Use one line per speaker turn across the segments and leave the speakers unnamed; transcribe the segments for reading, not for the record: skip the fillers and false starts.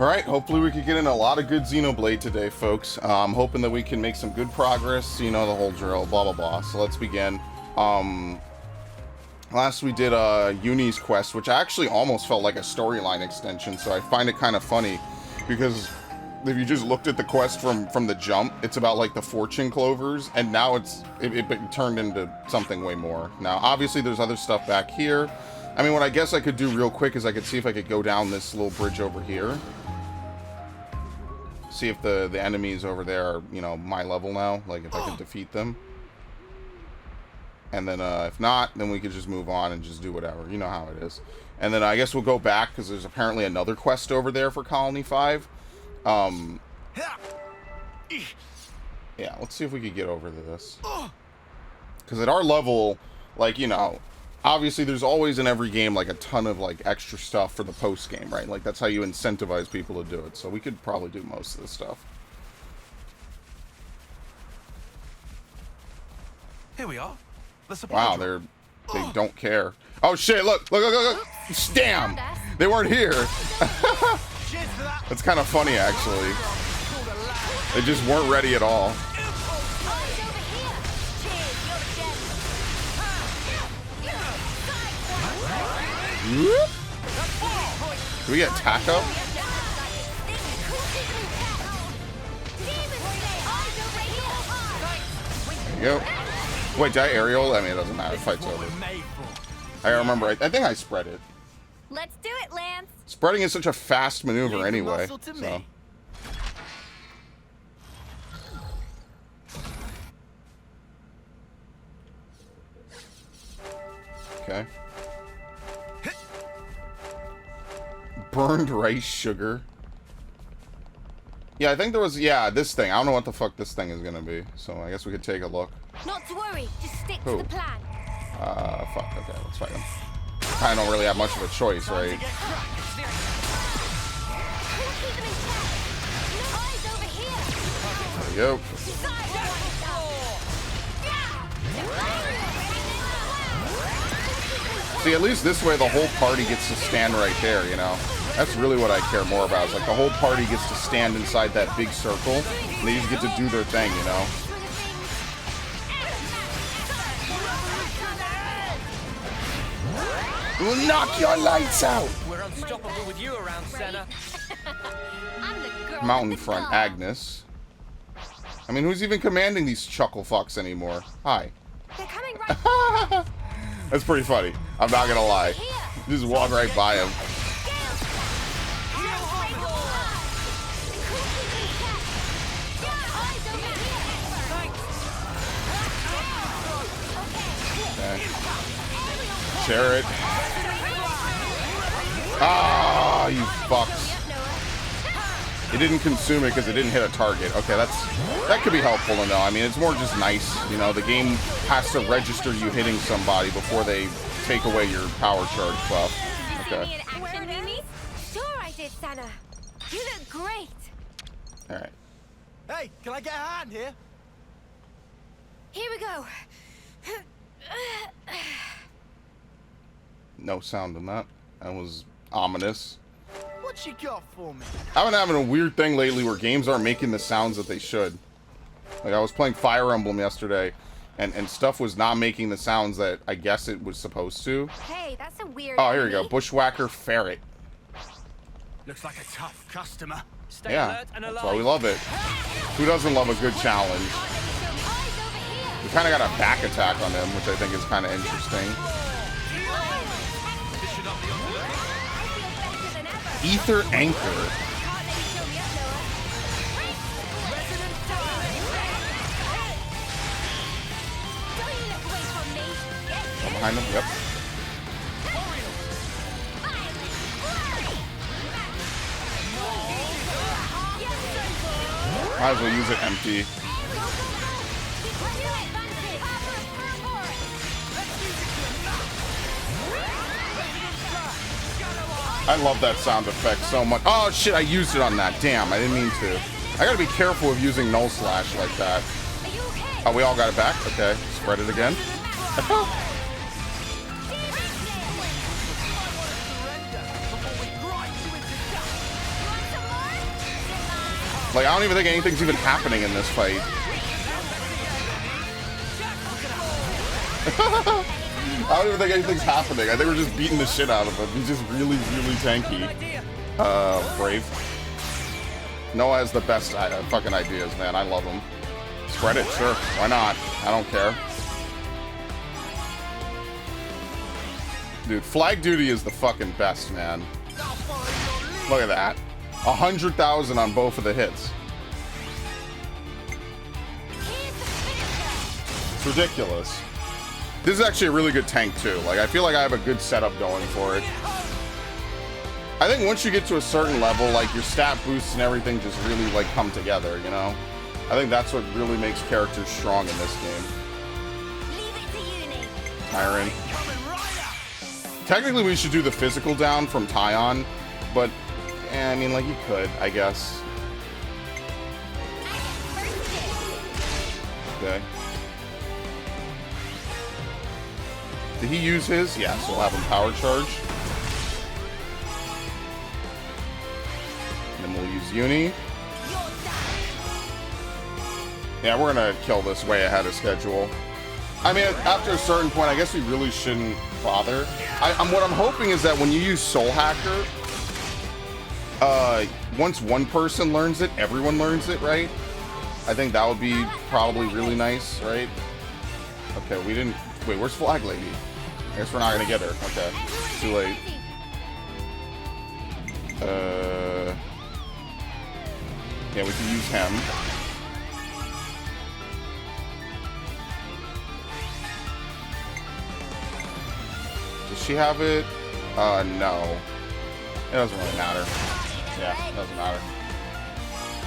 Alright, hopefully we can get in a lot of good Xenoblade today, folks. I'm hoping that we can make some good progress, you know, the whole drill, blah blah blah. So let's begin. Last we did Uni's quest, which actually almost felt like a storyline extension, so I find it kind of funny, because if you just looked at the quest from the jump, it's about like the fortune clovers, and now it turned into something way more. Now, obviously there's other stuff back here. I mean, what I guess I could do real quick is I could see if I could go down this little bridge over here. See if the enemies over there are, you know, my level now, like if I could defeat them. And then if not, then we could just move on and just do whatever. You know how it is. And then I guess we'll go back, because there's apparently another quest over there for Colony 5. Yeah, let's see if we could get over to this. Because at our level, like, you know, obviously there's always in every game like a ton of like extra stuff for the post game, right? Like that's how you incentivize people to do it. So we could probably do most of this stuff.
Here we are.
Wow, they don't care. Oh shit, look. Damn! They weren't here. That's kind of funny, actually. They just weren't ready at all. Do we get attack up? There you go. Wait, did I aerial? I mean, it doesn't matter. Fight's over. I remember. I think I spread it.
Let's do it, Lance.
Spreading is such a fast maneuver anyway. So. Okay. Burned rice sugar. Yeah, I think there was, this thing. I don't know what the fuck this thing is gonna be. So I guess we could take a look.
Not to worry, just stick to the plan.
Fuck, okay, let's fight him. I don't really have much of a choice, right? There we go. See, at least this way the whole party gets to stand right there, you know? That's really what I care more about. It's like the whole party gets to stand inside that big circle, and they just get to do their thing, you know? We'll knock your lights out!
We're unstoppable with you around, Senna.
Mountain Front, Agnes. I mean, who's even commanding these chuckle fucks anymore? Hi.
They're coming right.
That's pretty funny. I'm not gonna lie. Just walk right by him. Okay. Share it. Ah, you fucks. It didn't consume it because it didn't hit a target. Okay, that could be helpful to know. I mean, it's more just nice. You know, the game has to register you hitting somebody before they take away your power charge buff. Okay.
Sure I did, Senna. You look great.
All right.
Hey, can I get a hand here?
Here we go.
No sound in that. That was ominous.
What you got for me?
I've been having a weird thing lately where games aren't making the sounds that they should. Like I was playing Fire Emblem yesterday, and stuff was not making the sounds that I guess it was supposed to.
Hey, that's a weird.
Oh, here we go. Bushwhacker Ferret.
Looks like a tough customer. Stay
Yeah,
alert and
that's
alive.
why we love it. Who doesn't love a good challenge? We kind of got a back attack on him, which I think is kind of interesting. Ether Anchor. Come behind him, yep. Might as well use it empty. I love that sound effect so much. Oh shit, I used it on that. Damn, I didn't mean to. I gotta be careful of using Null Slash like that. Oh, we all got it back? Okay, spread it again. Like, I don't even think anything's even happening in this fight. I don't even think anything's happening. I think we're just beating the shit out of him. He's just really, really tanky. Brave. Noah has the best fucking ideas, man. I love him. Spread it, sure. Why not? I don't care. Dude, flag duty is the fucking best, man. Look at that. 100,000 on both of the hits. It's ridiculous. This is actually a really good tank, too. Like, I feel like I have a good setup going for it. I think once you get to a certain level, like, your stat boosts and everything just really, like, come together, you know? I think that's what really makes characters strong in this game. Tyrant. Technically, we should do the physical down from Tyon, but, I mean, like, you could, I guess. Okay. Did he use his? Yeah, so we'll have him power charge. And then we'll use Uni. Yeah, we're gonna kill this way ahead of schedule. I mean, after a certain point, I guess we really shouldn't bother. What I'm hoping is that when you use Soul Hacker, once one person learns it, everyone learns it, right? I think that would be probably really nice, right? Okay, we didn't... Wait, where's Flag Lady? I guess we're not gonna get her. Okay, too late. Yeah, we can use him. Does she have it? No. It doesn't really matter. Yeah, it doesn't matter.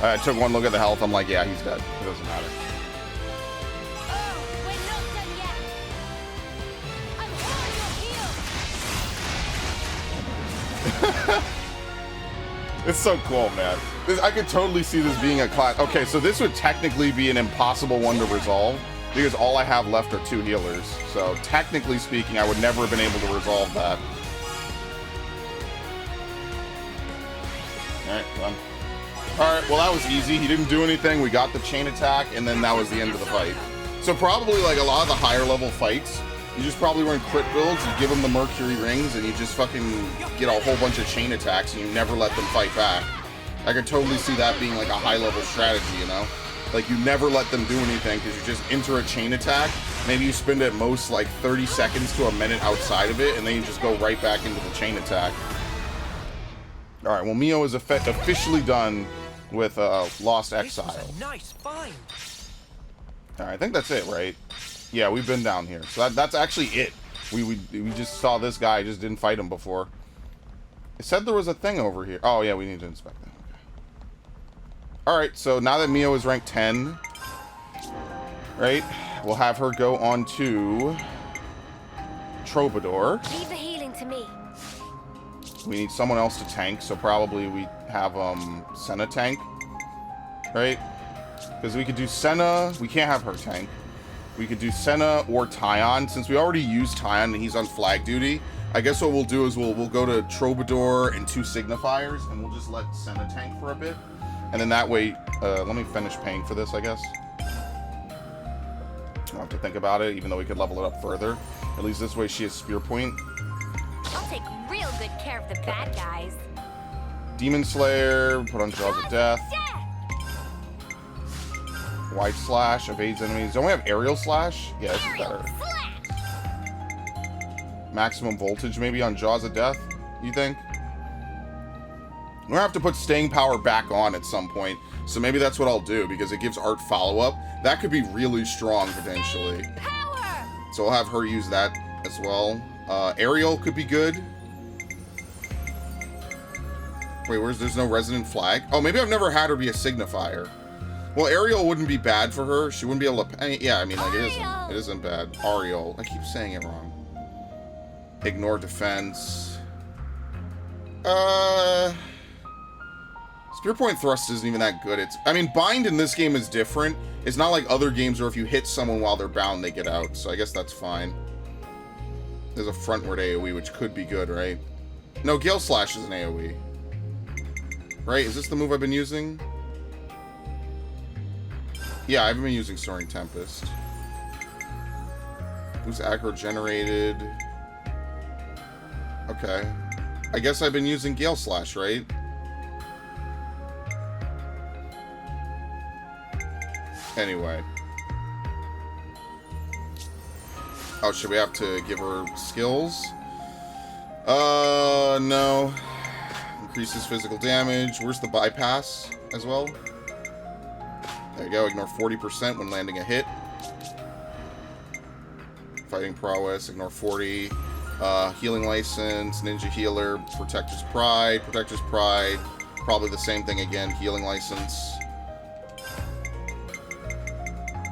I took one look at the health. I'm like, yeah, he's dead. It doesn't matter. It's so cool, man. I could totally see this being a class. Okay, so this would technically be an impossible one to resolve because all I have left are 2 healers. So technically speaking, I would never have been able to resolve that. Alright, done. Alright, well that was easy. He didn't do anything. We got the chain attack, and then that was the end of the fight. So probably like a lot of the higher level fights, you just probably run crit builds, you give them the Mercury rings, and you just fucking get a whole bunch of chain attacks, and you never let them fight back. I could totally see that being like a high level strategy, you know? Like you never let them do anything, because you just enter a chain attack, maybe you spend at most like 30 seconds to a minute outside of it, and then you just go right back into the chain attack. Alright, well Mio is officially done with Lost Exile.
Nice find.
Alright, I think that's it, right? Yeah, we've been down here. So that's actually it. We just saw this guy, just didn't fight him before. It said there was a thing over here. Oh, yeah, we need to inspect that. Okay. Alright, so now that Mio is ranked 10, right, we'll have her go on to Troubadour.
Leave the healing to me.
We need someone else to tank, so probably we have Senna tank, right? Because we could do Senna. We can't have her tank. We could do Senna or Tyon. Since we already used Tyon and he's on flag duty, I guess what we'll do is we'll go to Troubadour and 2 signifiers, and we'll just let Senna tank for a bit. And then that way, let me finish paying for this, I guess. I don't have to think about it, even though we could level it up further. At least this way she has Spear Point.
I'll take real good care of the bad guys.
Demon Slayer, put on Jaws of Death. Wide Slash, evades enemies. Don't we have Aerial Slash? Yeah, this is better. Maximum voltage maybe on Jaws of Death, you think? We're gonna have to put Staying Power back on at some point. So maybe that's what I'll do, because it gives Art follow-up. That could be really strong, potentially. So I'll have her use that as well. Aerial could be good. Wait, there's no Resonant Flag? Oh, maybe I've never had her be a signifier. Well, Ariel wouldn't be bad for her. She wouldn't be able to... yeah, I mean, like, it isn't bad. Ariel. I keep saying it wrong. Ignore defense. Spear Point Thrust isn't even that good. I mean, Bind in this game is different. It's not like other games where if you hit someone while they're bound, they get out. So I guess that's fine. There's a frontward AoE, which could be good, right? No, Gale Slash is an AoE. Right? Is this the move I've been using? Yeah, I haven't been using Soaring Tempest. Who's aggro generated? Okay. I guess I've been using Gale Slash, right? Anyway. Oh, should we have to give her skills? No. Increases physical damage. Where's the bypass as well? There you go. Ignore 40% when landing a hit. Fighting prowess. Ignore 40. Healing license. Ninja healer. Protector's pride. Protector's pride. Probably the same thing again. Healing license.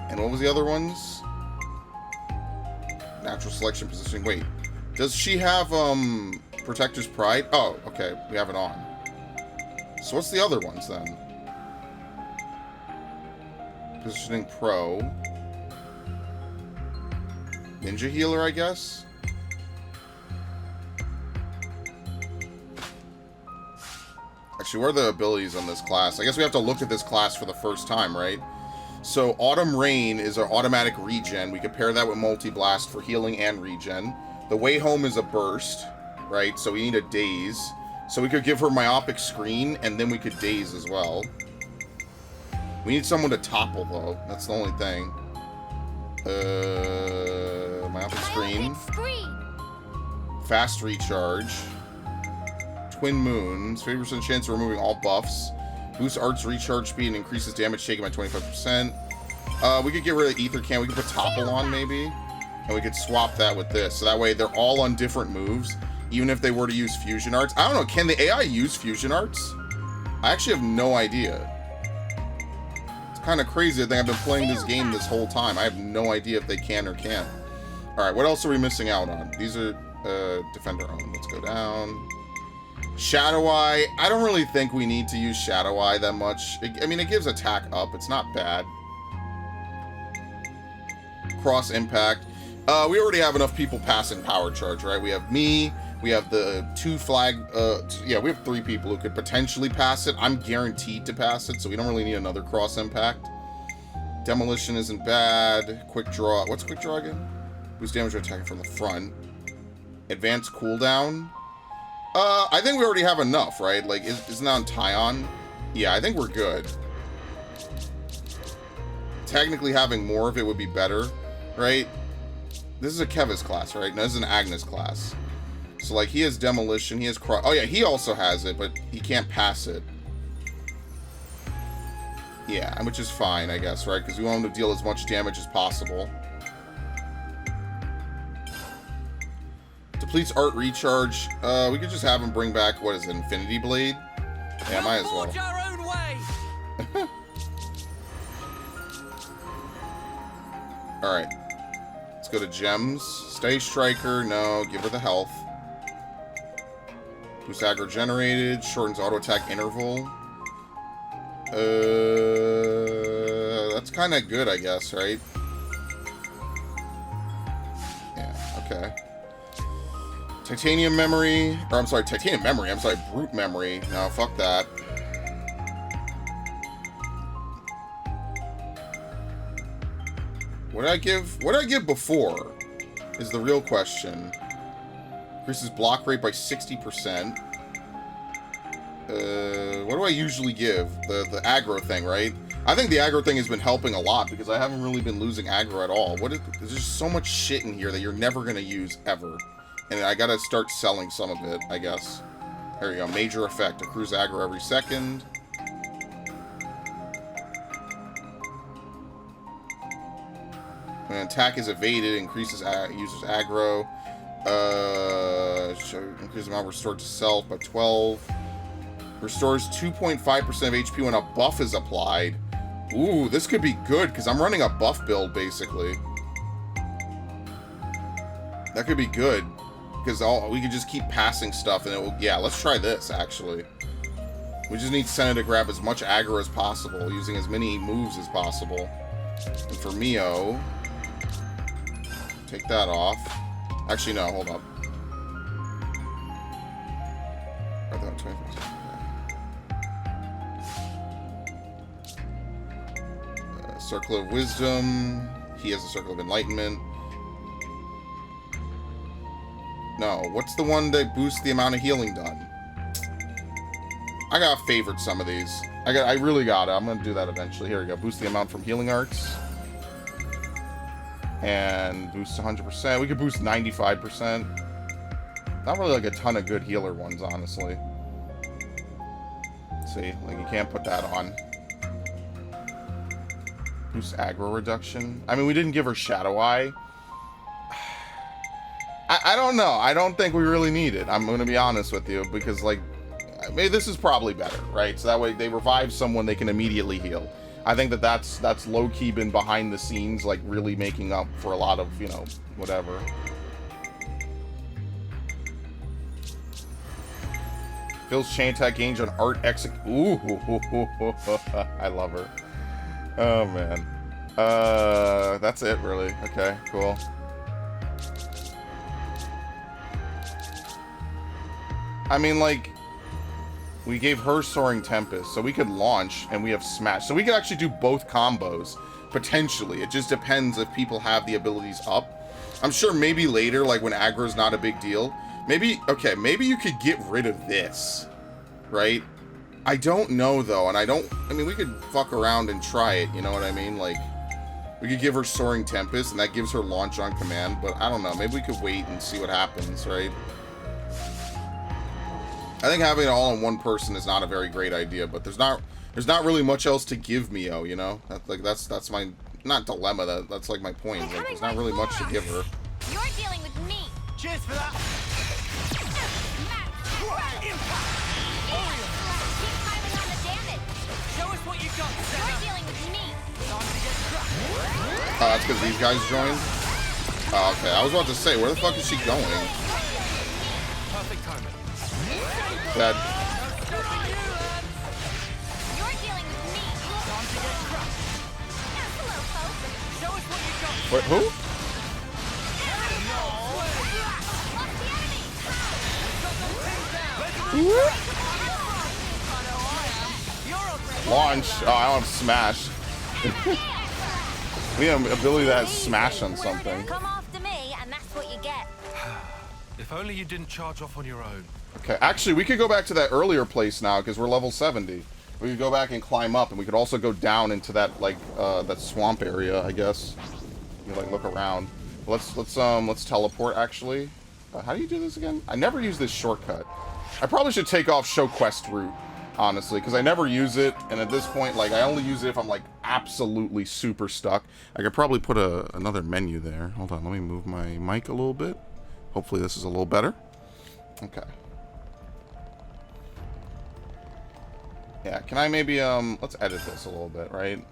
And what was the other ones? Natural selection positioning. Wait. Does she have, Protector's Pride? Oh, okay. We have it on. So what's the other ones, then? Positioning Pro. Ninja Healer, I guess? Actually, what are the abilities on this class? I guess we have to look at this class for the first time, right? So, Autumn Rain is our automatic regen. We could pair that with Multi-Blast for healing and regen. The Way Home is a burst, right? So we need a Daze. So we could give her Myopic Screen, and then we could Daze as well. We need someone to topple, though. That's the only thing. Myopic Screen. Fast Recharge. Twin Moons. 50% chance of removing all buffs. Boosts Art's recharge speed and increases damage taken by 25%. We could get rid of Ether Can. We could put Topple on, maybe. And we could swap that with this. So that way they're all on different moves, even if they were to use Fusion Arts. I don't know. Can the AI use Fusion Arts? I actually have no idea. It's kind of crazy. I think I've been playing this game this whole time. I have no idea if they can or can't. Alright, what else are we missing out on? These are Defender Own. Let's go down. Shadow Eye. I don't really think we need to use Shadow Eye that much. I mean, it gives attack up. It's not bad. Cross Impact. We already have enough people passing Power Charge, right? We have me. We have the two flag. Yeah, we have 3 people who could potentially pass it. I'm guaranteed to pass it, so we don't really need another Cross Impact. Demolition isn't bad. Quick Draw. What's Quick Draw again? Boost damage or attacking from the front. Advanced Cooldown. I think we already have enough, right? Like, isn't that on Tyon? Yeah, I think we're good. Technically, having more of it would be better, right? This is a Kevis class, right? No, this is an Agnes class. So, like, he has Demolition, he has Oh, yeah, he also has it, but he can't pass it. Yeah, which is fine, I guess, right? Because we want him to deal as much damage as possible. Depletes Art Recharge. We could just have him bring back, what is it, Infinity Blade? Yeah, might as well. Alright. Let's go to Gems. Stay Striker. No, give her the health. Boost aggro generated. Shortens auto attack interval. That's kind of good, I guess, right? Yeah, okay. Titanium Memory. Or, I'm sorry, Titanium Memory. I'm sorry, Brute Memory. No, fuck that. What did I give? What did I give before? Is the real question. Increases block rate by 60%. What do I usually give? The aggro thing, right? I think the aggro thing has been helping a lot because I haven't really been losing aggro at all. There's just so much shit in here that you're never going to use ever. And I gotta start selling some of it, I guess. There you go. Major effect. Accrues aggro every second. When an attack is evaded, increases user's aggro. Increases amount restored to self by 12. Restores 2.5% of HP when a buff is applied. Ooh, this could be good, because I'm running a buff build, basically. That could be good. Because we could just keep passing stuff, and it will... Yeah, let's try this, actually. We just need Senna to grab as much aggro as possible, using as many moves as possible. And for Mio... Take that off. Actually, no, hold up. Circle of Wisdom. He has a Circle of Enlightenment. No, what's the one that boosts the amount of healing done? I gotta favorite some of these. I really got it. I'm gonna do that eventually. Here we go. Boost the amount from healing arts. And boost 100%. We could boost 95%. Not really like a ton of good healer ones, honestly. Let's see, like you can't put that on. Boost aggro reduction. I mean, we didn't give her Shadow Eye. I don't know. I don't think we really need it. I'm gonna be honest with you, because like, maybe this is probably better, right? So that way they revive someone, they can immediately heal. I think that's low-key been behind the scenes, like really making up for a lot of, you know, whatever. Phil's chain attack gains on art exec. Ooh, I love her. Oh man. That's it, really. Okay, cool. I mean, like, we gave her Soaring Tempest, so we could launch, and we have Smash. So we could actually do both combos, potentially. It just depends if people have the abilities up. I'm sure maybe later, like when aggro's not a big deal, maybe, okay, maybe you could get rid of this, right? I don't know, though, and I mean, we could fuck around and try it, you know what I mean? Like, we could give her Soaring Tempest, and that gives her launch on command, but I don't know. Maybe we could wait and see what happens, right? I think having it all in one person is not a very great idea, but there's not really much else to give Mio, you know? That's my, not dilemma, that's like my point. Like, there's not really much to give her.
You're dealing with me.
Cheers for that.
Keep piling on the damage.
Show us what you got, Senna.
You're dealing with me.
Time to get crushed.
Oh, that's because these guys joined? Oh, okay. I was about to say, where the fuck is she going?
Perfect timing.
That...
You're dealing with me.
Time to get crushed.
Hello, folks.
Show us what you got.
Wait, who? Launch. Oh, I want Smash. We have an ability that has Smash on something.
Come after me, and that's what you get.
If only you didn't charge off on your own.
Okay, actually, we could go back to that earlier place now, because we're level 70. We could go back and climb up, and we could also go down into that, like, that swamp area, I guess. You like, look around. Let's teleport, actually. How do you do this again? I never use this shortcut. I probably should take off show quest route, honestly, because I never use it, and at this point, like, I only use it if I'm, like, absolutely super stuck. I could probably put another menu there. Hold on, let me move my mic a little bit. Hopefully this is a little better. Okay. Yeah, can I maybe, let's edit this a little bit, right?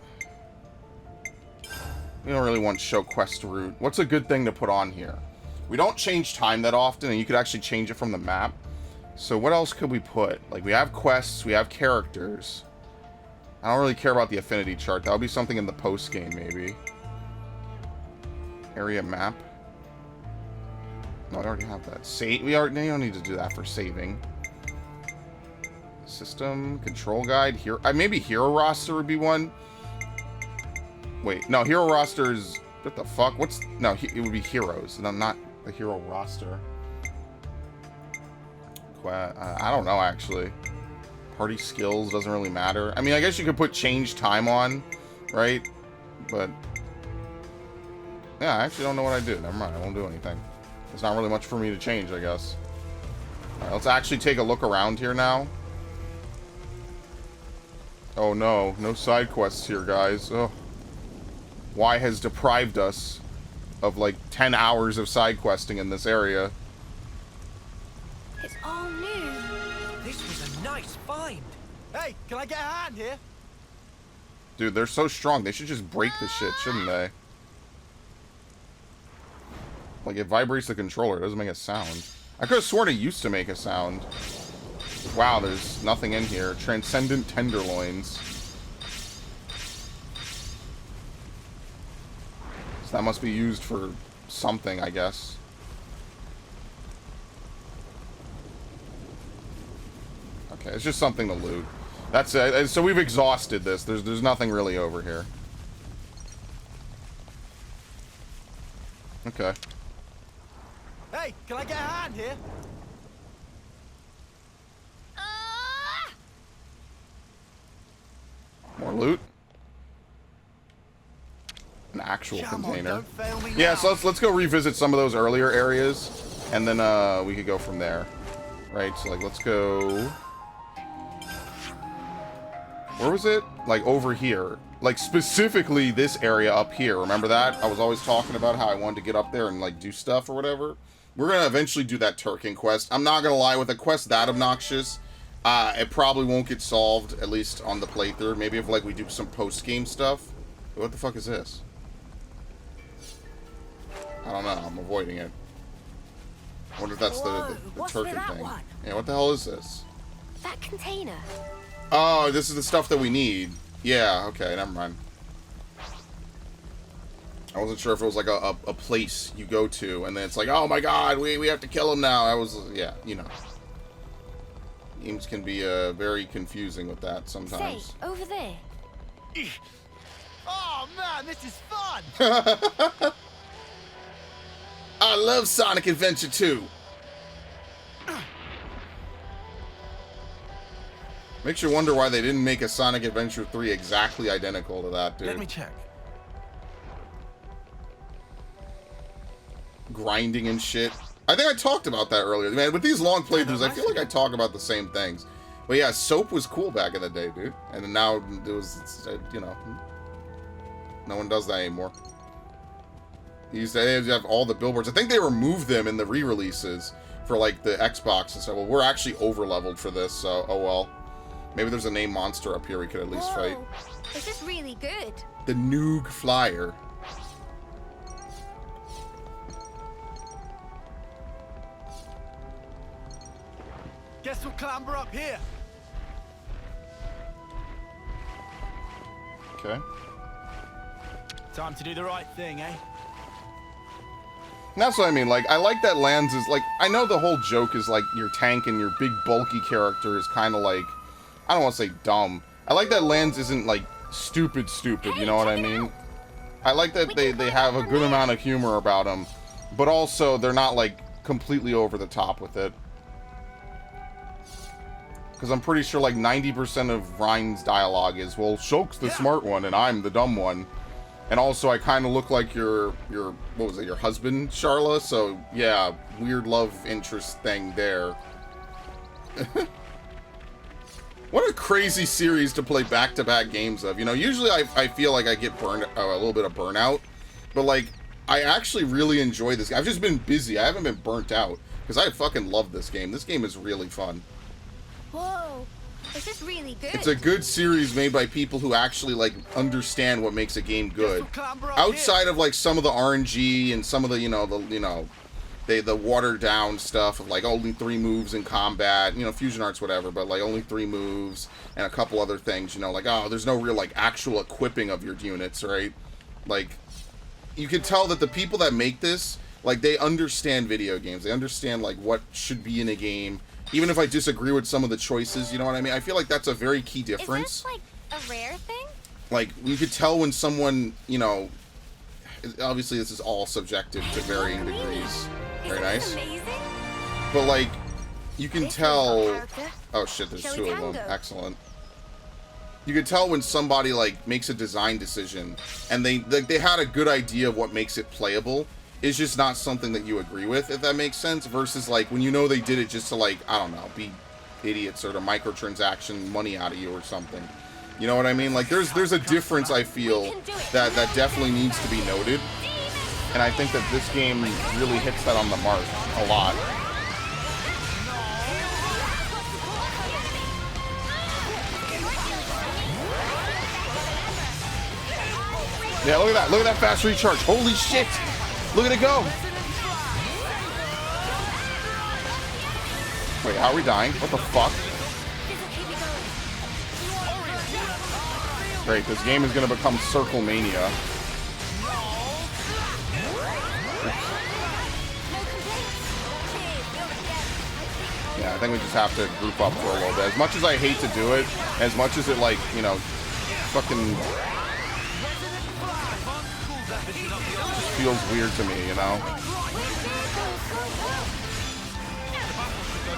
We don't really want show quest route. What's a good thing to put on here? We don't change time that often, and you could actually change it from the map. So what else could we put? Like, we have quests, we have characters. I don't really care about the affinity chart. That'll be something in the post-game, maybe. Area map. No, I already have that. Save. You don't need to do that for saving. System, control guide, here. Maybe hero roster would be one. Wait, no, hero roster is... What the fuck? What's... No, it would be heroes, and not the hero roster. I don't know, actually. Party skills doesn't really matter. I mean, I guess you could put change time on, right? But... Yeah, I actually don't know what I do. Never mind, I won't do anything. There's not really much for me to change, I guess. Alright, let's actually take a look around here now. Oh no, no side quests here, guys. Ugh. Y has deprived us of like 10 hours of side questing in this area.
It's all new.
This was a nice find. Hey, can I get a hand here?
Dude, they're so strong. They should just break the shit, shouldn't they? Like, it vibrates the controller. It doesn't make a sound. I could have sworn it used to make a sound. Wow, there's nothing in here. Transcendent Tenderloins. So that must be used for something, I guess. Okay, it's just something to loot. That's it. So we've exhausted this. There's nothing really over here. Okay.
Hey, can I get a hand here?
More loot. An actual
Come on,
container.
don't fail me
Yeah,
now.
so let's go revisit some of those earlier areas, and then we could go from there. Right, so like let's go. Where was it? Like over here. Like specifically this area up here. Remember that? I was always talking about how I wanted to get up there and like do stuff or whatever. We're gonna eventually do that Turkin quest. I'm not gonna lie, with a quest that obnoxious, it probably won't get solved, at least on the playthrough. Maybe if like we do some post-game stuff. What the fuck is this? I don't know. I'm avoiding it. I wonder if that's the
What's
Turkin
with that
thing.
one?
Yeah, what the hell is this?
That container.
Oh, this is the stuff that we need. Yeah, okay, never mind. I wasn't sure if it was like a place you go to, and then it's like, oh my god, we have to kill him now. I was, yeah, you know. Games can be very confusing with that sometimes.
Say, over there.
Oh man, this is fun!
I love Sonic Adventure 2. Makes you wonder why they didn't make a Sonic Adventure 3 exactly identical to that, dude.
Let me check.
Grinding and shit. I think I talked about that earlier. Man, with these long playthroughs, I feel like I talk about the same things. But yeah, soap was cool back in the day, dude. And now it was, you know, no one does that anymore. You used to have all the billboards. I think they removed them in the re-releases for like the Xbox and stuff. Well, we're actually over-leveled for this, so oh well. Maybe there's a named monster up here we could at least fight.
This is really good.
The Noog Flyer.
Guess we'll clamber up here.
Okay.
Time to do the right thing, eh?
And that's what I mean, like, I like that Lands is, like, I know the whole joke is, like, your tank and your big bulky character is kind of, like, I don't want to say dumb. I like that Lands isn't, like, stupid, you know what I mean? I like that they have a good amount of humor about them, but also they're not, like, completely over the top with it. Because I'm pretty sure, like, 90% of Ryan's dialogue is, well, Shulk's the smart one and I'm the dumb one. And also, I kind of look like your what was it, your husband, Charla? So, yeah, weird love interest thing there. What a crazy series to play back-to-back games of. You know, usually I feel like I get burned, a little bit of burnout. But, like, I actually really enjoy this. I've just been busy. I haven't been burnt out. Because I fucking love this game. This game is really fun.
Whoa, this is really good.
It's a good series made by people who actually, like, understand what makes a game good. Outside of, like, some of the RNG and some of the, the watered down stuff of, like, only 3 moves in combat, you know, fusion arts, whatever, but, like, only 3 moves and a couple other things, you know, like, oh, there's no real, like, actual equipping of your units, right? Like, you can tell that the people that make this, like, they understand video games. They understand, like, what should be in a game. Even if I disagree with some of the choices, you know what I mean? I feel like that's a very key difference.
Is this, like, a rare thing?
Like, you could tell when someone, you know... Obviously, this is all subjective to varying degrees. Very nice.
Amazing?
But, like, you can tell...
Character.
Oh, shit, there's
Shall
2
we
of them.
tango?
Excellent. You can tell when somebody, like, makes a design decision, and they had a good idea of what makes it playable. It's just not something that you agree with, if that makes sense, versus, like, when you know they did it just to, like, I don't know, be idiots or to microtransaction money out of you or something. You know what I mean? Like, there's a difference, I feel, that definitely needs to be noted, and I think that this game really hits that on the mark a lot. Yeah, look at that fast recharge. Holy shit! Look at it go! Wait, how are we dying? What the fuck? Great, this game is gonna become Circle Mania. Yeah, I think we just have to group up for a little bit. As much as I hate to do it, as much as it, like, you know, fucking... feels weird to me, you know?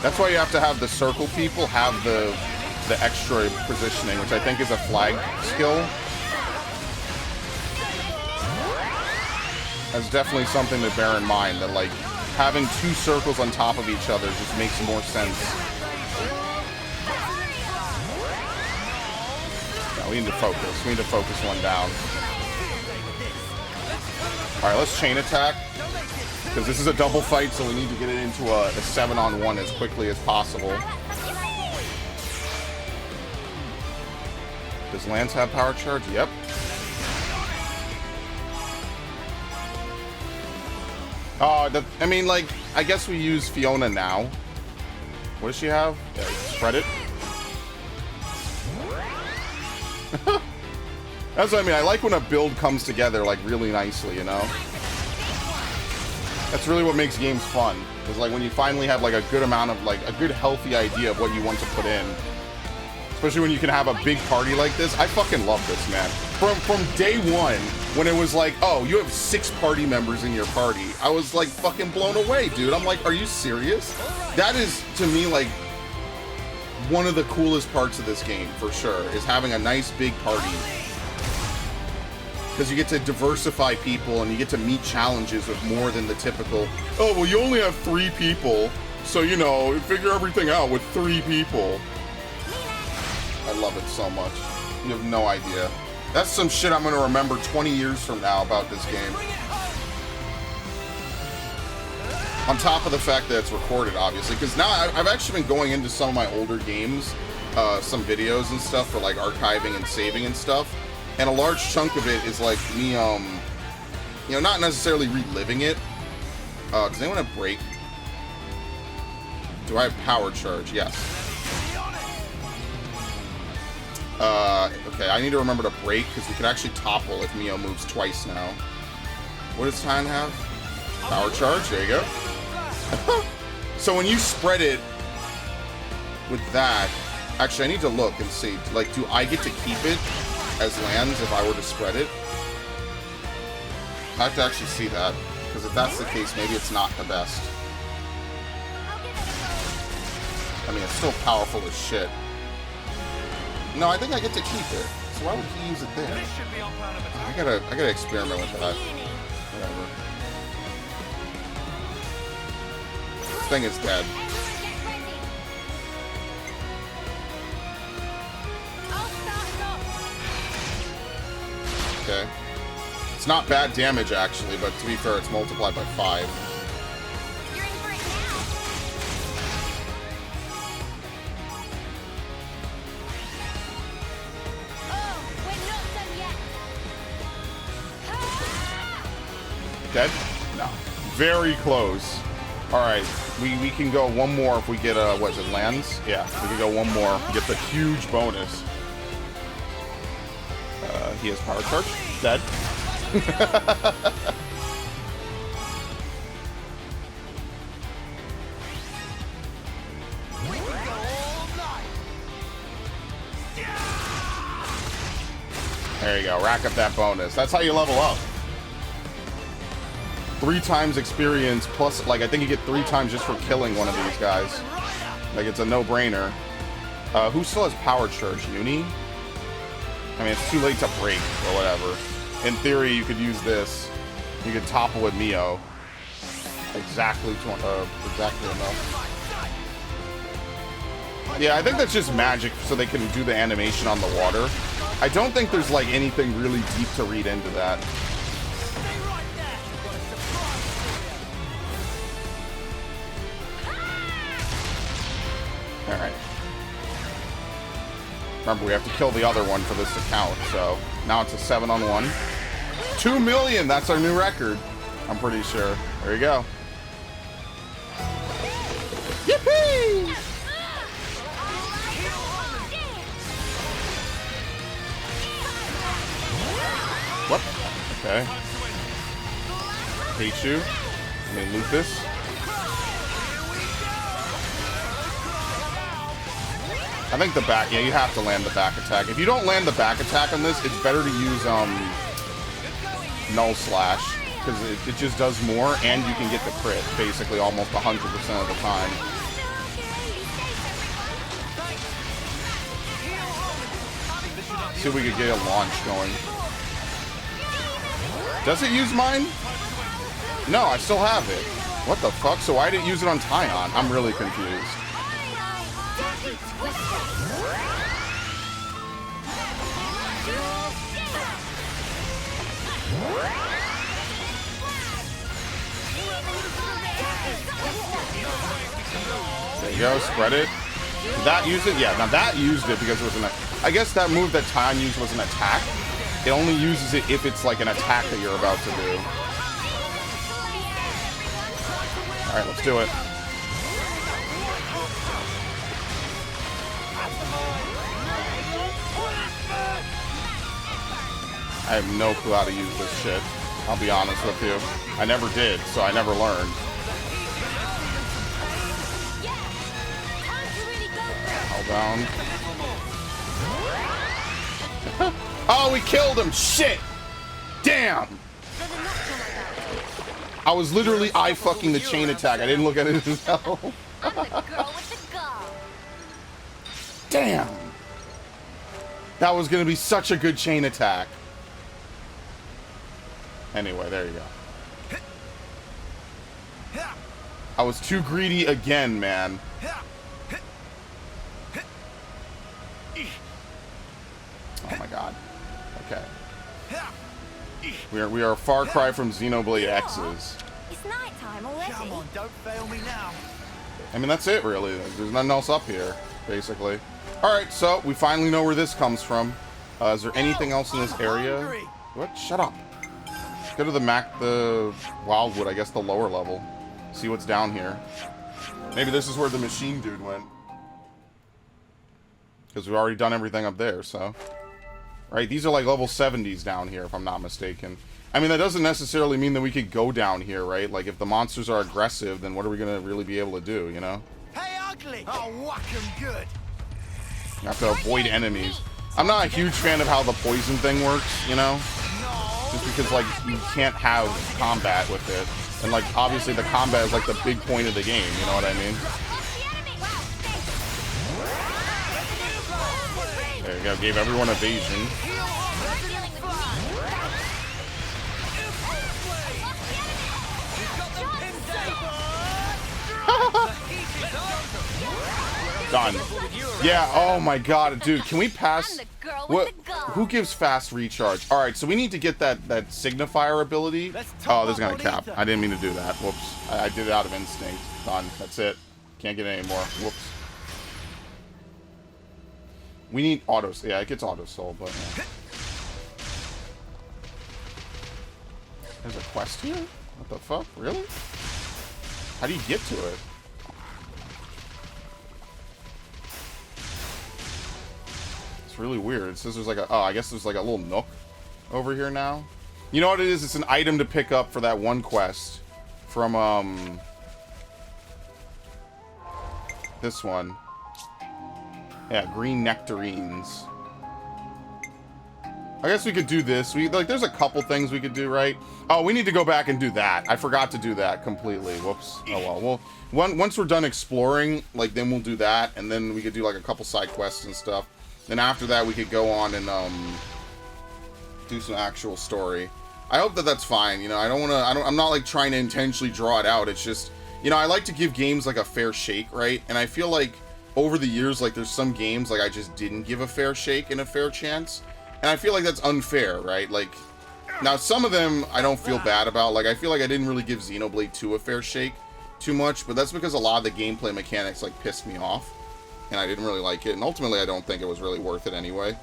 That's why you have to have the circle people have the extra positioning, which I think is a flag skill. That's definitely something to bear in mind, that like having two circles on top of each other just makes more sense. Yeah, we need to focus. We need to focus one down. Alright, let's chain attack. Because this is a double fight, so we need to get it into a 7-on-1 as quickly as possible. Does Lance have power charge? Yep. I mean, like, I guess we use Fiona now. What does she have? Yeah, spread it. That's what I mean. I like when a build comes together, like, really nicely, you know? That's really what makes games fun. Is like when you finally have, like, a good amount of, like, a good healthy idea of what you want to put in. Especially when you can have a big party like this. I fucking love this, man. From day one, when it was like, oh, you have 6 party members in your party, I was like fucking blown away, dude. I'm like, are you serious? That is, to me, like, one of the coolest parts of this game, for sure, is having a nice big party. Because you get to diversify people and you get to meet challenges with more than the typical, oh, well, you only have 3 people, so, you know, figure everything out with 3 people. I love it so much. You have no idea. That's some shit I'm going to remember 20 years from now about this game. On top of the fact that it's recorded, obviously. Because now I've actually been going into some of my older games, some videos and stuff for like archiving and saving and stuff. And a large chunk of it is like me, you know, not necessarily reliving it. Does anyone have break? Do I have power charge? Yes. Okay, I need to remember to break, because we could actually topple if Mio moves twice now. What does Tyne have? Power charge, there you go. So when you spread it with that, actually I need to look and see, like, do I get to keep it as lands if I were to spread it? I have to actually see that, because if that's the case, maybe it's not the best. I mean, it's still powerful as shit. No, I think I get to keep it. So why would he use it there? I gotta experiment with that. Whatever. This thing is dead. Okay. It's not bad damage, actually, but to be fair, it's multiplied by 5. Dead? No. Very close. Alright, we can go one more if we get what is it, lands? Yeah, we can go one more. Get the huge bonus. He has power charge. Dead. There you go, rack up that bonus. That's how you level up. 3 times experience plus, like, I think you get 3 times just for killing one of these guys. Like, it's a no-brainer. Who still has power charge? Uni? I mean, it's too late to break or whatever. In theory, you could use this. You could topple with Mio. Exactly enough. Yeah, I think that's just magic so they can do the animation on the water. I don't think there's, like, anything really deep to read into that. Alright. Remember, we have to kill the other one for this to count, so now it's a 7-on-1. 2 million! That's our new record. I'm pretty sure. There you go. Yippee! What? Okay. Hate you. Let me loot this. I think the back, yeah, you have to land the back attack. If you don't land the back attack on this, it's better to use, Null Slash. because it just does more, and you can get the crit basically almost 100% of the time. See if we could get a launch going. Does it use mine? No, I still have it. What the fuck? So why didn't it use it on Tyon? I'm really confused. There you go, spread it. Did that use it? Yeah, now that used it because it was an... I guess that move that Tyon used was an attack. It only uses it if it's like an attack that you're about to do. Alright, let's do it. I have no clue how to use this shit. I'll be honest with you. I never did, so I never learned. Hold down. Oh, we killed him! Shit! Damn! I was literally eye-fucking the chain attack. I didn't look at it as hell.
I'm the girl with the gall.
Damn! That was gonna be such a good chain attack. Anyway, there you go. I was too greedy again, man. Oh my god. Okay. We are a far cry from Xenoblade X's.
It's nighttime already.
Come on, don't fail me now.
I mean, that's it, really. There's nothing else up here, basically. Alright, so we finally know where this comes from. Is there anything else in this area? What? Shut up. Go to the Wildwood, I guess the lower level. See what's down here. Maybe this is where the machine dude went. Because we've already done everything up there, so... Right, these are like level 70s down here, if I'm not mistaken. I mean, that doesn't necessarily mean that we could go down here, right? Like, if the monsters are aggressive, then what are we going to really be able to do, you know?
Hey, ugly! I'll whack 'em good.
You have to avoid enemies. I'm not a huge fan of how the poison thing works, you know? Just because, like, you can't have combat with it. And, like, obviously the combat is, like, the big point of the game, you know what I mean? There you go, gave everyone evasion. Done. Yeah, oh my god, dude, can we pass... What? Who gives fast recharge? Alright, so we need to get that signifier ability. Oh, this is gonna cap. I didn't mean to do that. Whoops. I did it out of instinct. Done. That's it. Can't get any more. Whoops. We need auto... Yeah, it gets auto soul, but... Yeah. There's a quest here? What the fuck? Really? How do you get to it? It's really weird. It says there's like a... Oh, I guess there's like a little nook over here now. You know what it is? It's an item to pick up for that one quest. From, this one. Yeah, green nectarines. I guess we could do this. There's a couple things we could do, right? Oh, we need to go back and do that. I forgot to do that completely. Whoops. Oh, well. Once we're done exploring, like, then we'll do that. And then we could do, like, a couple side quests and stuff. Then after that, we could go on and, do some actual story. I hope that that's fine. You know, I'm not, like, trying to intentionally draw it out. It's just, you know, I like to give games, like, a fair shake, right? And I feel like over the years, like, there's some games, like, I just didn't give a fair shake and a fair chance. And I feel like that's unfair, right? Like, now some of them I don't feel bad about. Like, I feel like I didn't really give Xenoblade 2 a fair shake too much, but that's because a lot of the gameplay mechanics, like, pissed me off. And I didn't really like it, and ultimately I don't think it was really worth it anyway.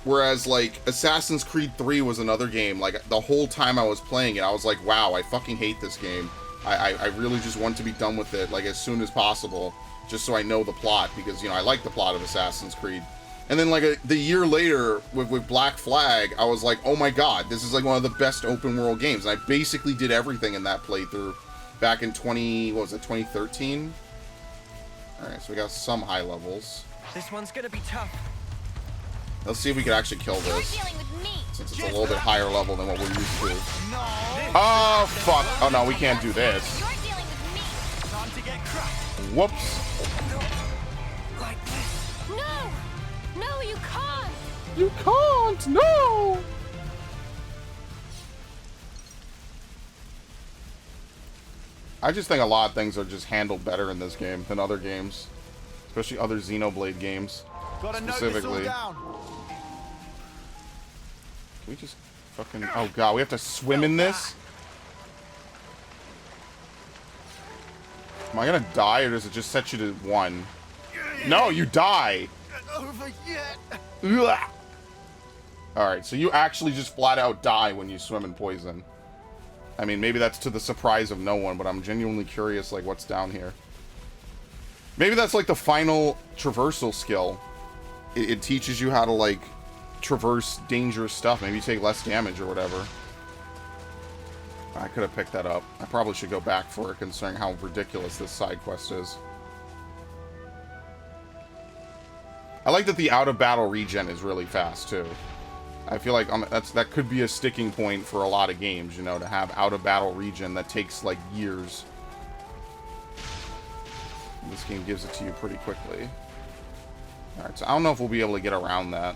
Whereas, like, Assassin's Creed 3 was another game, like, the whole time I was playing it, I was like, wow, I fucking hate this game. I really just want to be done with it, like, as soon as possible. Just so I know the plot, because, you know, I like the plot of Assassin's Creed. And then, like, the year later, with Black Flag, I was like, oh my god, this is, like, one of the best open-world games. And I basically did everything in that playthrough back in 2013? Alright, so we got some high levels.
This one's gonna be tough.
Let's see if we can actually kill this. since it's a little bit higher level than what we're used to. Oh, fuck. Oh, no, we can't do this.
You're dealing with me.
Time to get crushed.
Whoops.
Like this.
No! No, you can't!
You can't, no! I just think a lot of things are just handled better in this game than other games. Especially other Xenoblade games.
Gotta note this all
Specifically.
down.
Can we just fucking... Oh god, we have to swim in this? Am I gonna die, or does it just set you to 1? No, you die!
Over yet.
Ugh. Alright, so you actually just flat out die when you swim in poison. I mean, maybe that's to the surprise of no one, but I'm genuinely curious, like, what's down here. Maybe that's, like, the final traversal skill. It teaches you how to, like, traverse dangerous stuff. Maybe you take less damage or whatever. I could have picked that up. I probably should go back for it, considering how ridiculous this side quest is. I like that the out-of-battle regen is really fast, too. I feel like that could be a sticking point for a lot of games, you know, to have out-of-battle regen that takes, like, years. And this game gives it to you pretty quickly. Alright, so I don't know if we'll be able to get around that.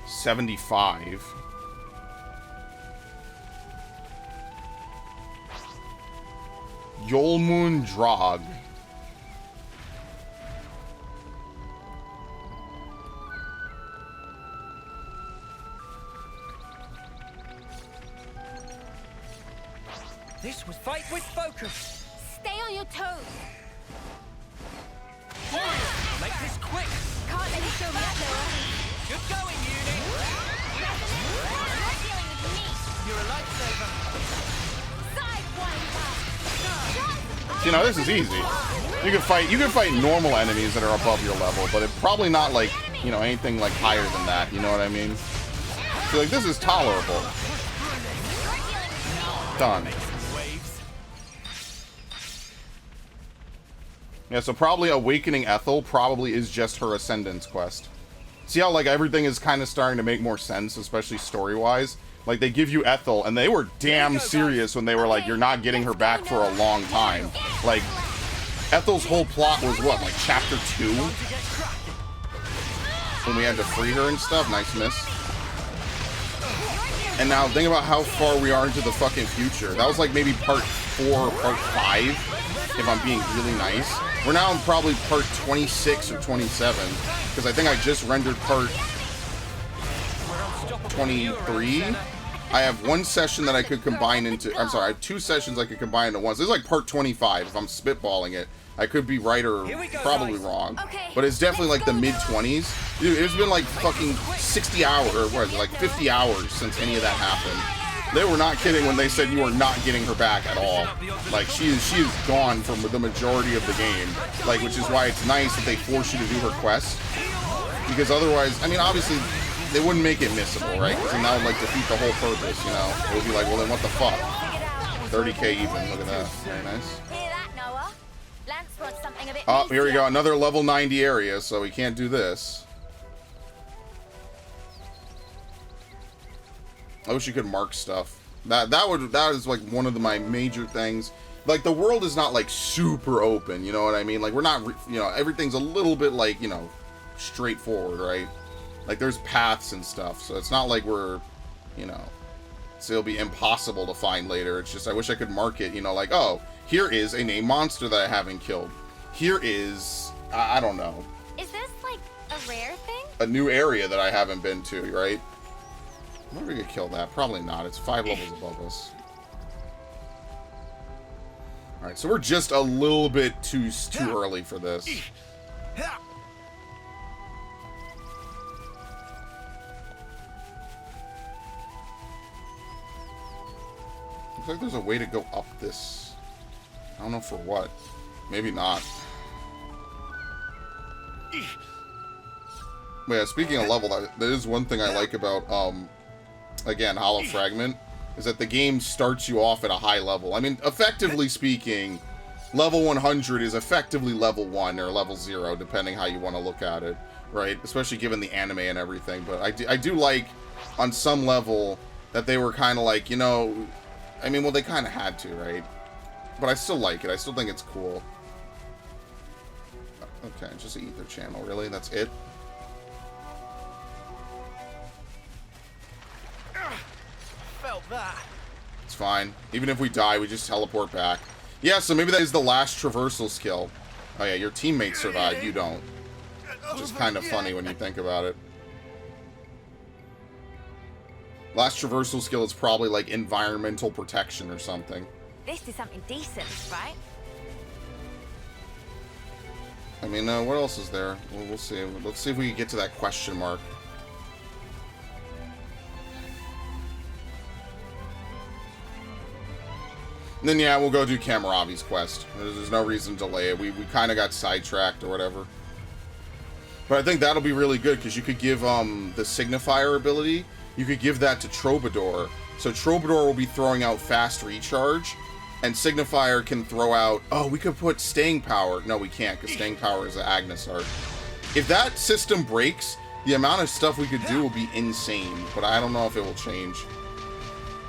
75. Yolmun Drog.
This was fight with focus.
Stay on your toes.
Make this quick.
Can't let you show me up, Noah.
Good going, Uni.
You're dealing with me.
You're a lifesaver.
Sidewinder.
You know, this is easy. You can fight normal enemies that are above your level, but it's probably not like, you know, anything like higher than that, you know what I mean? So like, this is tolerable. Done. Yeah, so probably Awakening Ethel probably is just her Ascendance quest. See how, like, everything is kind of starting to make more sense, especially story-wise? Like, they give you Ethel, and they were damn serious when they were like, you're not getting her back for a long time. Like, Ethel's whole plot was what, like, chapter 2? When we had to free her and stuff? Nice miss. And now, think about how far we are into the fucking future. That was, like, maybe part 4 or part 5, if I'm being really nice. We're now in probably part 26 or 27, because I think I just rendered part 23. I have one session that I could combine into... I'm sorry, I have 2 sessions I could combine into one. So this is like part 25, if I'm spitballing it. I could be right or probably wrong. But it's definitely like the mid-20s. Dude, it's been like fucking 60 hours, or what is it, like 50 hours since any of that happened. They were not kidding when they said you are not getting her back at all. Like, she is gone from the majority of the game. Like, which is why it's nice that they force you to do her quest. Because otherwise, I mean, obviously, they wouldn't make it missable, right? Because then that would, like, defeat the whole purpose, you know? It would be like, well, then what the fuck? 30k even, look at that. Very nice.
Hear that, Noah? Lance wants something a bit
Oh, here we go,
meatier.
another level 90 area, so we can't do this. I wish you could mark stuff. That is like one of my major things. Like, the world is not like super open, you know what I mean? Like, we're not, you know, everything's a little bit like, you know, straightforward, right? Like, there's paths and stuff, so it's not like we're, you know, so it'll be impossible to find later. It's just, I wish I could mark it, you know, like, oh, here is a named monster that I haven't killed. Here is, I don't know.
Is this like a rare thing?
A new area that I haven't been to, right? I wonder if we could kill that. Probably not. It's 5 levels above us. Alright, so we're just a little bit too early for this. Looks like there's a way to go up this. I don't know for what. Maybe not. But yeah, speaking of level, that is one thing I like about, again, Hollow Fragment, is that the game starts you off at a high level. I mean, effectively speaking, level 100 is effectively level 1 or level 0, depending how you want to look at it, right? Especially given the anime and everything. But I do like, on some level, that they were kind of like, you know, I mean, well, they kind of had to, right? But I still like it. I still think it's cool. Okay, just an ether channel, really? That's it?
Felt that.
It's fine. Even if we die, we just teleport back. Yeah, so maybe that is the last traversal skill. Oh yeah, your teammates survive, you don't. Which is kind of funny when you think about it. Last traversal skill is probably like environmental protection or something.
This is something decent, right?
I mean, what else is there? We'll see. Let's see if we can get to that question mark. And then, yeah, we'll go do Kamaravi's quest. There's no reason to delay it. We kind of got sidetracked or whatever. But I think that'll be really good, because you could give the Signifier ability, you could give that to Troubadour. So Troubadour will be throwing out fast recharge, and Signifier can throw out... Oh, we could put Staying Power. No, we can't, because Staying Power is an Agnes art. If that system breaks, the amount of stuff we could do will be insane, but I don't know if it will change.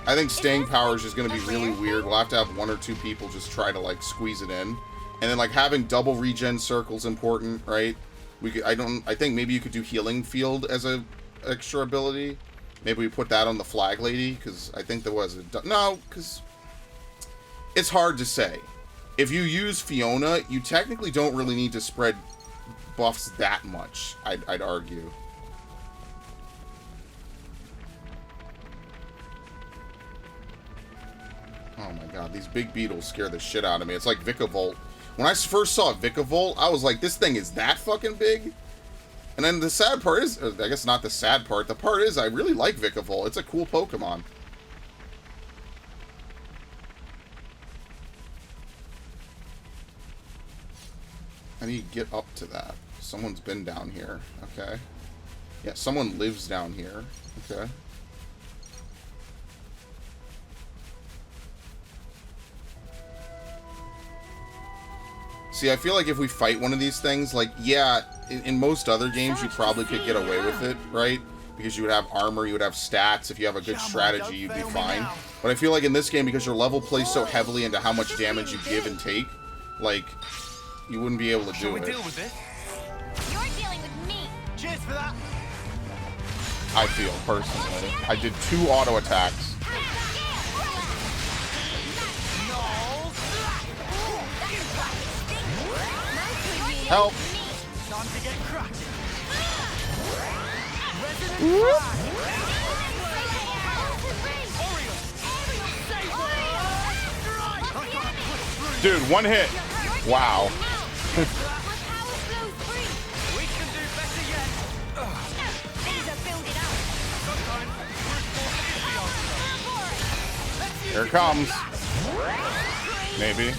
I think Staying Power is just going to be really weird. We'll have to have 1 or 2 people just try to, like, squeeze it in. And then, like, having double regen circles important, right? We could, I think maybe you could do Healing Field as a extra ability. Maybe we put that on the Flag Lady, because I think there was a... No, because it's hard to say. If you use Fiona, you technically don't really need to spread buffs that much, I'd argue. Oh my god, these big beetles scare the shit out of me. It's like Vikavolt. When I first saw Vikavolt, I was like, this thing is that fucking big? And then the sad part is, I guess not the sad part, the part is I really like Vikavolt. It's a cool Pokemon. I need to get up to that. Someone's been down here. Okay. Yeah, someone lives down here. Okay. See, I feel like if we fight one of these things, like, yeah, in most other games, you probably could get away with it, right? Because you would have armor, you would have stats. If you have a good strategy, you'd be fine. But I feel like in this game, because your level plays so heavily into how much damage you give and take, like, you wouldn't be able to do it.
Deal with this?
You're dealing with me.
Cheers for that.
I feel, personally. I did 2 auto attacks. Help!
Time to get cracking.
Dude, 1 hit. Wow.
We can do better yet. Sometimes brute force is the answer.
Here it comes. Maybe.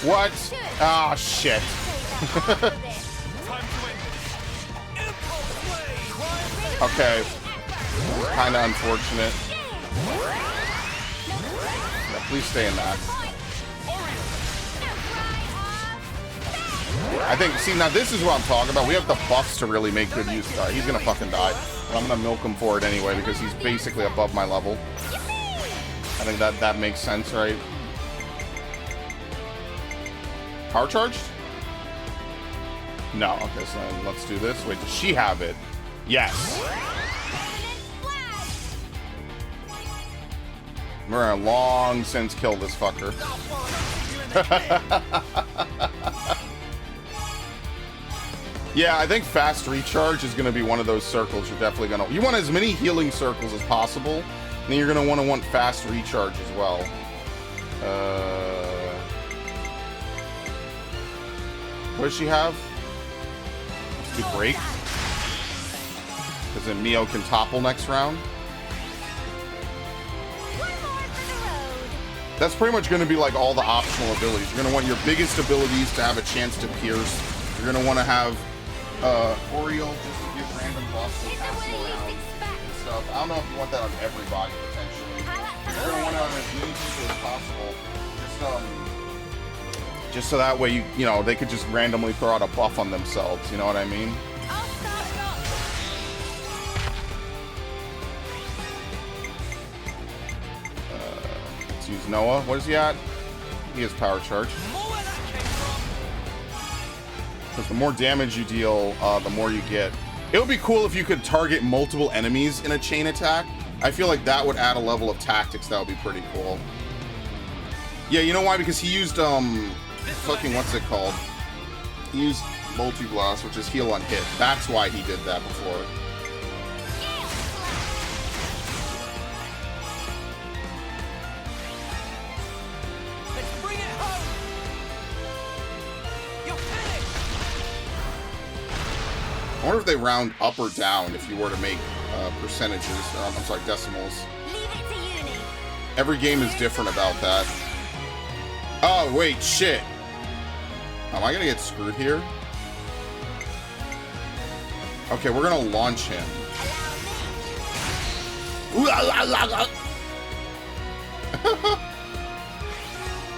What? Ah, shit. Okay. Kind of unfortunate. Yeah, please stay in that. I think, see, now this is what I'm talking about. We have the buffs to really make good use of that. He's gonna fucking die. But I'm gonna milk him for it anyway because he's basically above my level. I think that makes sense, right? Power charged? No. Okay, so let's do this. Wait, does she have it? Yes. We're gonna long since kill this fucker. Yeah, I think fast recharge is gonna be one of those circles you're definitely gonna... You want as many healing circles as possible, and then you're gonna want fast recharge as well. What does she have? Let's do break. Because then Mio can topple next round. That's pretty much going to be like all the optional abilities. You're going to want your biggest abilities to have a chance to pierce. You're going to want to have Oriole just to give random buffs and pass them around and stuff. I don't know if you want that on everybody, potentially. If you're gonna want it on as many people as possible, just so that way you know, they could just randomly throw out a buff on themselves, you know what I mean?
I'll start it off.
Let's use Noah. What is he at? He has power charge. Because the more damage you deal, the more you get. It would be cool if you could target multiple enemies in a chain attack. I feel like that would add a level of tactics that would be pretty cool. Yeah, you know why? Because he used, fucking, what's it called? He used Multi-Blast, which is heal on hit. That's why he did that before. I wonder if they round up or down if you were to make percentages. I'm sorry, decimals.
Leave it to uni.
Every game is different about that. Oh, wait, shit. Am I gonna get screwed here? Okay, we're gonna launch him.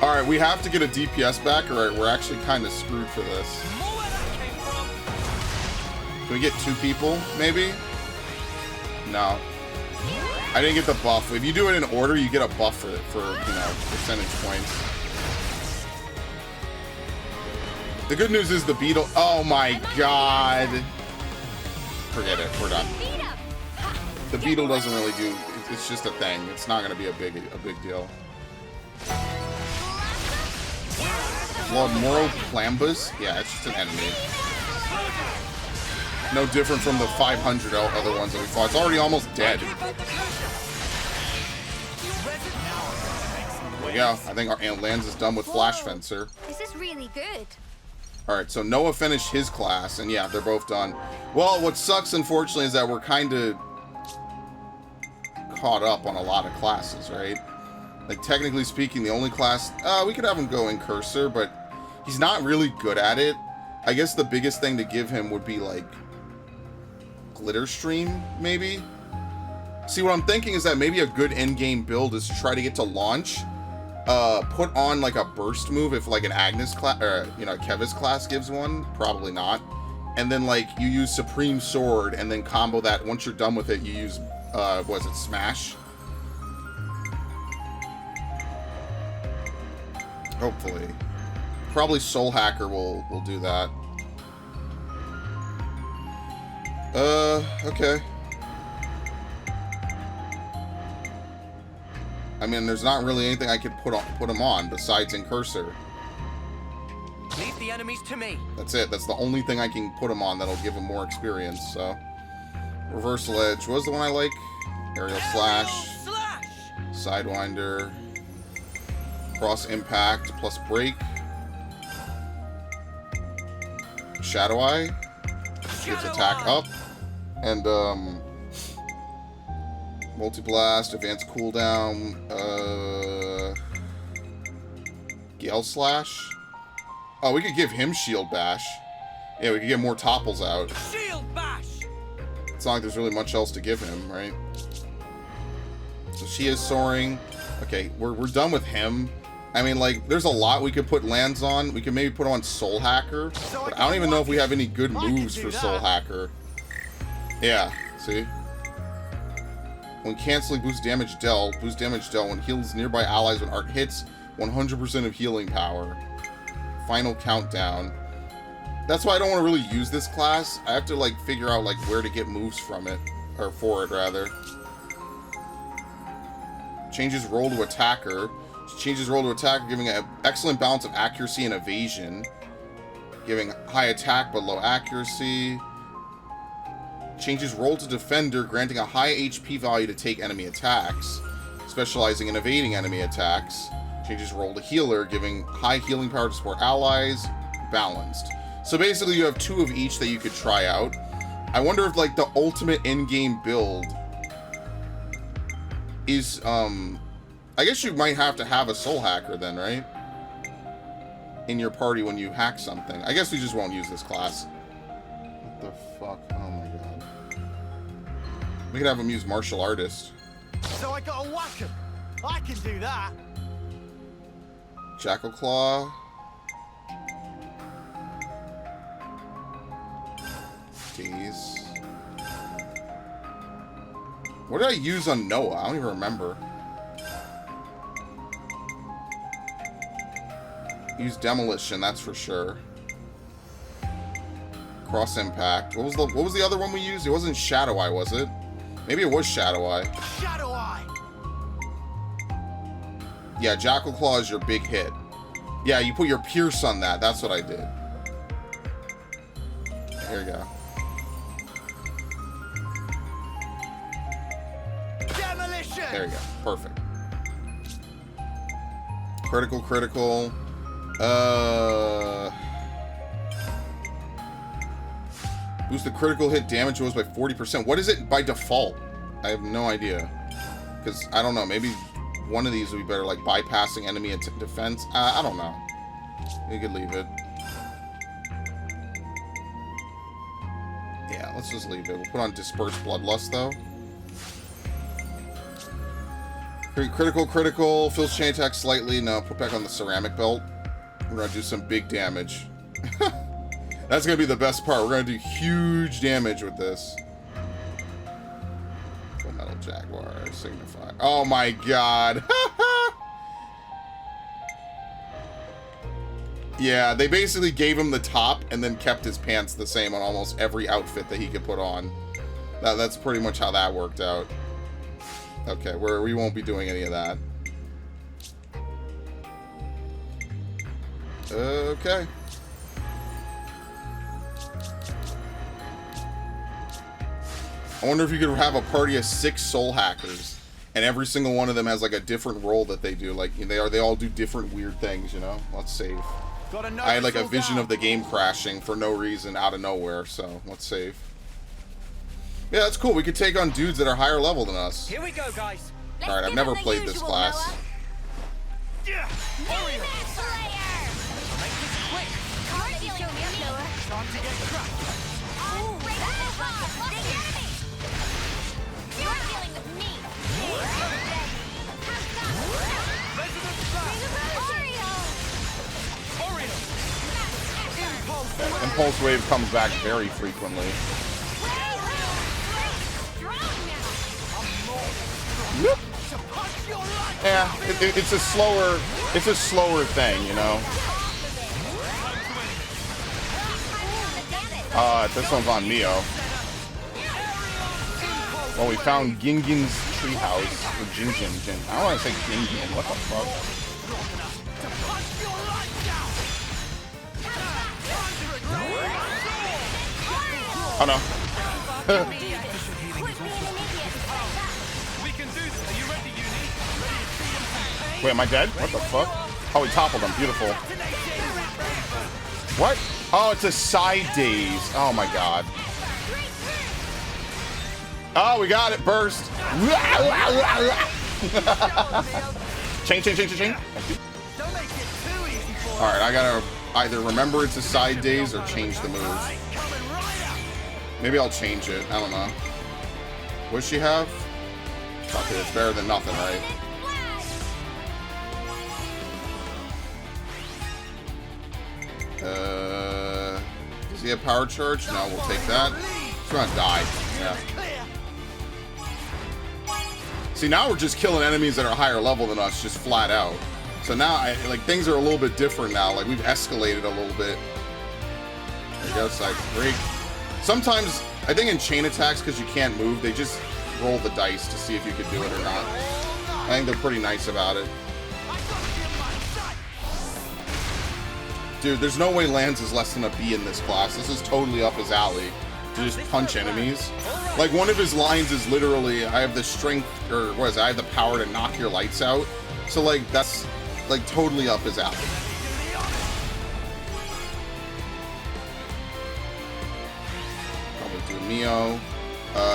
Alright, we have to get a DPS back, or we're actually kind of screwed for this. Can we get 2 people, maybe? No. I didn't get the buff. If you do it in order, you get a buff for you know, percentage points. The good news is the beetle... Oh my god. Forget it. We're done. The beetle doesn't really do... It's just a thing. It's not going to be a big deal. Lord Moro Plambus? Yeah, it's just an enemy. No different from the 500 other ones that we fought. It's already almost dead. There we go. I think our Aunt Lands is done with Flash Fencer.
This is really good.
Alright, so Noah finished his class, and yeah, they're both done. Well, what sucks, unfortunately, is that we're kind of caught up on a lot of classes, right? Like, technically speaking, the only class... we could have him go in Cursor, but he's not really good at it. I guess the biggest thing to give him would be, like, Glitter Stream, maybe? See, what I'm thinking is that maybe a good end-game build is to try to get to launch, put on, like, a burst move if, like, an Agnes class, or, you know, Kevis class gives one. Probably not. And then, like, you use Supreme Sword, and then combo that. Once you're done with it, you use, what is it, Smash? Hopefully. Probably Soul Hacker will do that. Okay. I mean, there's not really anything I could put him on besides in Cursor.
Leave the enemies to me.
That's it. That's the only thing I can put him on that'll give him more experience, so. Reversal Edge. What was the one I like? Aerial Slash. Sidewinder. Cross Impact plus Break. Shadow Eye. Gives attack up. And, Multi-Blast, Advanced Cooldown, Gale Slash. Oh, we could give him Shield Bash. Yeah, we could get more topples out.
Shield Bash!
It's not like there's really much else to give him, right? So she is soaring. Okay, we're done with him. I mean, like, there's a lot we could put lands on. We could maybe put on Soul Hacker. But I don't even know if we have any good moves for Soul Hacker. Yeah, see? When canceling boost damage dealt when heals nearby allies when art hits 100% of healing power. Final countdown. That's why I don't want to really use this class. I have to, like, figure out, like, where to get moves from it. Or for it, rather. Changes roll to attacker. Changes roll to attacker, giving an excellent balance of accuracy and evasion. Giving high attack but low accuracy. Changes roll to defender, granting a high HP value to take enemy attacks. Specializing in evading enemy attacks. Changes roll to healer, giving high healing power to support allies. Balanced. So basically you have 2 of each that you could try out. I wonder if, like, the ultimate in-game build is, I guess you might have to have a Soul Hacker then, right? In your party when you hack something. I guess we just won't use this class. What fuck? Oh my god. We could have him use martial artist.
So I gotta whack him. I can do that.
Jackal Claw. Daze. What did I use on Noah? I don't even remember. Use Demolition, that's for sure. Cross Impact. What was the other one we used? It wasn't Shadow Eye, was it? Maybe it was Shadow Eye.
Shadow Eye.
Yeah, Jackal Claw is your big hit. Yeah, you put your Pierce on that. That's what I did. Here you go.
Demolition.
There you go. Perfect. Critical, critical. Boost the critical hit damage was by 40%. What is it by default? I have no idea. Because, I don't know, maybe one of these would be better, like bypassing enemy defense. I don't know. You could leave it. Yeah, let's just leave it. We'll put on Dispersed Bloodlust, though. Critical, critical. Fills chain attack slightly. No, put back on the ceramic belt. We're going to do some big damage. That's going to be the best part. We're going to do huge damage with this. Full Metal Jaguar. Signify. Oh my god. Yeah, they basically gave him the top and then kept his pants the same on almost every outfit that he could put on. That's pretty much how that worked out. Okay, we won't be doing any of that. Okay. I wonder if you could have a party of 6 soul hackers, and every single one of them has like a different role that they do. Like they all do different weird things, you know. Let's save. I had like a vision of the game crashing for no reason out of nowhere, so let's save. Yeah, that's cool. We could take on dudes that are higher level than us.
Here we go, guys.
All right, I've never played this class.
Yeah. Hurry up.
Make this quick. Time
to get crushed.
break this off. Big enemy. You're dealing with me.
Resident Oreo.
Impulse Wave comes back very frequently. Whoop. Yeah, it's a slower thing, you know. This one's on Neo. Well, we found Gingin's treehouse, or Jingin. I don't want to say Gingin. What the fuck? Oh no. Wait, am I dead? What the fuck? Oh, we toppled him. Beautiful. What? Oh, it's a side daze. Oh my god. Oh, we got it. Burst. Chain. Thank you. Alright, I gotta either remember it's a side daze or change the move. Maybe I'll change it. I don't know. What does she have? Fuck it, it's better than nothing, right? Does he have power charge? No, we'll take that. He's gonna die. Yeah. See, now we're just killing enemies that are higher level than us, just flat out. So now, things are a little bit different now. Like, we've escalated a little bit. There you go, side break. Sometimes, I think in chain attacks, because you can't move, they just roll the dice to see if you could do it or not. I think they're pretty nice about it. Dude, there's no way Lance is less than a B in this class. This is totally up his alley to just punch enemies. Like, one of his lines is literally, I have the strength, or what is it, I have the power to knock your lights out. So, like, that's, like, totally up his alley. Probably do Neo.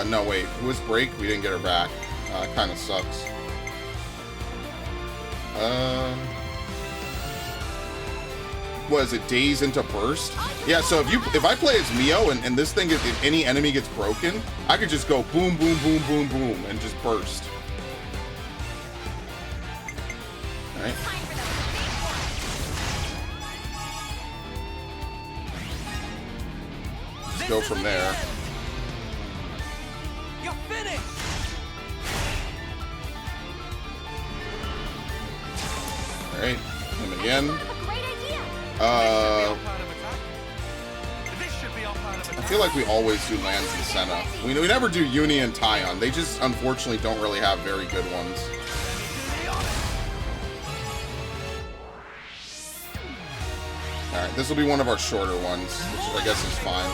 No, wait, who was Break? We didn't get her back. That kind of sucks. was it days into burst? Yeah, so if I play as Mio and this thing, if any enemy gets broken, I could just go boom, boom, boom, boom, boom, and just burst. All right. Let's go from there.
You're finished.
All right, him again.
Great idea.
I feel like we always do Lance and Senna. We never do Uni and Tyon. They just unfortunately don't really have very good ones. Alright, this will be one of our shorter ones, which I guess is fine.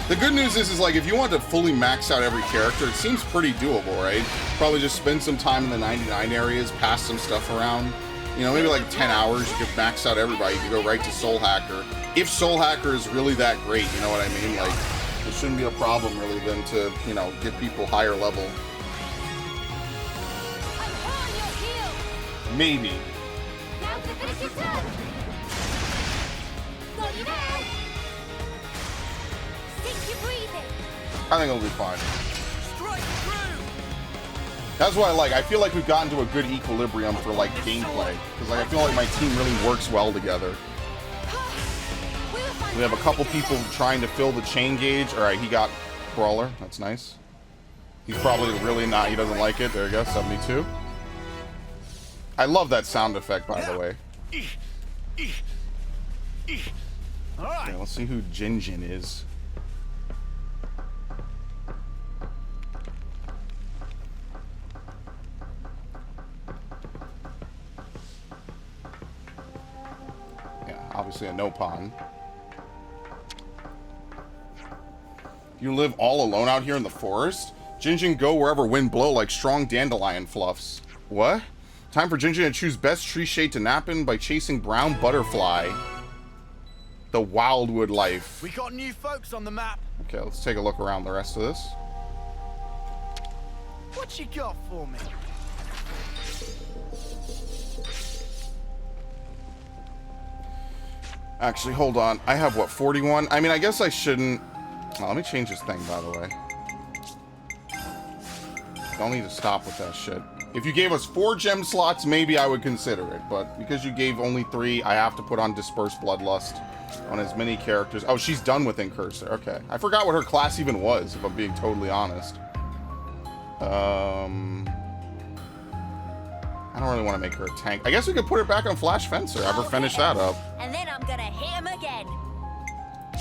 The good news is like, if you want to fully max out every character, it seems pretty doable, right? Probably just spend some time in the 99 areas, pass some stuff around. You know, maybe like 10 hours, you could max out everybody. You could go right to Soul Hacker. If Soul Hacker is really that great, you know what I mean? Like, it shouldn't be a problem really then to, you know, get people higher level.
I'm on your heel.
Maybe.
Now to finish your turn. Got you now. Sink your breathing.
I think it'll be fine.
Straight through.
That's why I feel like we've gotten to a good equilibrium for like gameplay. Because like I feel like my team really works well together. We have a couple people trying to fill the chain gauge. Alright, he got Brawler. That's nice. He's probably really not, he doesn't like it. There you go, 72. I love that sound effect, by the way.
All right.
Okay, let's see who Jinjin is. Yeah, obviously a no-pawn. You live all alone out here in the forest? Jinjin go wherever wind blow like strong dandelion fluffs. What? Time for Jinjin to choose best tree shade to nap in by chasing brown butterfly. The Wildwood life.
We got new folks on the map.
Okay, let's take a look around the rest of this.
What you got for me?
Actually, hold on. I have, what, 41? I mean, I guess I shouldn't... Oh, let me change this thing, by the way. Don't need to stop with that shit. If you gave us 4 gem slots, maybe I would consider it. But because you gave only 3, I have to put on Dispersed Bloodlust on as many characters. Oh, she's done with Incursor. Okay. I forgot what her class even was, if I'm being totally honest. I don't really want to make her a tank. I guess we could put her back on Flash Fencer. Have her finish that up.
And then I'm gonna hit him again.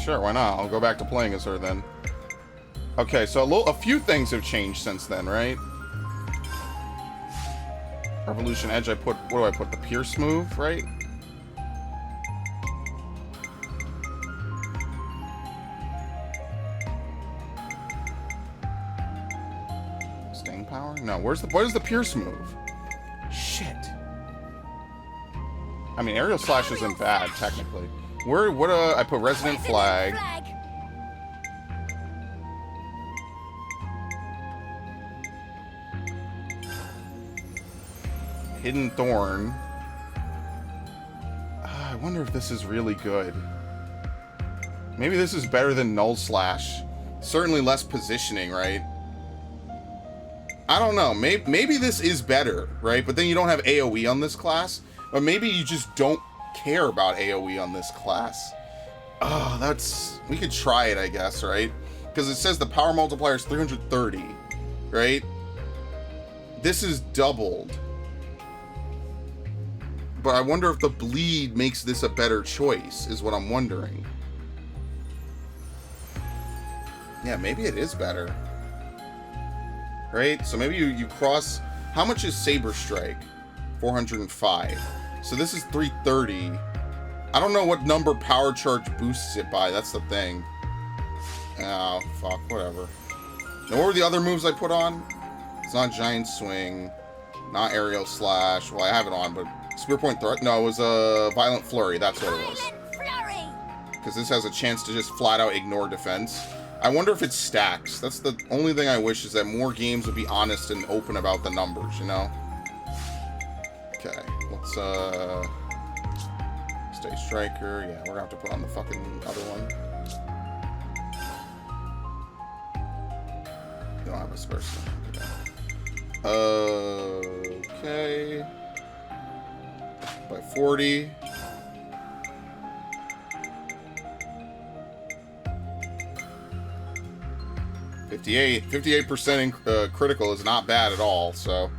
Sure, why not? I'll go back to playing as her then. Okay, so a few things have changed since then, right? Revolution Edge, what do I put? The Pierce move, right? Staying power? No, what is the Pierce move? Shit. I mean, Aerial Slash isn't bad, technically. I put Resonant Flag. Hidden Thorn. I wonder if this is really good. Maybe this is better than Null Slash. Certainly less positioning, right? I don't know. Maybe this is better, right? But then you don't have AoE on this class. Or maybe you just don't care about AoE on this class. Oh, we could try it, I guess, right? Because it says the power multiplier is 330, right? This is doubled. But I wonder if the bleed makes this a better choice, is what I'm wondering. Yeah, maybe it is better. Right? So maybe you cross... How much is Saber Strike? 405. So this is 330. I don't know what number Power Charge boosts it by. That's the thing. Oh, fuck. Whatever. Now, what were the other moves I put on? It's not Giant Swing. Not Aerial Slash. Well, I have it on, but... Spear Point Thrust? No, it was a Violent Flurry. That's what it was. Because this has a chance to just flat out ignore defense. I wonder if it stacks. That's the only thing I wish, is that more games would be honest and open about the numbers, you know? Let's stay striker. Yeah, we're gonna have to put on the fucking other one. You don't have a spare slot. Okay. By 40. .58% critical is not bad at all, so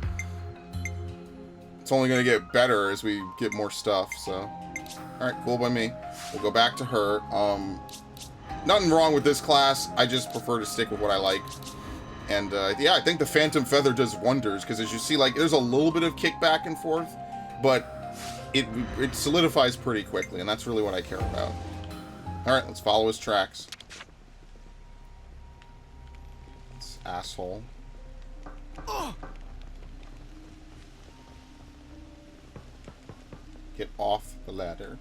it's only going to get better as we get more stuff, so alright, cool by me. We'll go back to her. Nothing wrong with this class, I just prefer to stick with what I like. And yeah, I think the Phantom Feather does wonders, because as you see, like, there's a little bit of kick back and forth, but it solidifies pretty quickly, and that's really what I care about. Alright, let's follow his tracks. Asshole. Get off the ladder.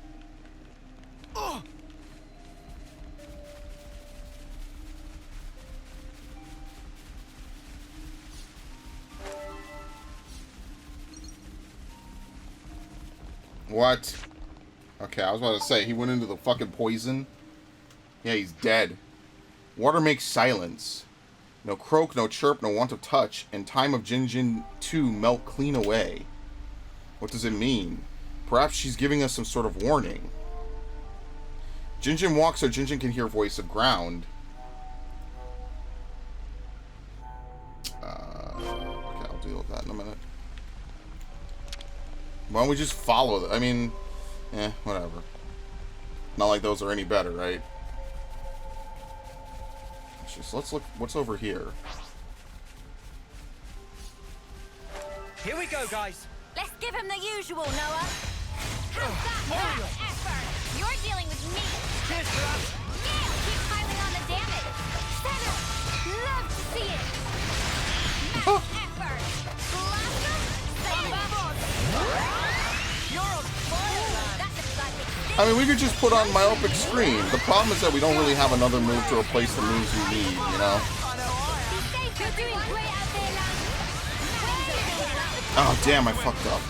What? Okay, I was about to say, he went into the fucking poison. Yeah, he's dead. Water makes silence. No croak, no chirp, no want of touch, and time of Jinjin 2 melt clean away. What does it mean? Perhaps she's giving us some sort of warning. Jinjin walks so Jinjin can hear voice of ground. Okay, I'll deal with that in a minute. Why don't we just follow I mean, whatever. Not like those are any better, right? Let's look what's over here.
Here we go, guys.
Let's give him the usual, Noah. How's that effort? You're dealing with me.
Cheers for that.
Yeah, keep piling on the damage. Center, love to see it. Max effort. Blossom,
You're on fire, lad.
that's a classic.
I mean, we could just put on Myopic Scream. The problem is that we don't really have another move to replace the moves we need, you know?
You're doing great out there, lad.
Oh, damn, I fucked up.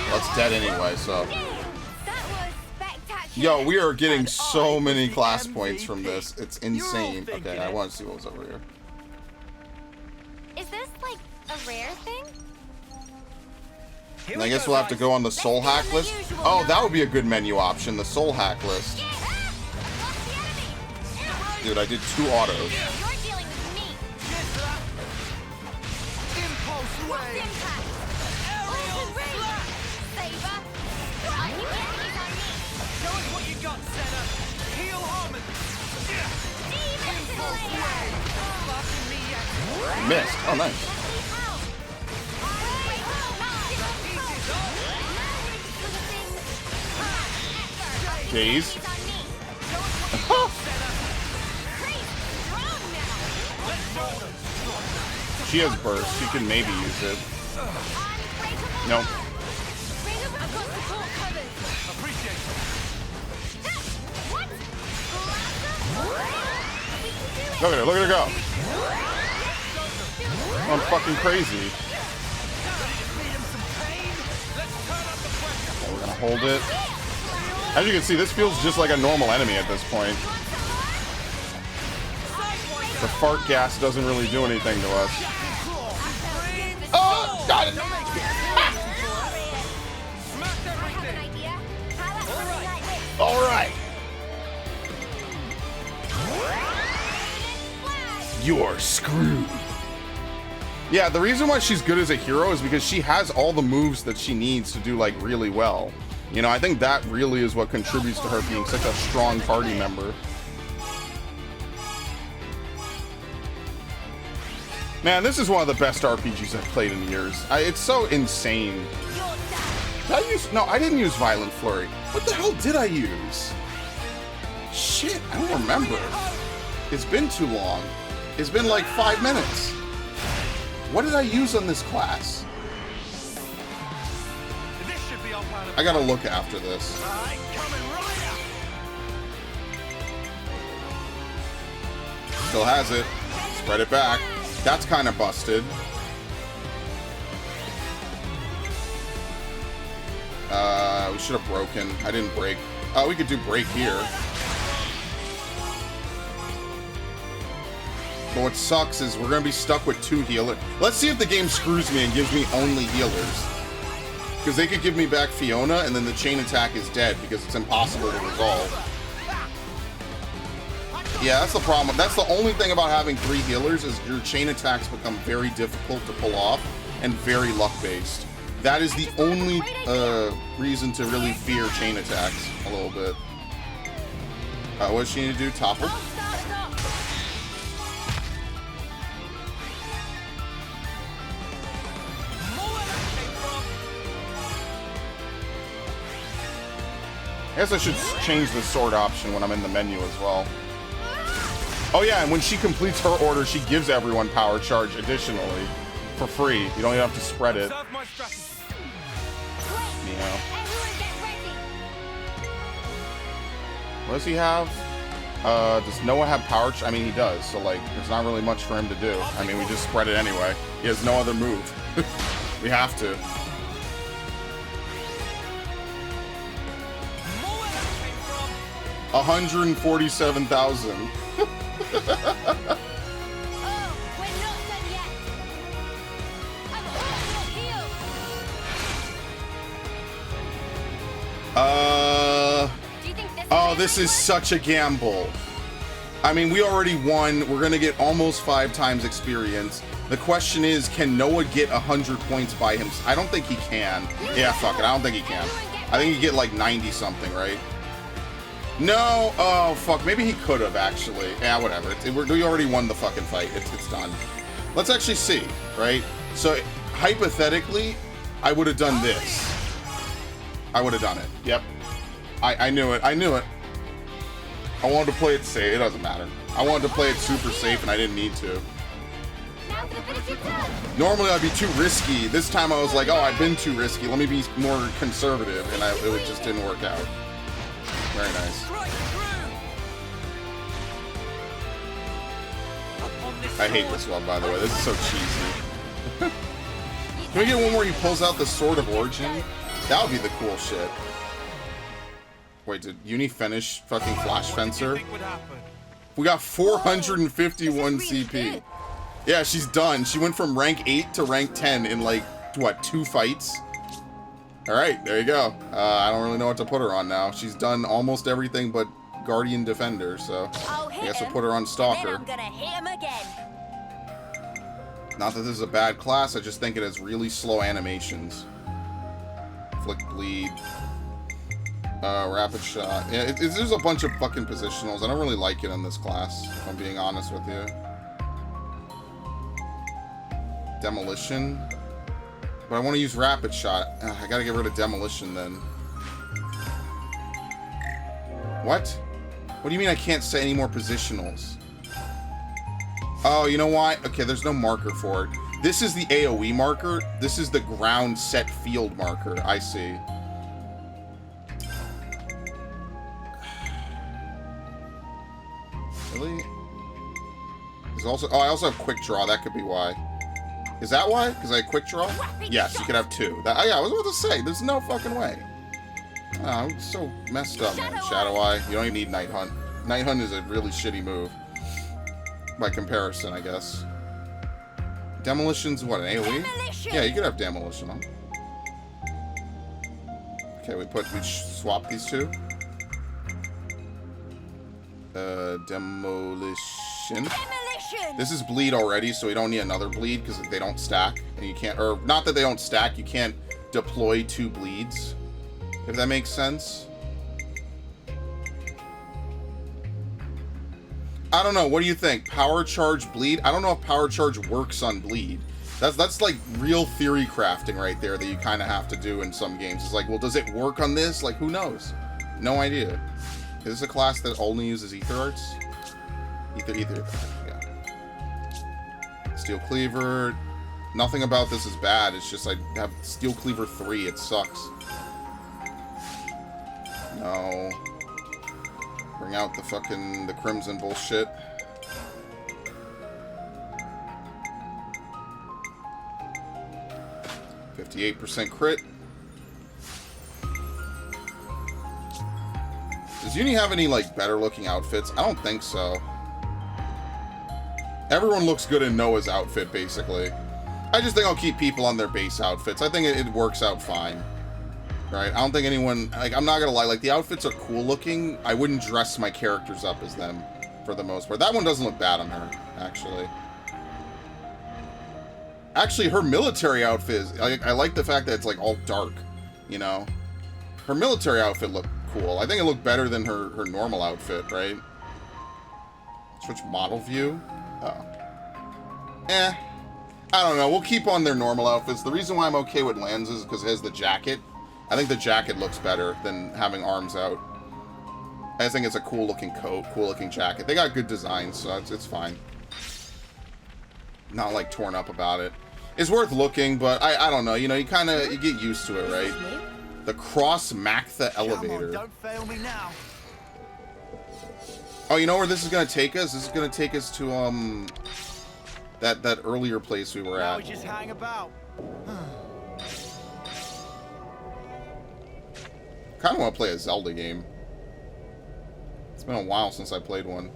Well, it's dead anyway, so...
That was spectacular.
Yo, we are getting so many class points from this. It's insane. Okay, I want to see what was over here.
Is this like a rare thing?
And I guess we'll have to go on the soul hack list. Oh, that would be a good menu option, the soul hack list. Dude, I did 2 autos.
You're dealing with me.
Cheers for that. Impulse
What's
wave.
impact? Open ring. Saber. I think the enemy's on me.
Show us what you got, Senna. Heal Harmon.
Demon Slayer.
Fucking me yet.
Missed. Oh, nice. Days. She has burst. She can maybe use it. Nope.
Appreciate it.
Look at her. Look at her go. I'm fucking crazy. Okay, we're gonna hold it. As you can see, this feels just like a normal enemy at this point. The fart gas doesn't really do anything to us. Oh, got it! Alright. You're screwed. Yeah, the reason why she's good as a hero is because she has all the moves that she needs to do, like, really well. You know, I think that really is what contributes to her being such a strong party member. Man, this is one of the best RPGs I've played in years. It's so insane. Did I use... No, I didn't use Violent Flurry. What the hell did I use? Shit, I don't remember. It's been too long. It's been like 5 minutes. What did I use on this class? I gotta look after this. Still has it. Spread it back. That's kind of busted. We should have broken. I didn't break. Oh, we could do break here. But what sucks is we're going to be stuck with 2 healers. Let's see if the game screws me and gives me only healers. Because they could give me back Fiona, and then the chain attack is dead because it's impossible to resolve. Yeah, that's the problem. That's the only thing about having 3 healers is your chain attacks become very difficult to pull off and very luck-based. That is the only reason to really fear chain attacks a little bit. What does she need to do? Topple? I guess I should change the sword option when I'm in the menu as well. Oh yeah, and when she completes her order, she gives everyone power charge additionally for free. You don't even have to spread it. You know. What does he have? Does Noah have power? I mean, he does. So like, there's not really much for him to do. I mean, we just spread it anyway. He has no other move. We have to. $147,000. Oh, this is such a gamble. I mean, we already won. We're gonna get almost 5 times experience. The question is, can Noah get 100 points by himself? I don't think he can. Yeah, fuck it. I don't think he can. I think he get like 90 something, right? No. Oh, fuck. Maybe he could have, actually. Yeah, whatever. We already won the fucking fight. It's done. Let's actually see, right? So, hypothetically, I would have done this. I would have done it. Yep. I knew it. I knew it. I wanted to play it safe. It doesn't matter. I wanted to play it super safe, and I didn't need to. Normally, I'd be too risky. This time, I was like, oh, I've been too risky. Let me be more conservative, and it just didn't work out. Very nice. I hate this one, by the way. This is so cheesy. Can we get one where he pulls out the Sword of Origin? That would be the cool shit. Wait, did Uni finish fucking Flash Fencer? We got 451 CP. Yeah, she's done. She went from rank 8 to rank 10 in like, what, 2 fights? Alright, there you go. I don't really know what to put her on now. She's done almost everything but Guardian Defender, so I guess we'll put her on Stalker. Not that this is a bad class, I just think it has really slow animations. Flick Bleed. Rapid Shot. Yeah, there's a bunch of fucking positionals. I don't really like it in this class, if I'm being honest with you. Demolition. But I want to use Rapid Shot. I gotta get rid of Demolition then. What? What do you mean I can't say any more positionals? Oh, you know why? Okay, there's no marker for it. This is the AoE marker. This is the ground set field marker. I see. Really? There's also... Oh, I also have Quick Draw. That could be why. Is that why? Because I had Quick Draw? Yes, you could have 2. Yeah, I was about to say, there's no fucking way. Oh, I'm so messed up, man. Shadow Eye. You don't even need Night Hunt. Night Hunt is a really shitty move. By comparison, I guess. Demolition's what, an AoE? Yeah, you could have Demolition on. Okay, we swap these 2. Demolition. This is bleed already, so we don't need another bleed because they don't stack. And you can't, or not that they don't stack, you can't deploy 2 bleeds. If that makes sense. I don't know, what do you think? Power Charge Bleed? I don't know if Power Charge works on bleed. That's like real theory crafting right there that you kind of have to do in some games. It's like, well, does it work on this? Like, who knows? No idea. Is this a class that only uses Ether Arts? Ether, yeah. Steel Cleaver. Nothing about this is bad. It's just I have Steel Cleaver 3. It sucks. No. Bring out the Crimson bullshit. %58 crit. Does Uni have any, like, better looking outfits? I don't think so. Everyone looks good in Noah's outfit, basically. I just think I'll keep people on their base outfits. I think it works out fine. Right? I don't think anyone... Like, I'm not gonna lie. Like, the outfits are cool looking. I wouldn't dress my characters up as them, for the most part. That one doesn't look bad on her, actually. Actually, her military outfit is... I like the fact that it's, like, all dark, you know? Her military outfit looked cool. I think it looked better than her normal outfit, right? Switch model view? Oh. I don't know. We'll keep on their normal outfits. The reason why I'm okay with Lance is because it has the jacket. I think the jacket looks better than having arms out. I think it's a cool looking coat, cool looking jacket. They got good designs, so it's fine. Not like torn up about it. It's worth looking, but I don't know. You know, you get used to it, right? The Cross Mactha elevator.
Come on, don't fail me now.
Oh, you know where this is gonna take us? This is gonna take us to that earlier place we were
Now
at.
we just hang about.
Kind of want to play a Zelda game. It's been a while since I played one.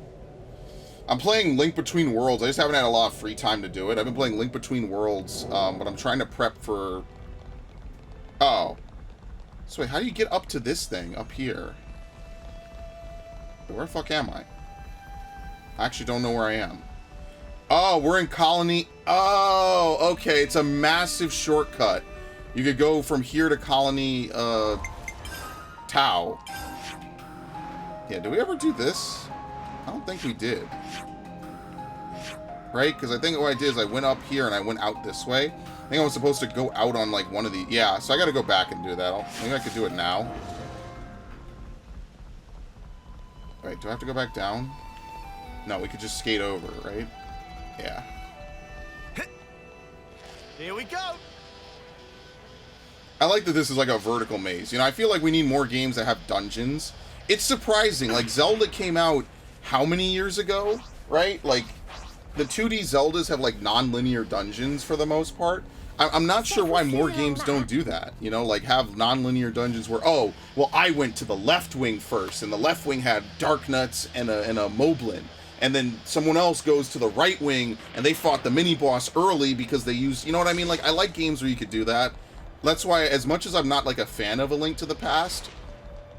I'm playing Link Between Worlds. I just haven't had a lot of free time to do it. I've been playing Link Between Worlds, but I'm trying to prep for... Oh. So wait, how do you get up to this thing up here? Where the fuck am I? I actually don't know where I am. Oh, we're in Colony... Oh, okay. It's a massive shortcut. You could go from here to Colony, Tau. Yeah, did we ever do this? I don't think we did. Right? Because I think what I did is I went up here and I went out this way. I think I was supposed to go out on, like, one of the... Yeah, so I gotta go back and do that. Maybe I could do it now. Wait, do I have to go back down? No, we could just skate over, right? Yeah.
Here we go.
I like that this is like a vertical maze. You know, I feel like we need more games that have dungeons. It's surprising. Like, Zelda came out how many years ago, right? Like, the 2D Zeldas have, like, non-linear dungeons for the most part. I'm not sure why more games don't do that. You know, like, have non-linear dungeons where, oh, well, I went to the left wing first, and the left wing had Dark Nuts and a Moblin. And then someone else goes to the right wing, and they fought the mini-boss early because they used... You know what I mean? Like, I like games where you could do that. That's why, as much as I'm not, like, a fan of A Link to the Past...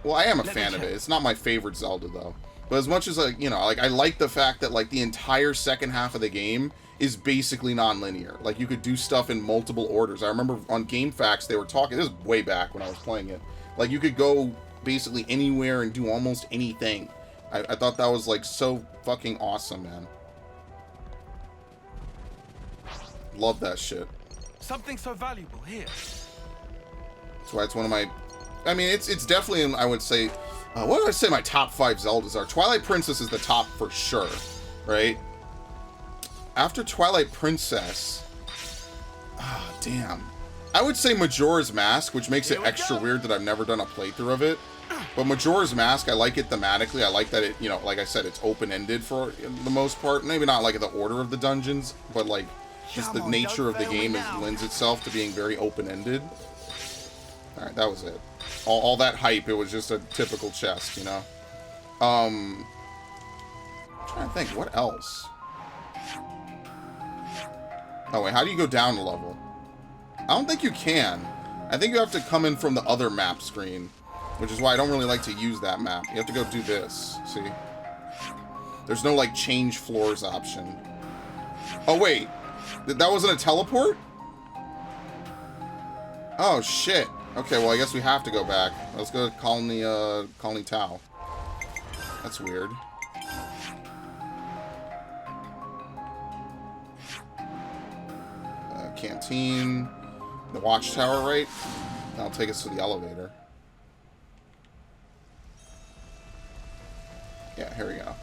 Well, I am a fan of it. It's not my favorite Zelda, though. But as much as, like, you know, like, I like the fact that, like, the entire second half of the game is basically non-linear. Like, you could do stuff in multiple orders. I remember on GameFAQs they were talking... This is way back when I was playing it. Like, you could go basically anywhere and do almost anything. I thought that was, like, so fucking awesome, man. Love that shit.
Something so valuable here.
That's why it's one of my... I mean, it's definitely, I would say... what would I say my top 5 Zeldas are? Twilight Princess is the top for sure, right? After Twilight Princess... Ah, damn. I would say Majora's Mask, which makes it extra weird that I've never done a playthrough of it. But Majora's Mask, I like it thematically. I like that it, you know, like I said, it's open-ended for the most part. Maybe not like the order of the dungeons, but like just the nature of the game lends itself to being very open-ended. Alright, that was it. All that hype, it was just a typical chest, you know? I'm trying to think, what else? Oh wait, how do you go down a level? I don't think you can. I think you have to come in from the other map screen. Which is why I don't really like to use that map. You have to go do this. See? There's no, like, change floors option. Oh, wait. That wasn't a teleport? Oh, shit. Okay, well, I guess we have to go back. Let's go to Colony Tau. That's weird. Canteen. The watchtower, right? That'll take us to the elevator. Yeah, here we go.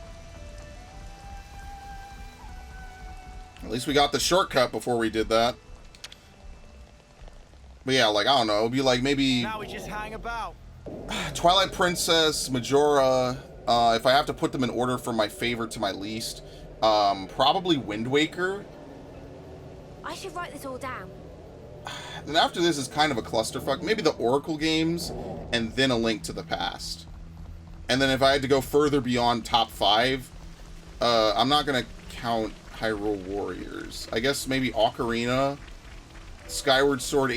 At least we got the shortcut before we did that. But yeah, like, I don't know. It would be like maybe...
Now we just hang about.
Twilight Princess, Majora. If I have to put them in order from my favorite to my least. Probably Wind Waker.
I should write this all down.
And after this is kind of a clusterfuck. Maybe the Oracle games, and then A Link to the Past. And then if I had to go further beyond top 5, I'm not going to count Hyrule Warriors. I guess maybe Ocarina, Skyward Sword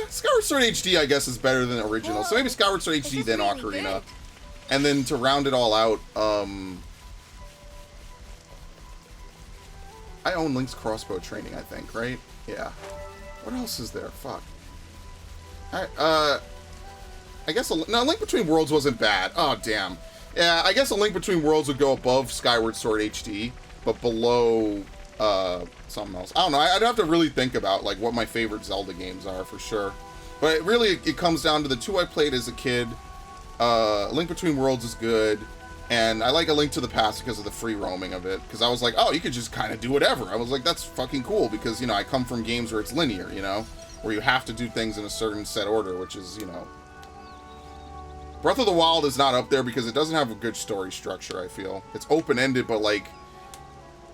Skyward Sword HD, I guess, is better than original. So maybe Skyward Sword HD, then
really
Ocarina.
good.
And then to round it all out, I own Link's crossbow training, I think, right? Yeah. What else is there? Fuck. I guess no, Link Between Worlds wasn't bad. Oh, damn. Yeah, I guess A Link Between Worlds would go above Skyward Sword HD, but below something else. I don't know. I'd have to really think about like what my favorite Zelda games are for sure. But it comes down to the two I played as a kid. Link Between Worlds is good, and I like A Link to the Past because of the free roaming of it. Because I was like, oh, you could just kind of do whatever. I was like, that's fucking cool because, you know, I come from games where it's linear, you know, where you have to do things in a certain set order, which is, you know. Breath of the Wild is not up there because it doesn't have a good story structure, I feel. It's open-ended, but like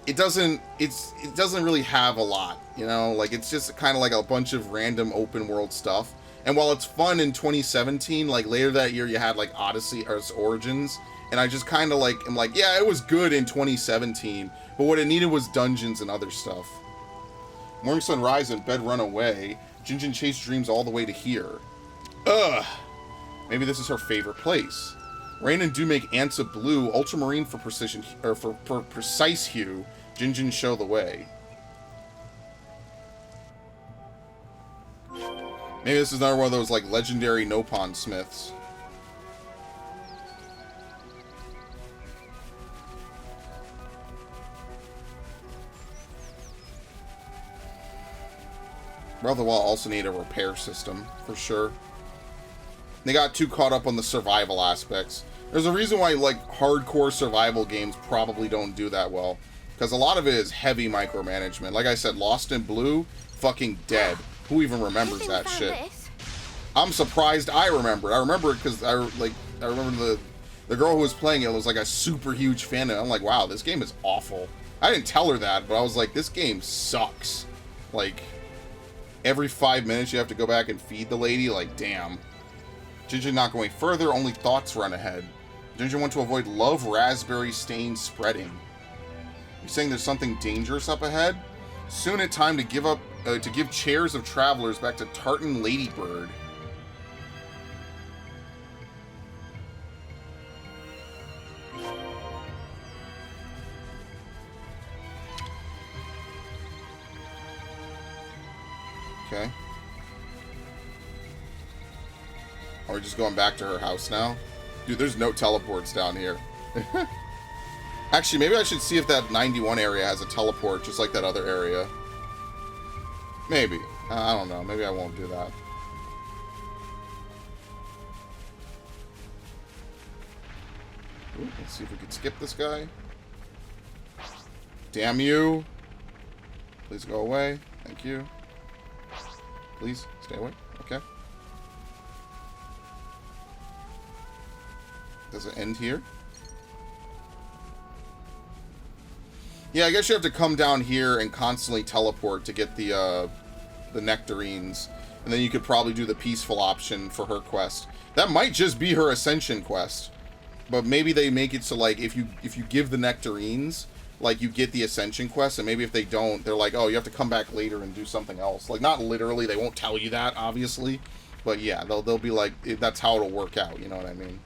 it doesn't really have a lot, you know? Like it's just kind of like a bunch of random open world stuff. And while it's fun in 2017, like later that year you had like Odyssey or Origins, and I just kind of like am like, yeah, it was good in 2017, but what it needed was dungeons and other stuff. Morning Sun Rise and Bed Run Away. Jinjin chased dreams all the way to here. Ugh. Maybe this is her favorite place. Rain and Dew make Ansa blue. Ultramarine for precision or for precise hue. Jinjin show the way. Maybe this is another one of those like legendary Nopon smiths. Breath of the Wild also need a repair system for sure. They got too caught up on the survival aspects. There's a reason why like hardcore survival games probably don't do that well, because a lot of it is heavy micromanagement. Like I said, Lost in Blue, fucking dead. Who even remembers that shit? I'm surprised I remember it. I remember it because I remember the girl who was playing it was like a super huge fan, and I'm like, wow, this game is awful. I didn't tell her that, but I was like, this game sucks. Like every 5 minutes you have to go back and feed the lady. Like, damn. Jinjin not going further, only thoughts run ahead. Jinjin want to avoid love raspberry stain spreading. You're saying there's something dangerous up ahead? Soon it's time to give chairs of travelers back to Tartan Ladybird. Okay. Are we just going back to her house now? Dude, there's no teleports down here. Actually, maybe I should see if that 91 area has a teleport, just like that other area. Maybe. I don't know. Maybe I won't do that. Ooh, let's see if we can skip this guy. Damn you. Please go away. Thank you. Please, stay away. Okay. Does it end here? Yeah, I guess you have to come down here and constantly teleport to get the nectarines. And then you could probably do the peaceful option for her quest. That might just be her ascension quest. But maybe they make it so, like, if you give the nectarines, like, you get the ascension quest. And maybe if they don't, they're like, oh, you have to come back later and do something else. Like, not literally. They won't tell you that, obviously. But, yeah, they'll be like, that's how it'll work out. You know what I mean?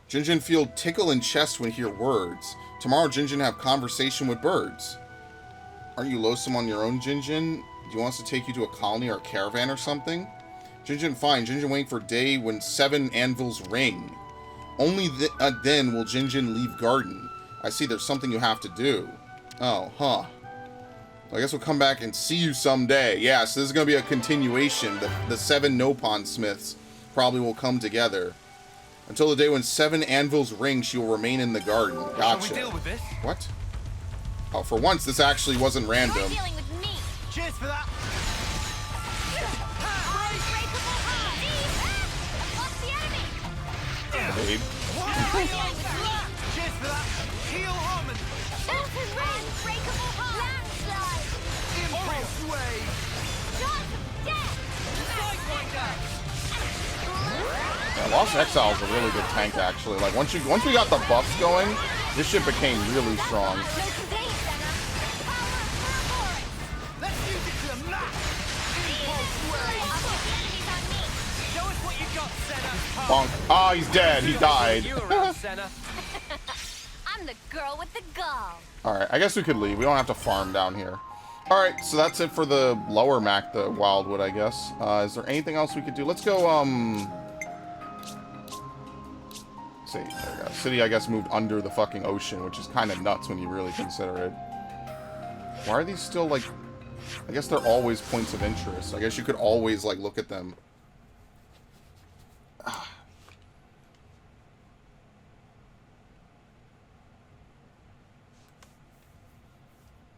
Jinjin feel tickle in chest when hear words. Tomorrow Jinjin have conversation with birds. Aren't you lonesome on your own, Jinjin? Do you want us to take you to a colony or a caravan or something? Jinjin fine. Jinjin waiting for day when 7 anvils ring. Only then will Jinjin leave garden. I see there's something you have to do. Oh, huh. Well, I guess we'll come back and see you someday. Yeah, so this is going to be a continuation. The 7 Nopon Smiths probably will come together. Until the day when 7 anvils ring, she will remain in the garden. Gotcha.
Shall we deal with this?
What? Oh, for once, this actually wasn't random.
You're dealing with me.
Cheers for that.
Unbreakable heart. Lost the enemy.
Babe.
Cheers for that. Heel Harmon.
Unbreakable heart. Landslide.
Yeah, Lost Exile's a really good tank, actually. Like, once we got the buffs going, this shit became really strong.
No today, Senna. Power
Let's use it to the max. Impulse wave.
enemies on me.
Show us what you got, Senna.
Bonk. Ah, he's dead. He died.
You around, Senna.
I'm the girl with the gall.
Alright, I guess we could leave. We don't have to farm down here. Alright, so that's it for the lower map, the Wildwood, I guess. Is there anything else we could do? Let's go, see, there we go. City, I guess, moved under the fucking ocean, which is kind of nuts when you really consider it. Why are these still, like... I guess they're always points of interest. I guess you could always, like, look at them.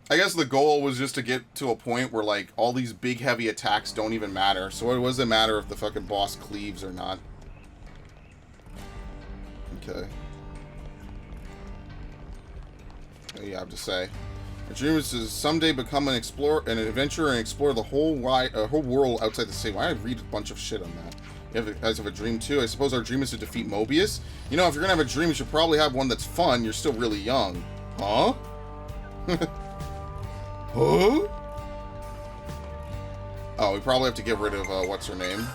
I guess the goal was just to get to a point where, like, all these big, heavy attacks don't even matter. So what does it matter if the fucking boss cleaves or not? Okay. What do you have to say? My dream is to someday become an adventurer and explore the whole world outside the city. Why did I read a bunch of shit on that? You guys have a dream too? I suppose our dream is to defeat Mobius? You know, if you're gonna have a dream, you should probably have one that's fun. You're still really young. Huh? Huh? Oh, we probably have to get rid of, what's her name?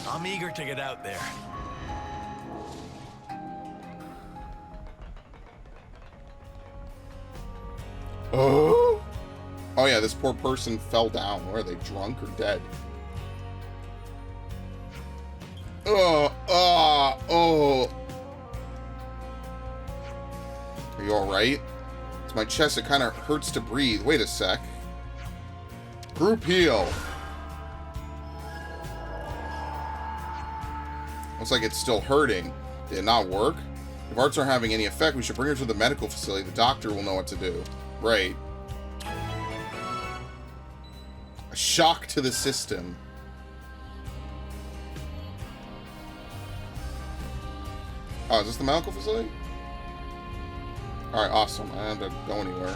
I'm eager to get out there.
Oh? Oh yeah, this poor person fell down. Were they drunk or dead? Oh. Are you alright? It's my chest, it kind of hurts to breathe. Wait a sec. Group heal. Looks like it's still hurting. Did it not work? If arts aren't having any effect, we should bring her to the medical facility. The doctor will know what to do. Right. A shock to the system. Oh, is this the medical facility? Alright, awesome. I don't have to go anywhere.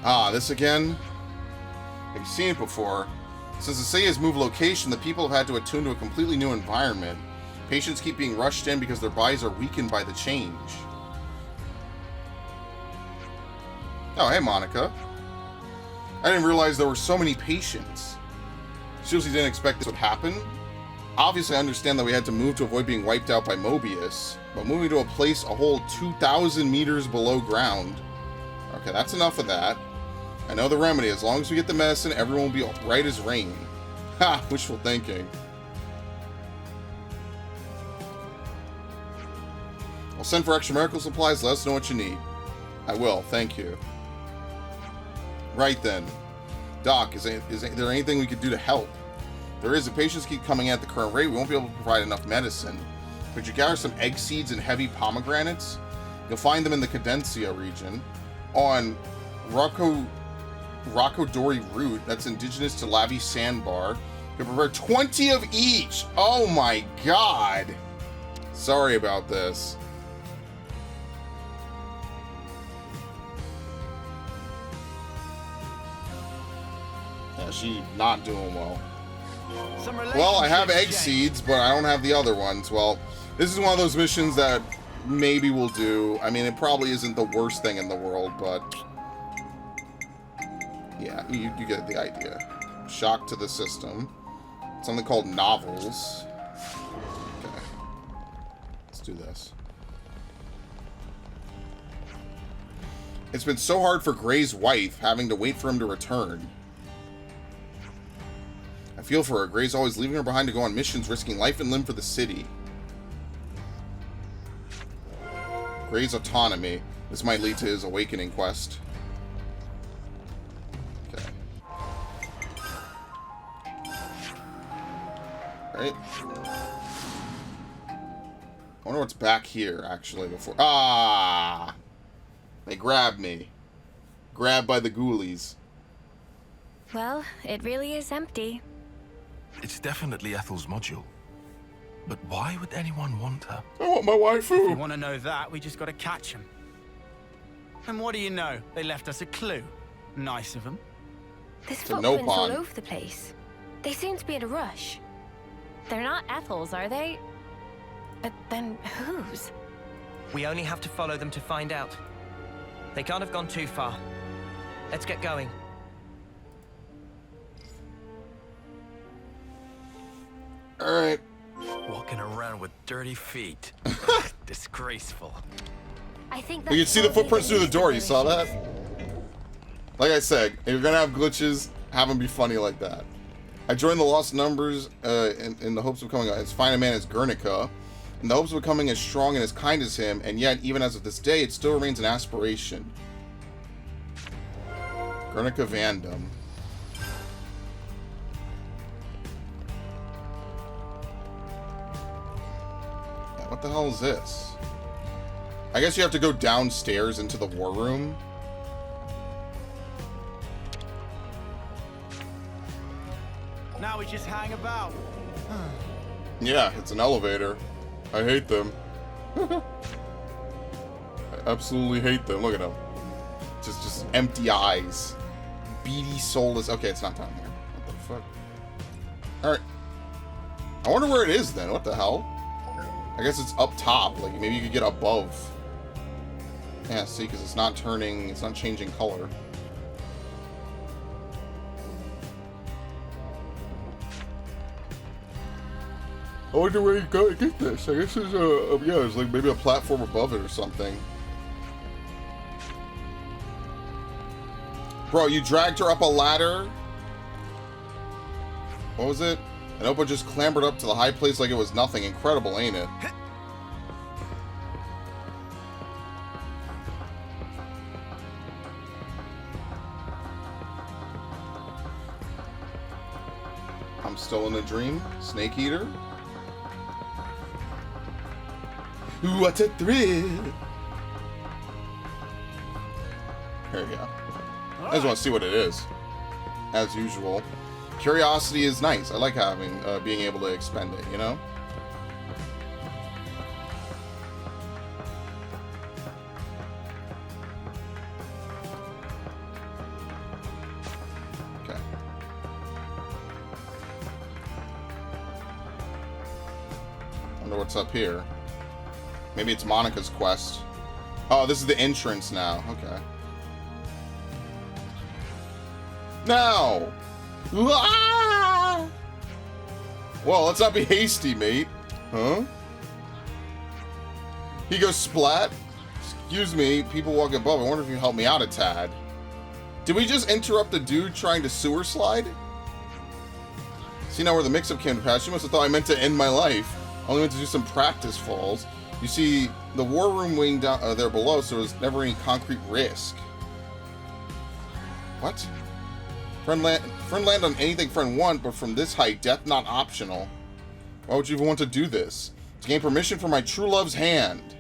Ah, this again? Have you seen it before? Since the city has moved location, the people have had to attune to a completely new environment. Patients keep being rushed in because their bodies are weakened by the change. Oh, hey, Monica. I didn't realize there were so many patients. Seriously didn't expect this would happen. Obviously, I understand that we had to move to avoid being wiped out by Mobius, but moving to a place a whole 2,000 meters below ground. Okay, that's enough of that. I know the remedy. As long as we get the medicine, everyone will be right as rain. Ha! Wishful thinking. I'll send for extra medical supplies. Let us know what you need. I will. Thank you. Right then. Doc, is there anything we could do to help? There is. If patients keep coming at the current rate, we won't be able to provide enough medicine. Could you gather some egg seeds and heavy pomegranates? You'll find them in the Cadencia region. On Rockodori root, that's indigenous to Lavi Sandbar. You can prepare 20 of each! Oh my god! Sorry about this. Yeah, she's not doing well. Well, I have egg seeds, but I don't have the other ones. Well, this is one of those missions that maybe we'll do. I mean, it probably isn't the worst thing in the world, but... yeah, you get the idea. Shock to the system. Something called novels. Okay. Let's do this. It's been so hard for Gray's wife, having to wait for him to return. I feel for her. Gray's always leaving her behind to go on missions, risking life and limb for the city. Gray's autonomy. This might lead to his awakening quest. Okay. Right. I wonder what's back here, actually, before... ah! They grabbed me. Grabbed by the ghoulies.
Well, it really is empty.
It's definitely Ethel's module. But why would anyone want her?
I want my
If you
waifu.
want to know that, we just got to catch him. And what do you know? They left us a clue. Nice of them.
There's
a no
footprints all
pawn.
over the place. They seem to be in a rush. They're not Ethel's, are they? But then whose?
We only have to follow them to find out. They can't have gone too far. Let's get going.
Alright.
Walking around with dirty feet. Disgraceful.
I think
You can see the footprints through the door, you saw that? Like I said, if you're gonna have glitches, have them be funny like that. I joined the Lost Numbers in the hopes of becoming as fine a man as Guernica, in the hopes of becoming as strong and as kind as him, and yet, even as of this day, it still remains an aspiration. Guernica Vandom. Yeah, what the hell is this? I guess you have to go downstairs into the war room.
Now we just hang about.
Yeah, it's an elevator. I hate them. I absolutely hate them. Look at them. Just empty eyes. Beady, soulless. Okay, it's not down here. What the fuck? Alright. I wonder where it is then. What the hell? I guess it's up top. Like, maybe you could get above. Yeah, see, because it's not turning, it's not changing color. I wonder where you go to get this. I guess there's yeah, there's like maybe a platform above it or something. Bro, you dragged her up a ladder? What was it? And Oppa just clambered up to the high place like it was nothing. Incredible, ain't it? I'm still in a dream? Snake Eater? What a thrill! Here we go. I just want to see what it is. As usual. Curiosity is nice. I like having, being able to expend it, you know? Okay. Wonder what's up here. Maybe it's Monica's quest. Oh, this is the entrance now. Okay. Now! Ah! Well, let's not be hasty, mate. Huh? He goes splat. Excuse me, people walking above. I wonder if you can help me out a tad. Did we just interrupt the dude trying to sewer slide? See now where the mix-up came to pass. You must have thought I meant to end my life. I only meant to do some practice falls. You see, the war room wing down there below, so there's never any concrete risk. What? Friend land on anything friend want, but from this height, death not optional. Why would you even want to do this? To gain permission from my true love's hand.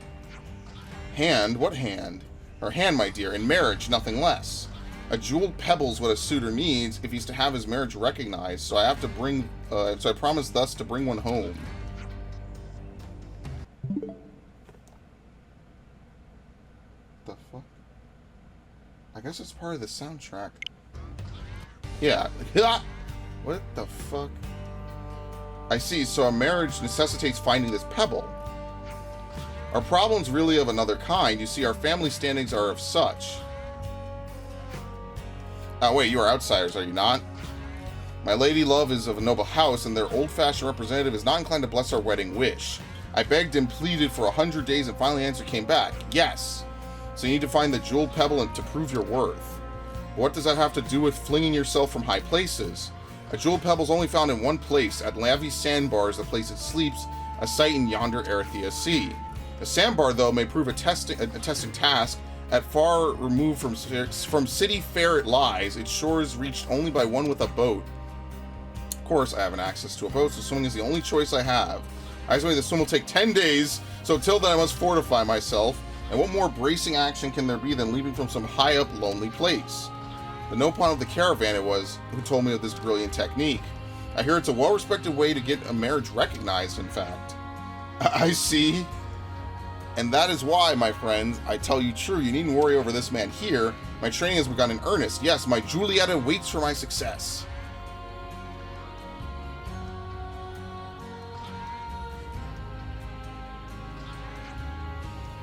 Hand? What hand? Her hand, my dear, in marriage, nothing less. A jeweled pebble's what a suitor needs if he's to have his marriage recognized, so I have to bring, so I promise thus to bring one home. The fuck? I guess it's part of the soundtrack. Yeah. What the fuck? I see, so a marriage necessitates finding this pebble. Our problem's really of another kind. You see, our family standings are of such. Oh, wait, you are outsiders, are you not? My lady love is of a noble house, and their old-fashioned representative is not inclined to bless our wedding wish. I begged and pleaded for 100 days, and finally the answer came back. Yes. So you need to find the jeweled pebble and to prove your worth. What does that have to do with flinging yourself from high places? A jeweled pebble's only found in one place. At Lavi Sandbar, the place it sleeps, a site in yonder Erithia Sea. A sandbar, though, may prove a testing task. At far removed from city fair it lies, its shores reached only by one with a boat. Of course, I haven't access to a boat, so swimming is the only choice I have. I estimate the swim will take 10 days, so till then I must fortify myself. And what more bracing action can there be than leaving from some high-up, lonely place? The Nopon of the caravan it was who told me of this brilliant technique. I hear it's a well-respected way to get a marriage recognized, in fact. I see. And that is why, my friends, I tell you true, you needn't worry over this man here. My training has begun in earnest. Yes, my Julieta waits for my success.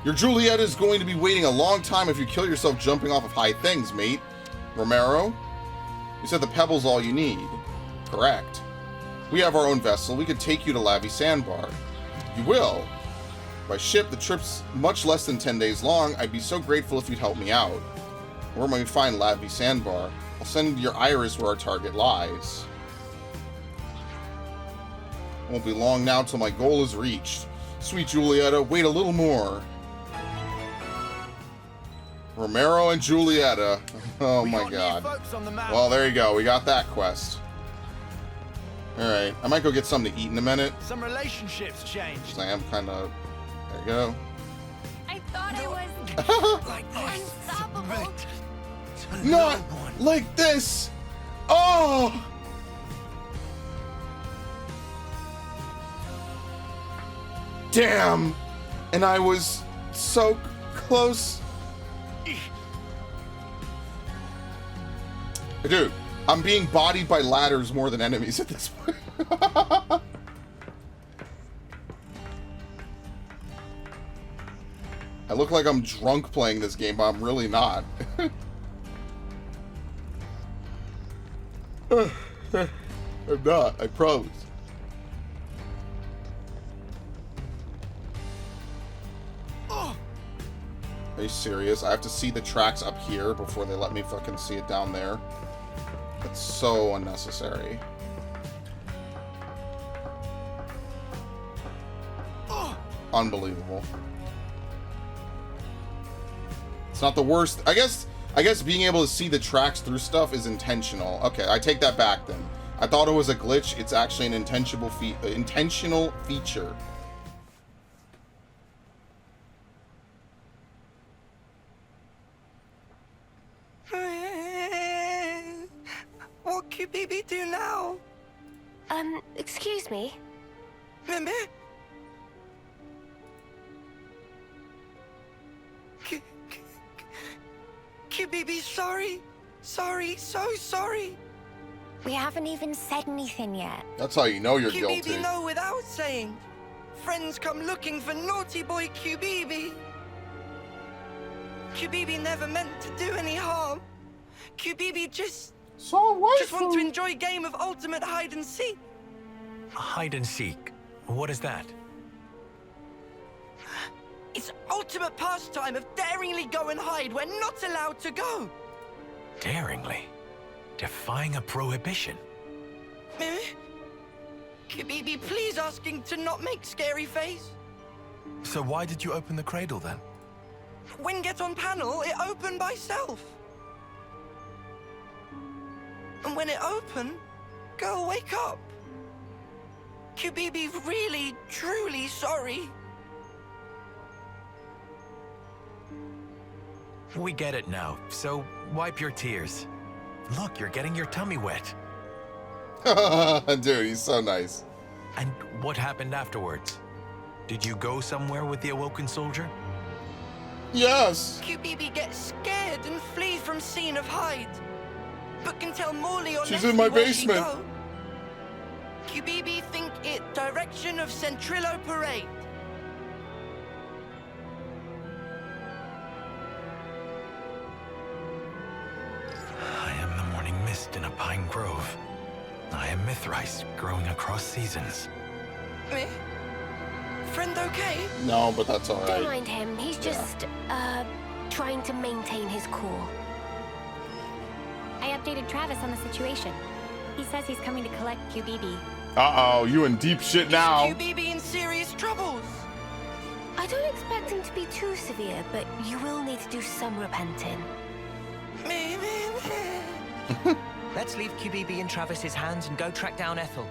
Your Julieta is going to be waiting a long time if you kill yourself jumping off of high things, mate. Romero? You said the pebble's all you need. Correct. We have our own vessel. We could take you to Lavi Sandbar. You will. By ship, the trip's much less than 10 days long. I'd be so grateful if you'd help me out. Where might we find Lavi Sandbar? I'll send your iris where our target lies. Won't be long now till my goal is reached. Sweet Julieta, wait a little more. Romero and Julieta. Oh my god. Well, there you go. We got that quest. Alright. I might go get something to eat in a minute.
Some relationships changed.
I am kind of... There you go.
I thought I was unstoppable.
Not like this! Oh! Damn! And I was so close. Dude, I'm being bodied by ladders more than enemies at this point. I look like I'm drunk playing this game, but I'm really not. I'm not, I promise. Are you serious? I have to see the tracks up here before they let me fucking see it down there. That's so unnecessary. Unbelievable. It's not the worst. I guess being able to see the tracks through stuff is intentional. Okay, I take that back then. I thought it was a glitch. It's actually an intentional feature.
What could BB do now?
Excuse me?
Mimi? QBB, sorry. Sorry, so sorry.
We haven't even said anything yet.
That's how you know you're
QBB
guilty.
know without saying. Friends come looking for naughty boy QBB. QBB never meant to do any harm. QBB just want to enjoy a game of ultimate hide and seek.
Hide and seek. What is that?
It's ultimate pastime of daringly go and hide where not allowed to go.
Daringly? Defying a prohibition?
Mimi? QBB, please asking to not make scary face.
So why did you open the cradle then?
When get on panel, it open by self. And when it open, girl wake up. QBB really, truly sorry.
We get it now, so wipe your tears. Look, you're getting your tummy wet.
Dude, he's so nice.
And what happened afterwards? Did you go somewhere with the awoken soldier?
Yes.
QBB gets scared and flees from scene of hide. But can tell Morley or
She's
Leslie
in my
where she
basement.
go. QBB think it direction of Centrillo Parade.
I am the morning mist in a pine grove. I am Mithrice growing across seasons.
Eh? Friend okay?
No, but that's all
Don't
right.
mind him. He's just, trying to maintain his cool. I updated Travis on the situation. He says he's coming to collect QBB.
Uh-oh, you in deep shit now.
Is QBB in serious troubles?
I don't expect him to be too severe, but you will need to do some repenting.
Let's leave QBB in Travis's hands and go track down Ethel.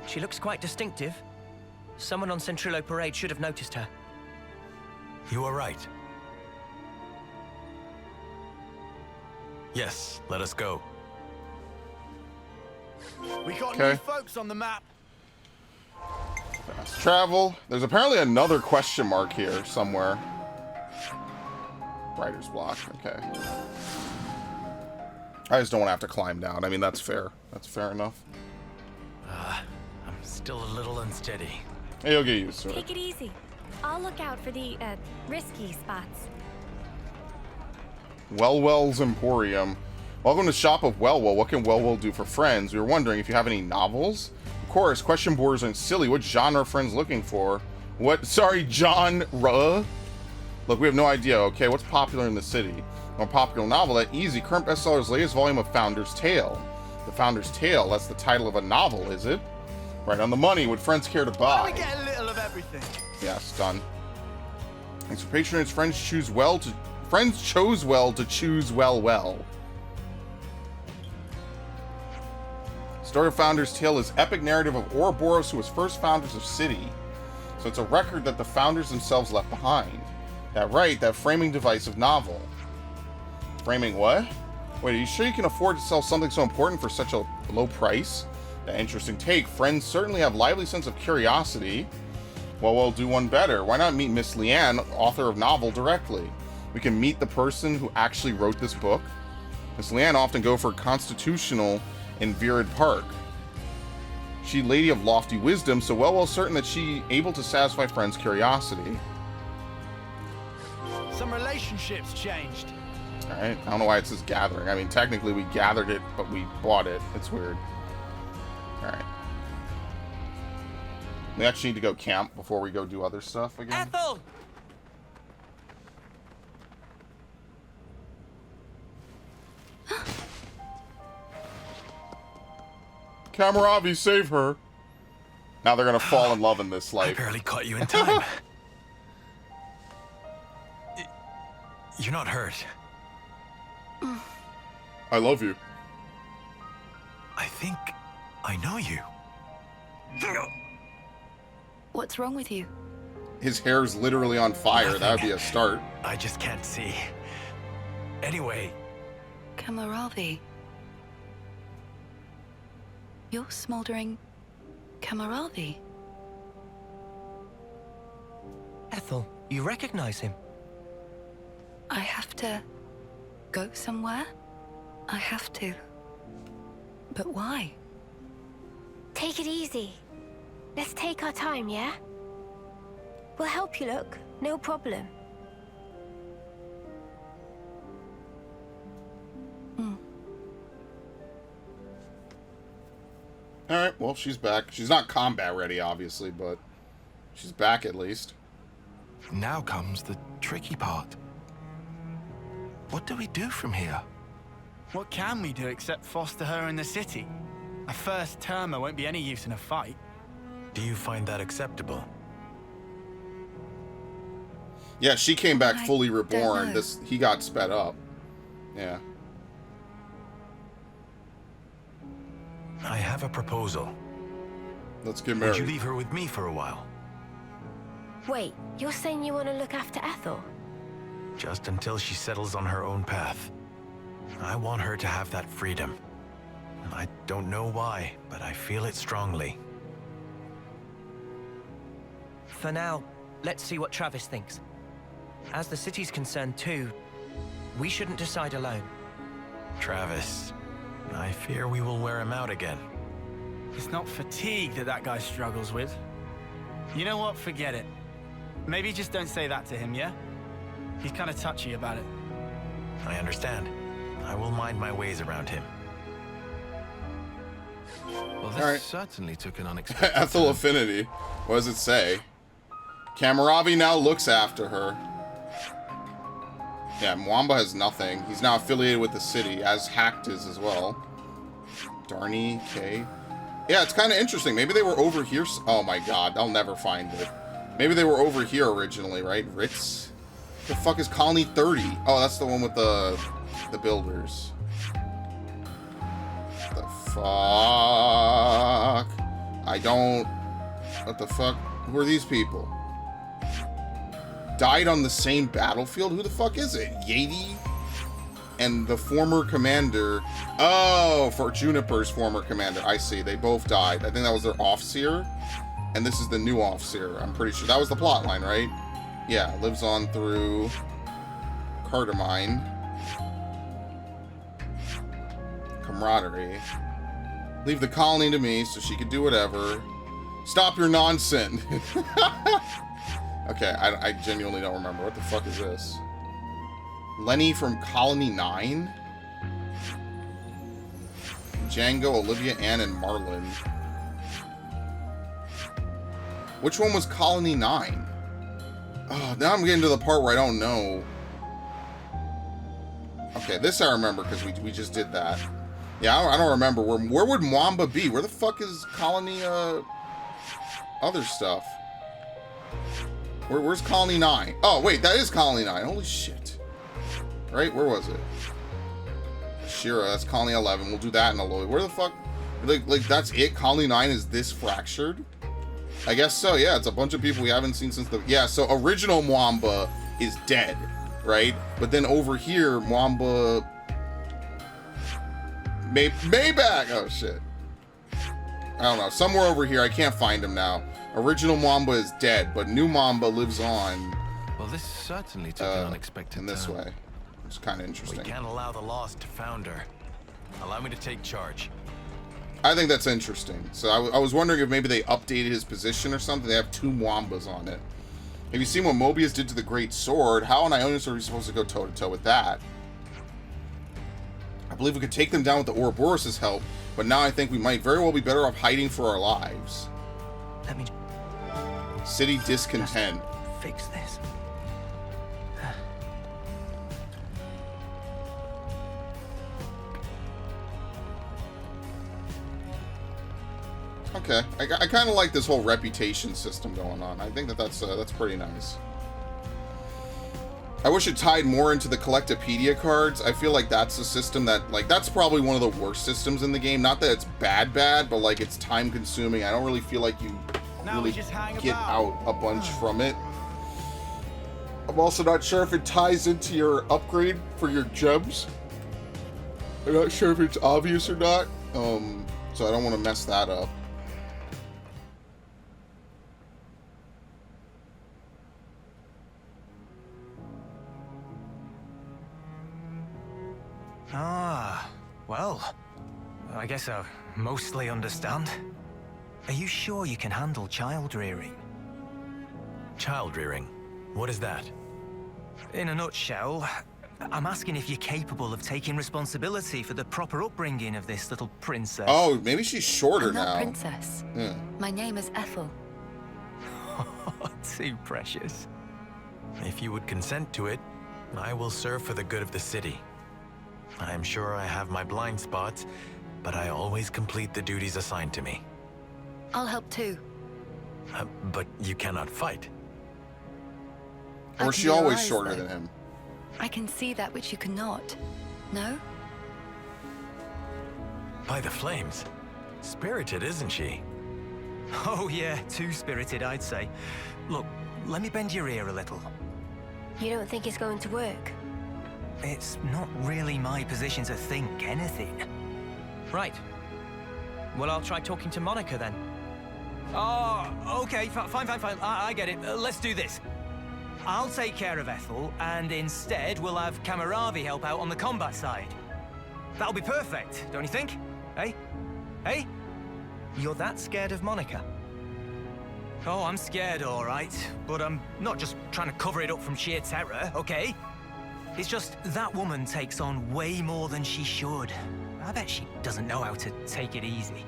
She looks quite distinctive. Someone on Centrillo Parade should have noticed her.
You are right. Yes, let us go.
We got
Okay.
new folks on the map.
Fast travel. There's apparently another question mark here somewhere. Writer's block. Okay. I just don't want to have to climb down. I mean, that's fair. That's fair enough.
I'm still a little unsteady.
Hey, you'll get used to it.
Take it easy. I'll look out for the, risky spots.
Wellwell's Emporium. Welcome to Shop of Wellwell. What can Wellwell do for friends? We were wondering if you have any novels? Of course, question boards aren't silly. What genre are friends looking for? What? Sorry, genre? Look, we have no idea, okay? What's popular in the city? More popular novel? That easy. Current bestseller's latest volume of Founder's Tale. The Founder's Tale, that's the title of a novel, is it? Right on the money. Would friends care to buy?
We get a little of everything.
Yes, done. Thanks for patronage. Friends chose well to choose well. Story of Founder's Tale is epic narrative of Ouroboros, who was first founders of city. So it's a record that the founders themselves left behind. That right, that framing device of novel. Framing what? Wait, are you sure you can afford to sell something so important for such a low price? That interesting take. Friends certainly have lively sense of curiosity. Well, we'll do one better. Why not meet Miss Leanne, author of novel, directly? We can meet the person who actually wrote this book. Miss Leanne often go for constitutional in Virid Park. She lady of lofty wisdom, so well certain that she able to satisfy friends' curiosity.
Some relationships changed.
Alright, I don't know why it says gathering. I mean, technically we gathered it, but we bought it. It's weird. Alright. We actually need to go camp before we go do other stuff again.
Ethel!
Kamaravi, save her! Now they're gonna fall in love in this
I
life.
barely caught you in time. You're not hurt.
I love you.
I think I know you.
What's wrong with you?
His hair's literally on fire. That would be a start.
I just can't see. Anyway,
Kamaravi. You're smoldering Kamaravi.
Ethel, you recognize him?
I have to go somewhere? I have to. But why?
Take it easy. Let's take our time, yeah? We'll help you, look. No problem.
Alright, well, she's back. She's not combat ready, obviously, but she's back at least.
Now comes the tricky part. What do we do from here?
What can we do except foster her in the city? A first termer won't be any use in a fight.
do you find that acceptable?
Yeah, she came back
I
fully
don't
reborn.
know.
He got sped up. Yeah.
I have a proposal.
Let's get
Would
married.
you leave her with me for a while?
Wait, you're saying you want to look after Ethel?
Just until she settles on her own path. I want her to have that freedom. I don't know why, but I feel it strongly.
For now, let's see what Travis thinks. As the city's concerned too, we shouldn't decide alone.
Travis, I fear we will wear him out again.
It's not fatigue that guy struggles with. You know what? Forget it. Maybe just don't say that to him, yeah? He's kind of touchy about it.
I understand. I will mind my ways around him.
Well, this
Alright.
certainly took an unexpected
Ethel
turn.
Affinity. What does it say? Kamaravi now looks after her. Yeah, Mwamba has nothing. He's now affiliated with the city, as Hacked is as well. Darny, K. Yeah, it's kind of interesting. Maybe they were over here. Oh my god, I'll never find it. Maybe they were over here originally, right? Ritz? The fuck is Colony 30? Oh, that's the one with the builders. The fuck? I don't... What the fuck? Who are these people? Died on the same battlefield? Who the fuck is it? Yadi? And the former commander... Oh, for Juniper's former commander. I see. They both died. I think that was their Offseer. and this is the new officer. I'm pretty sure that was the plot line, right? Yeah, lives on through Cartamine. Camaraderie. Leave the colony to me so she could do whatever. Stop your nonsense. Okay, I genuinely don't remember. What the fuck is this? Lenny from Colony 9? Django, Olivia, Ann, and Marlon. Which one was Colony 9? Oh, now I'm getting to the part where I don't know. Okay, this I remember because we just did that. Yeah, I don't remember. Where would Mwamba be? Where the fuck is Colony, other stuff? Where's Colony 9? Oh, wait, that is Colony 9. Holy shit. Right? Where was it? Shira, that's Colony 11. We'll do that in a little. Where the fuck? Like that's it? Colony 9 is this fractured? I guess so, yeah. It's a bunch of people we haven't seen since the... Yeah, so original Mwamba is dead, right? But then over here, Mwamba... Mayback! Oh, shit. I don't know. Somewhere over here, I can't find him now. Original Mwamba is dead, but new Mwamba lives on...
Well, this certainly took an unexpected
in this
turn.
way. It's kind of interesting.
We can't allow the lost to founder. Allow me to take charge.
I think that's interesting. So I was wondering if maybe they updated his position or something. They have 2 Mwambas on it. Have you seen what Mobius did to the Great Sword? How on Ionis are we supposed to go toe-to-toe with that? I believe we could take them down with the Ouroboros' help, but now I think we might very well be better off hiding for our lives.
Let me
City discontent.
fix this.
Okay, I kind of like this whole reputation system going on. I think that's pretty nice. I wish it tied more into the Collectopedia cards. I feel like that's a system that, like, that's probably one of the worst systems in the game. Not that it's bad, but, like, it's time-consuming. I don't really feel like you really get out a bunch from it. I'm also not sure if it ties into your upgrade for your gems. I'm not sure if it's obvious or not. So I don't want to mess that up.
Ah, well, I guess I mostly understand. Are you sure you can handle child rearing?
Child rearing? What is that?
In a nutshell, I'm asking if you're capable of taking responsibility for the proper upbringing of this little princess.
Oh, maybe she's shorter
I'm not
now.
princess.
Yeah.
My name is Ethel.
Too precious.
If you would consent to it, I will serve for the good of the city. I'm sure I have my blind spots, but I always complete the duties assigned to me.
I'll help too.
But you cannot fight.
I
Or
can
is she
be your
always
eyes,
shorter
though.
than him?
I can see that which you cannot. No?
By the flames. Spirited, isn't she?
Oh yeah, too spirited, I'd say. Look, let me bend your ear a little.
You don't think it's going to work?
It's not really my position to think anything. Right. Well, I'll try talking to Monica then. Oh, okay, fine. I get it. Let's do this. I'll take care of Ethel, and instead we'll have Camaravi help out on the combat side. That'll be perfect, don't you think? Hey? Hey? You're that scared of Monica? Oh, I'm scared, all right. But I'm not just trying to cover it up from sheer terror, okay? It's just that woman takes on way more than she should. I bet she doesn't know how to take it easy.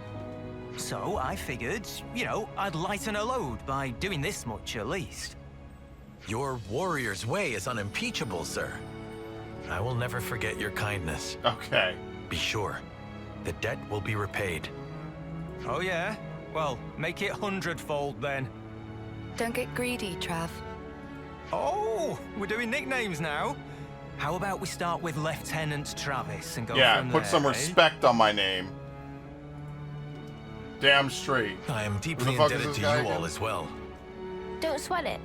So I figured, you know, I'd lighten her load by doing this much at least.
Your warrior's way is unimpeachable, sir. I will never forget your kindness.
Okay.
Be sure, the debt will be repaid.
Oh yeah? Well, make it 100-fold then.
Don't get greedy, Trav.
Oh, we're doing nicknames now. How about we start with Lieutenant Travis and go
Yeah,
from
put
there,
some
eh?
respect on my name. Damn straight.
I am deeply
fuck is
indebted
this
to
guy
you all
again?
as well.
Don't sweat it.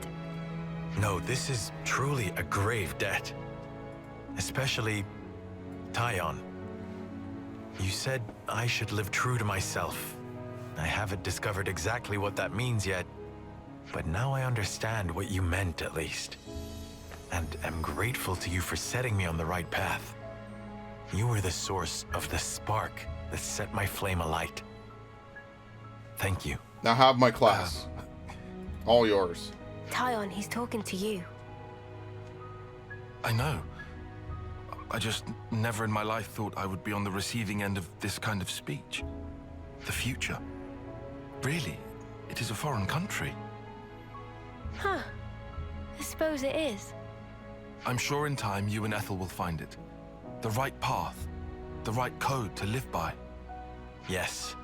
No, this is truly a grave debt. Especially Tyon. You said I should live true to myself. I haven't discovered exactly what that means yet, but now I understand what you meant at least. And am grateful to you for setting me on the right path. You were the source of the spark that set my flame alight. Thank you.
Now have my class. All yours.
Tyon, he's talking to you.
I know. I just never in my life thought I would be on the receiving end of this kind of speech. The future. Really, it is a foreign country.
Huh. I suppose it is.
I'm sure in time you and Ethel will find it. The right path. The right code to live by.
Yes.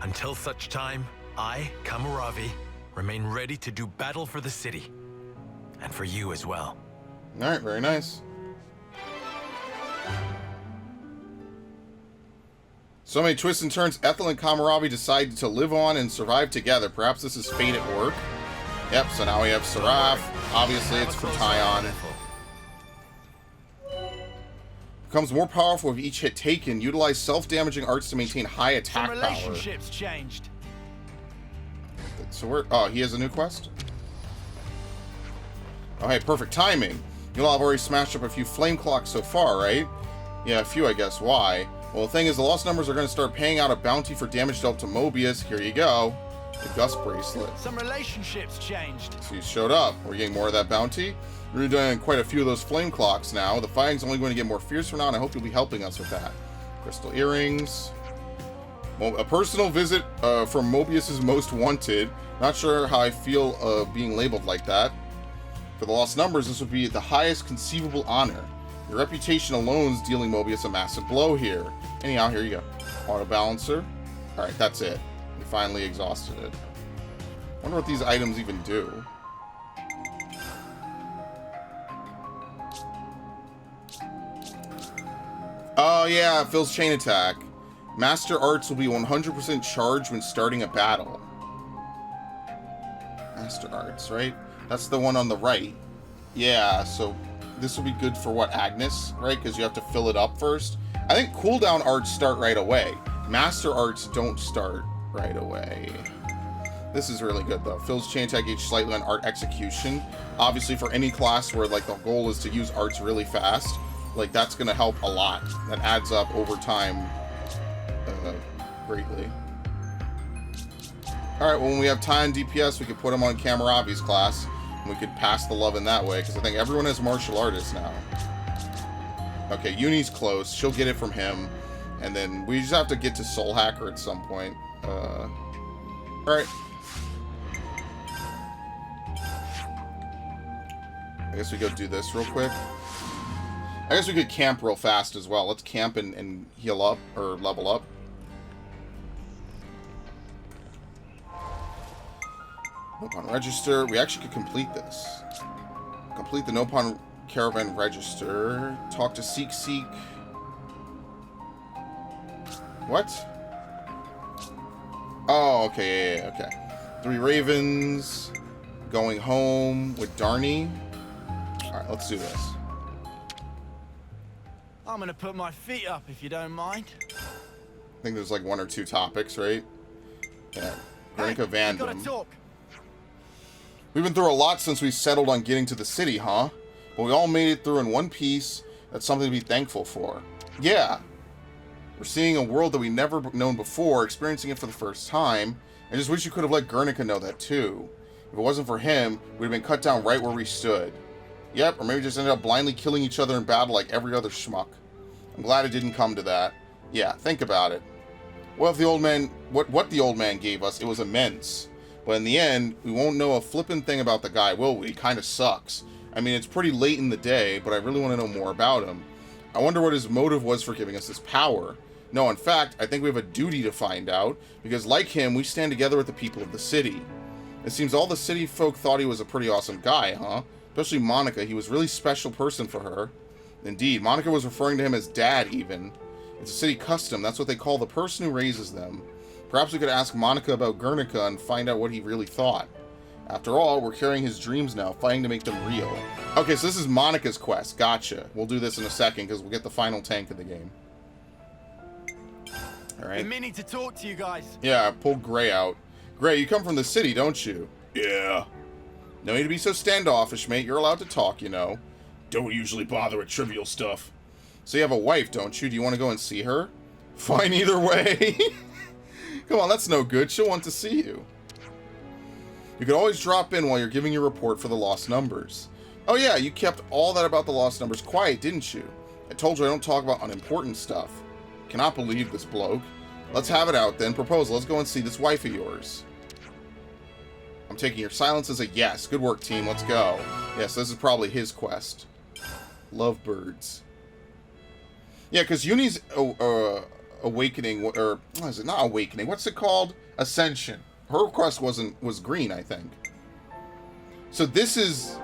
Until such time, I, Kamuravi, remain ready to do battle for the city. And for you as well.
Alright, very nice. So many twists and turns. Ethel and Kamuravi decided to live on and survive together. Perhaps this is fate at work. Yep, so now we have Seraph. Obviously, it's for Tyon. Becomes more powerful with each hit taken. Utilize self-damaging arts to maintain high attack
Some
power.
relationships changed.
So we're... Oh, he has a new quest? Oh, hey, perfect timing. You'll have already smashed up a few flame clocks so far, right? Yeah, a few, I guess. Why? Well, the thing is, the lost numbers are going to start paying out a bounty for damage dealt to Mobius. Here you go. The Gust Bracelet.
Some relationships changed.
So you showed up. We're getting more of that bounty. We're doing quite a few of those flame clocks now. The fighting's only going to get more fierce from now, and I hope you'll be helping us with that. Crystal earrings. A personal visit from Mobius's Most Wanted. Not sure how I feel being labeled like that. For the lost numbers, this would be the highest conceivable honor. Your reputation alone is dealing Mobius a massive blow here. Anyhow, here you go. Auto balancer. Alright, that's it. We finally exhausted it. Wonder what these items even do. Oh yeah, Phil's chain attack. Master Arts will be 100% charged when starting a battle. Master Arts, right? That's the one on the right. Yeah, so this will be good for what, Agnes, right? Because you have to fill it up first. I think cooldown arts start right away. Master Arts don't start right away. This is really good though. Phil's chain attack gauge slightly on art execution. Obviously for any class where like the goal is to use arts really fast, like that's gonna help a lot. That adds up over time greatly. Alright, well when we have time DPS, we could put him on Kamuravi's class. And we could pass the love in that way, because I think everyone has martial artists now. Okay, Uni's close. She'll get it from him. And then we just have to get to Soul Hacker at some point. Alright. I guess we go do this real quick. I guess we could camp real fast as well. Let's camp and heal up, or level up. Nopon Register. We actually could complete this. Complete the Nopon Caravan Register. Talk to Seek. What? Oh, okay, yeah, okay. 3 Ravens. Going home with Darnie. Alright, let's do this.
I'm gonna put my feet up if you don't mind.
I think there's like 1 or 2 topics, right? Yeah. Granka
Hey, we gotta
Vandom.
talk.
We've been through a lot since we settled on getting to the city, huh? But we all made it through in one piece. That's something to be thankful for. Yeah. We're seeing a world that we never known before, experiencing it for the first time. I just wish you could have let Guernica know that too. If it wasn't for him, we'd have been cut down right where we stood. Yep, or maybe just ended up blindly killing each other in battle like every other schmuck. I'm glad it didn't come to that. Yeah, think about it. Well, if the old man, what the old man gave us, it was immense. But in the end, we won't know a flippin' thing about the guy, will we? He kinda sucks. I mean, it's pretty late in the day, but I really want to know more about him. I wonder what his motive was for giving us this power. No, in fact, I think we have a duty to find out, because like him, we stand together with the people of the city. It seems all the city folk thought he was a pretty awesome guy, huh? Especially Monica. He was a really special person for her. Indeed, Monica was referring to him as Dad, even. It's a city custom. That's what they call the person who raises them. Perhaps we could ask Monica about Guernica and find out what he really thought. After all, we're carrying his dreams now, fighting to make them real. Okay, so this is Monica's quest. Gotcha. We'll do this in a second, because we'll get the final tank of the game. All right.
Been meaning to talk to you guys.
Yeah, I pulled Gray out. Gray, you come from the city, don't you? Yeah. No need to be so standoffish, mate. You're allowed to talk, you know. Don't usually bother with trivial stuff. So you have a wife, don't you? Do you want to go and see her? Fine either way. Come on, that's no good. She'll want to see you. You could always drop in while you're giving your report for the lost numbers. Oh yeah, you kept all that about the lost numbers quiet, didn't you? I told you I don't talk about unimportant stuff. Cannot believe this bloke. Let's have it out then. Proposal. Let's go and see this wife of yours. I'm taking your silence as a yes. Good work, team. Let's go. Yes, this is probably his quest. Lovebirds. Yeah, because Uni's awakening, or what is it? Not awakening. What's it called? Ascension. Her quest was green, I think. So this is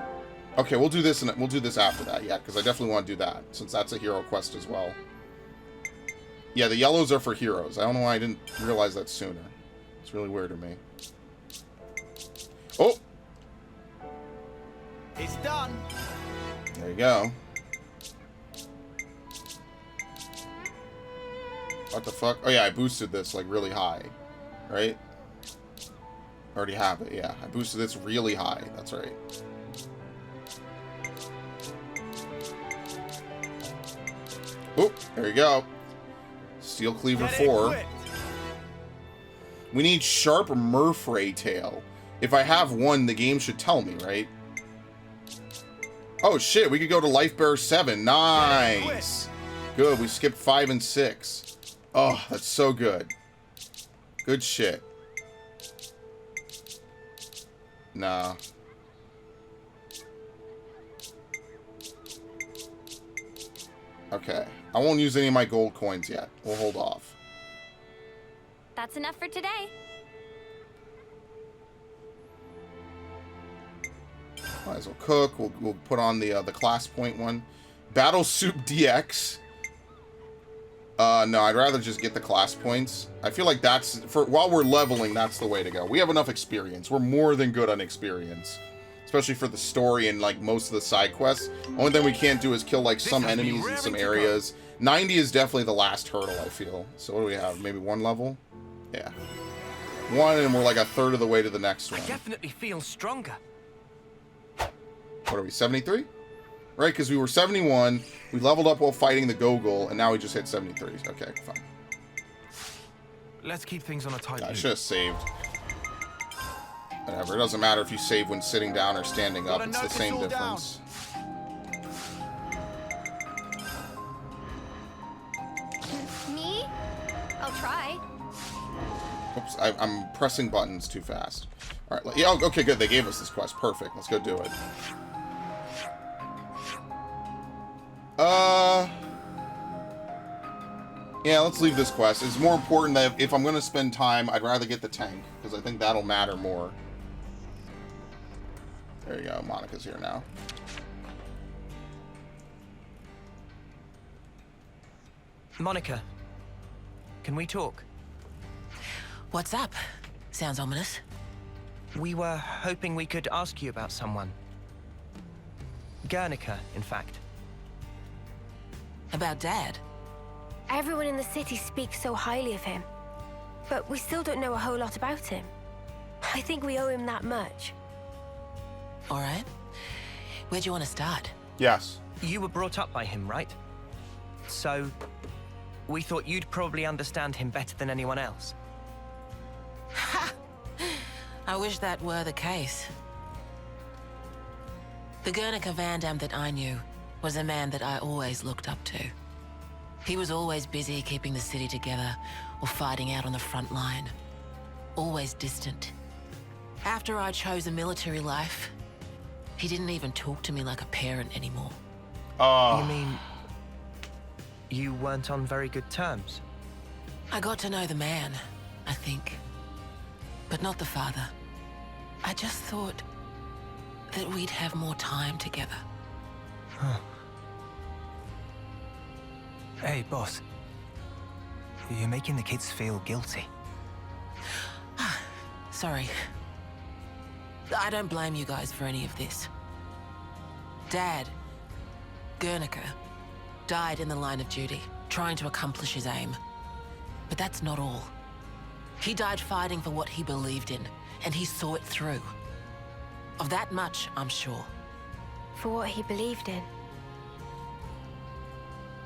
okay. We'll do this and we'll do this after that. Yeah, because I definitely want to do that since that's a hero quest as well. Yeah, the yellows are for heroes. I don't know why I didn't realize that sooner. It's really weird to me. Oh,
It's done.
there you go. What the fuck? Oh yeah, I boosted this like really high, right? Already have it. Yeah, I boosted this really high. That's right. Oh, there you go. Steel Cleaver 4. We need Sharp Murfray Tail. If I have one, the game should tell me, right? Oh shit, we could go to Lifebearer 7. Nice. Good, we skipped 5 and 6. Oh, that's so good. Good shit. Nah. Okay. I won't use any of my gold coins yet. We'll hold off.
That's enough for today.
Might as well cook. We'll put on the class point one. Battle Soup DX. No, I'd rather just get the class points. I feel like that's while we're leveling, that's the way to go. We have enough experience. We're more than good on experience, especially for the story and like most of the side quests. Only thing we can't do is kill like some enemies in some areas. 90 is definitely the last hurdle, I feel. So what do we have? Maybe 1 level? Yeah. 1, and we're like a third of the way to the next one.
I definitely feel stronger.
What are we, 73? Right, because we were 71, we leveled up while fighting the Gogol, and now we just hit 73. Okay, fine.
Let's keep things on a tight
I
loop.
should have saved. Whatever, it doesn't matter if you save when sitting down or standing up, it's the same difference.
Me? I'll try.
Oops, I'm pressing buttons too fast. Alright, yeah, okay, good, they gave us this quest. Perfect, let's go do it. Yeah, let's leave this quest. It's more important that if I'm going to spend time, I'd rather get the tank, because I think that'll matter more. There you go, Monica's here now.
Monica, can we talk?
What's up? Sounds ominous.
We were hoping we could ask you about someone. Guernica, in fact.
About Dad?
Everyone in the city speaks so highly of him, but we still don't know a whole lot about him. I think we owe him that much.
All right. Where'd you want to start?
Yes.
You were brought up by him, right? So, we thought you'd probably understand him better than anyone else.
Ha! I wish that were the case. The Guernica Van Dam that I knew was a man that I always looked up to. He was always busy keeping the city together or fighting out on the front line. Always distant. After I chose a military life, he didn't even talk to me like a parent anymore.
You mean you weren't on very good terms?
I got to know the man, I think. But not the father. I just thought that we'd have more time together.
Huh.
Hey, boss. You're making the kids feel guilty.
Sorry. I don't blame you guys for any of this. Dad, Guernica, died in the line of duty, trying to accomplish his aim. But that's not all. He died fighting for what he believed in, and he saw it through. Of that much, I'm sure.
For what he believed in.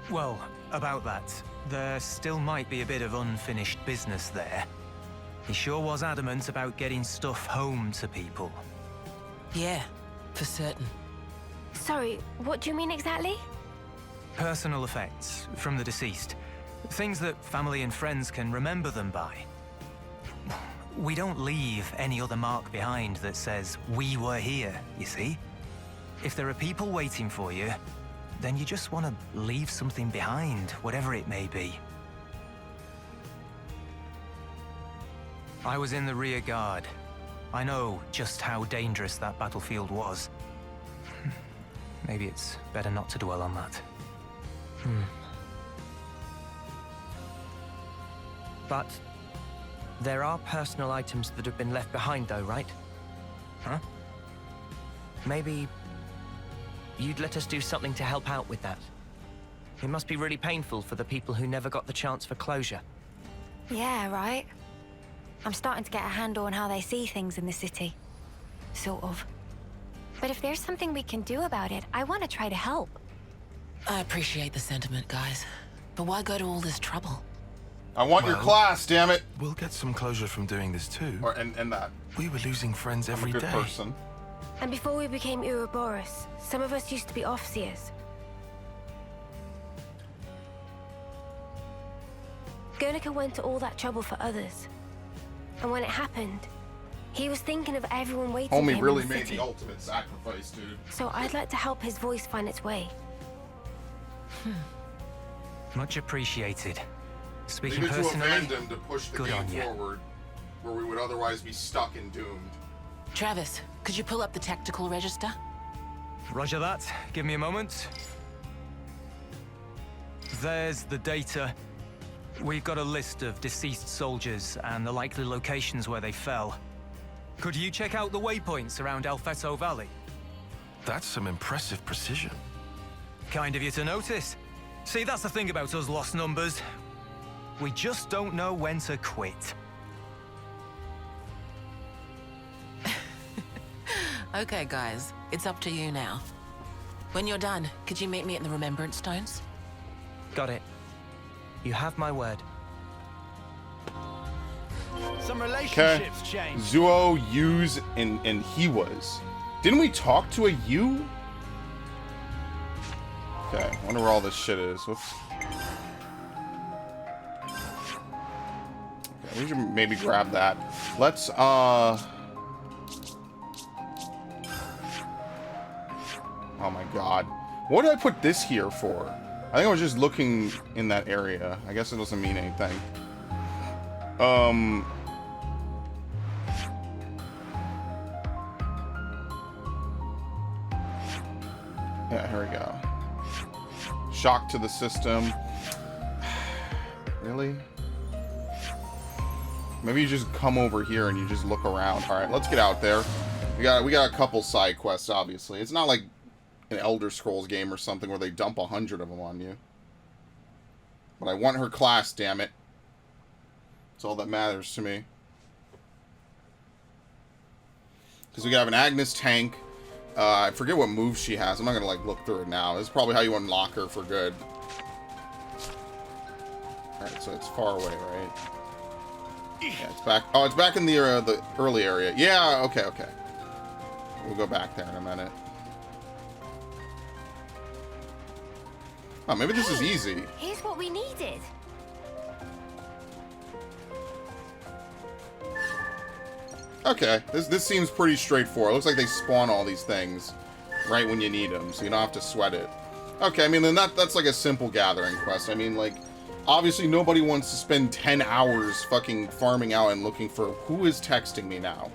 Well, about that, there still might be a bit of unfinished business there. He sure was adamant about getting stuff home to people.
Yeah, for certain.
Sorry, what do you mean exactly?
Personal effects from the deceased. Things that family and friends can remember them by. We don't leave any other mark behind that says, we were here, you see? If there are people waiting for you, then you just want to leave something behind, whatever it may be. I was in the rear guard. I know just how dangerous that battlefield was. Maybe it's better not to dwell on that. But there are personal items that have been left behind though, right? Huh? Maybe you'd let us do something to help out with that. It must be really painful for the people who never got the chance for closure.
Yeah, right. I'm starting to get a handle on how they see things in the city. Sort of. But if there's something we can do about it, I want to try to help.
I appreciate the sentiment, guys. But why go to all this trouble?
I want your class, damn it.
We'll get some closure from doing this too.
Or and that.
We were losing friends every
I'm a good
day.
person.
And before we became Ouroboros, some of us used to be Offseers. Guernica went to all that trouble for others. And when it happened, he was thinking of everyone waiting for him
Homie really
in the
made
city.
the ultimate sacrifice, dude.
So I'd like to help his voice find its way.
Much appreciated. Speaking
Leave it to a
personally,
fandom to push the
good
game
on ya.
forward, where we would otherwise be stuck and doomed.
Travis, could you pull up the tactical register?
Roger that. Give me a moment. There's the data. We've got a list of deceased soldiers and the likely locations where they fell. Could you check out the waypoints around Alfeto Valley?
That's some impressive precision.
Kind of you to notice. See, that's the thing about us lost numbers. We just don't know when to quit.
Okay, guys. It's up to you now. When you're done, could you meet me at the Remembrance Stones?
Got it. You have my word.
Some relationships change.
Zuo, Yuz, and He-Was. Didn't we talk to a U? Okay, I wonder where all this shit is. Whoops. Okay, we should maybe grab that. Let's, oh my god. What did I put this here for? I think I was just looking in that area. I guess it doesn't mean anything. Yeah, here we go. Shock to the system. Really? Maybe you just come over here and you just look around. Alright, let's get out there. We got a couple side quests, obviously. It's not like an Elder Scrolls game or something where they dump 100 of them on you. But I want her class, damn it. That's all that matters to me. Because we have an Agnes tank. I forget what moves she has. I'm not going to like look through it now. This is probably how you unlock her for good. Alright, so it's far away, right? Yeah, it's back. Oh, it's back in the early area. Yeah, okay, okay. We'll go back there in a minute. Oh, maybe this is easy.
Here's what we needed.
Okay, this seems pretty straightforward. It looks like they spawn all these things right when you need them, so you don't have to sweat it. Okay, I mean, then that's like a simple gathering quest. I mean, like, obviously nobody wants to spend 10 hours fucking farming out and looking for who is texting me now.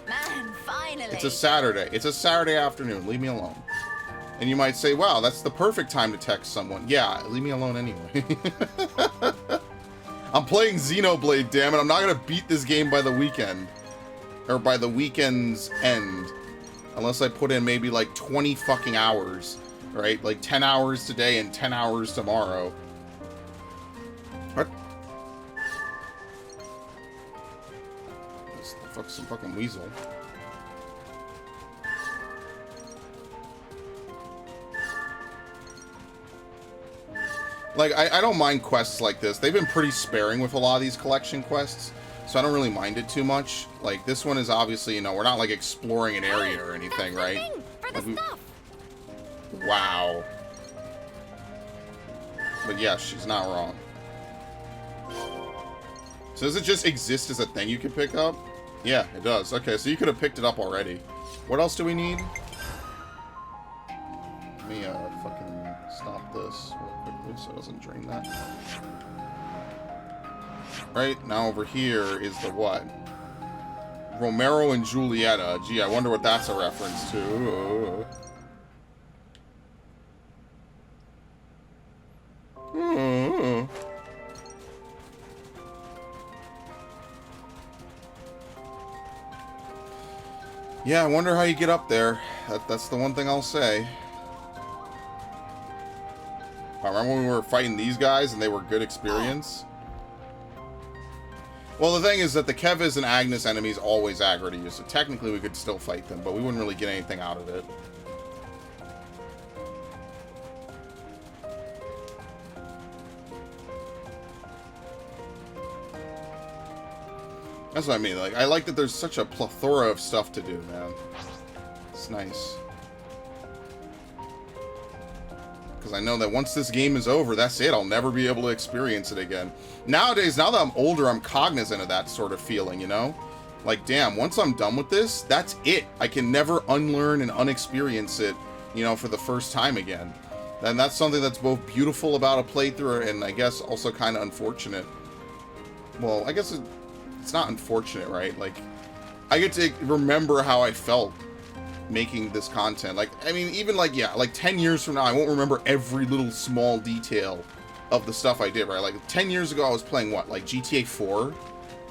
Man, finally.
It's a Saturday. It's a Saturday afternoon. Leave me alone. And you might say, wow, that's the perfect time to text someone. Yeah, leave me alone anyway. I'm playing Xenoblade, damn it. I'm not going to beat this game by the weekend. Or by the weekend's end. Unless I put in maybe like 20 fucking hours. Right? Like 10 hours today and 10 hours tomorrow. What? Fuck some fucking weasel. Like, I don't mind quests like this. They've been pretty sparing with a lot of these collection quests, so I don't really mind it too much. Like, this one is obviously, you know, we're not, like, exploring an area or anything, right? Like, wow. But yeah, she's not wrong. So does it just exist as a thing you can pick up? Yeah, it does. Okay, so you could have picked it up already. What else do we need? Let me, fucking stop this real quickly so it doesn't drain that. Right, now over here is the what? Romero and Julieta. Gee, I wonder what that's a reference to. Yeah, I wonder how you get up there. That's the one thing I'll say. I remember when we were fighting these guys and they were good experience. Well, the thing is that the Kevis and Agnes enemies always aggro to you, so technically we could still fight them, but we wouldn't really get anything out of it. That's what I mean. Like, I like that there's such a plethora of stuff to do, man. It's nice. Because I know that once this game is over, that's it. I'll never be able to experience it again. Nowadays, now that I'm older, I'm cognizant of that sort of feeling, you know? Like, damn, once I'm done with this, that's it. I can never unlearn and unexperience it, you know, for the first time again. And that's something that's both beautiful about a playthrough and I guess also kind of unfortunate. Well, I guess it's not unfortunate, right? Like, I get to remember how I felt making this content. Like, I mean, even like, yeah, like 10 years from now, I won't remember every little small detail of the stuff I did, right? Like 10 years ago, I was playing what, like GTA 4,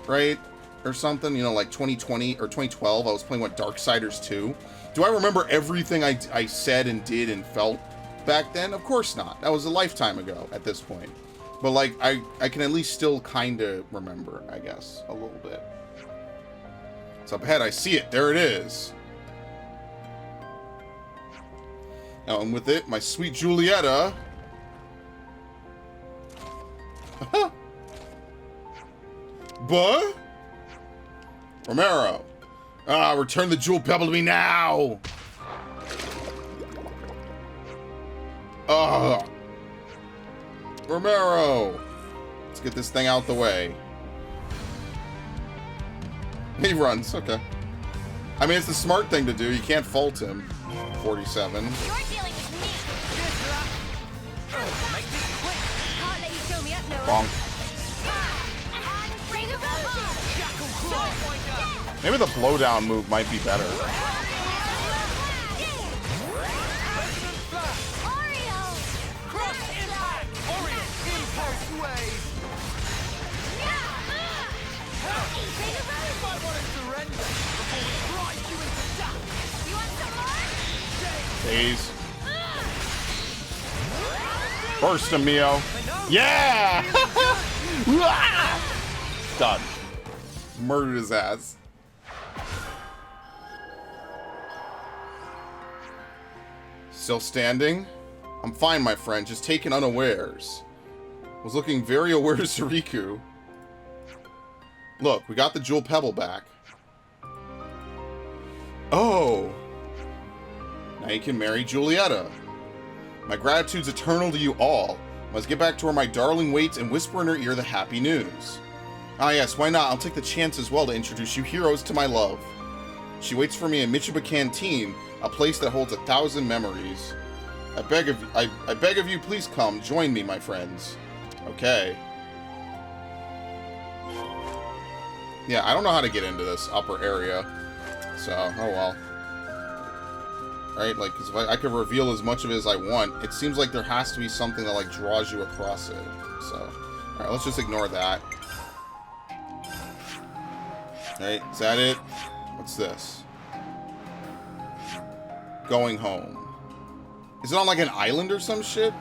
right? Or something, you know, like 2020 or 2012, I was playing what, Darksiders 2. Do I remember everything I said and did and felt back then? Of course not. That was a lifetime ago at this point. But like, I can at least still kind of remember, I guess, a little bit. It's up ahead, I see it, there it is. Now, and with it, my sweet Julieta. But Romero. Return the jewel pebble to me now. Romero. Let's get this thing out the way. He runs, okay. I mean, it's the smart thing to do. You can't fault him. 47.
You're dealing with me.
Make this quick.
Can't let you show me up, Noah.
Wrong. Maybe the blowdown move might be better. Days. Burst him, Mio. Yeah! Done. Murdered his ass. Still standing? I'm fine, my friend. Just taken unawares. Was looking very aware to Sariku. Look, we got the jewel pebble back. Oh! Now you can marry Julieta. My gratitude's eternal to you all. Must get back to where my darling waits and whisper in her ear the happy news. Ah yes, why not? I'll take the chance as well to introduce you heroes to my love. She waits for me in Michiba Canteen, a place that holds 1,000 memories. I beg of you, please come, join me, my friends. Okay. Yeah, I don't know how to get into this upper area, so, oh well. Right, like, cause if I could reveal as much of it as I want, it seems like there has to be something that, like, draws you across it. So, alright, let's just ignore that. Alright, is that it? What's this? Going home. Is it on, like, an island or some shit?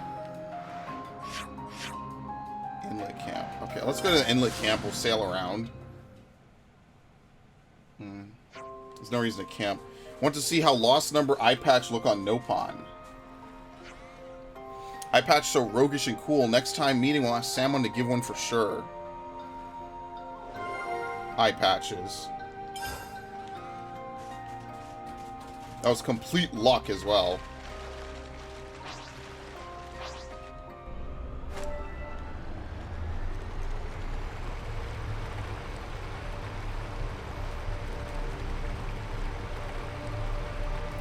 Inlet camp. Okay, let's go to the inlet camp. We'll sail around. There's no reason to camp. Want to see how Lost Number eye patch look on Nopon. Eye patch so roguish and cool. Next time meeting, we'll ask Salmon to give one for sure. Eye patches. That was complete luck as well.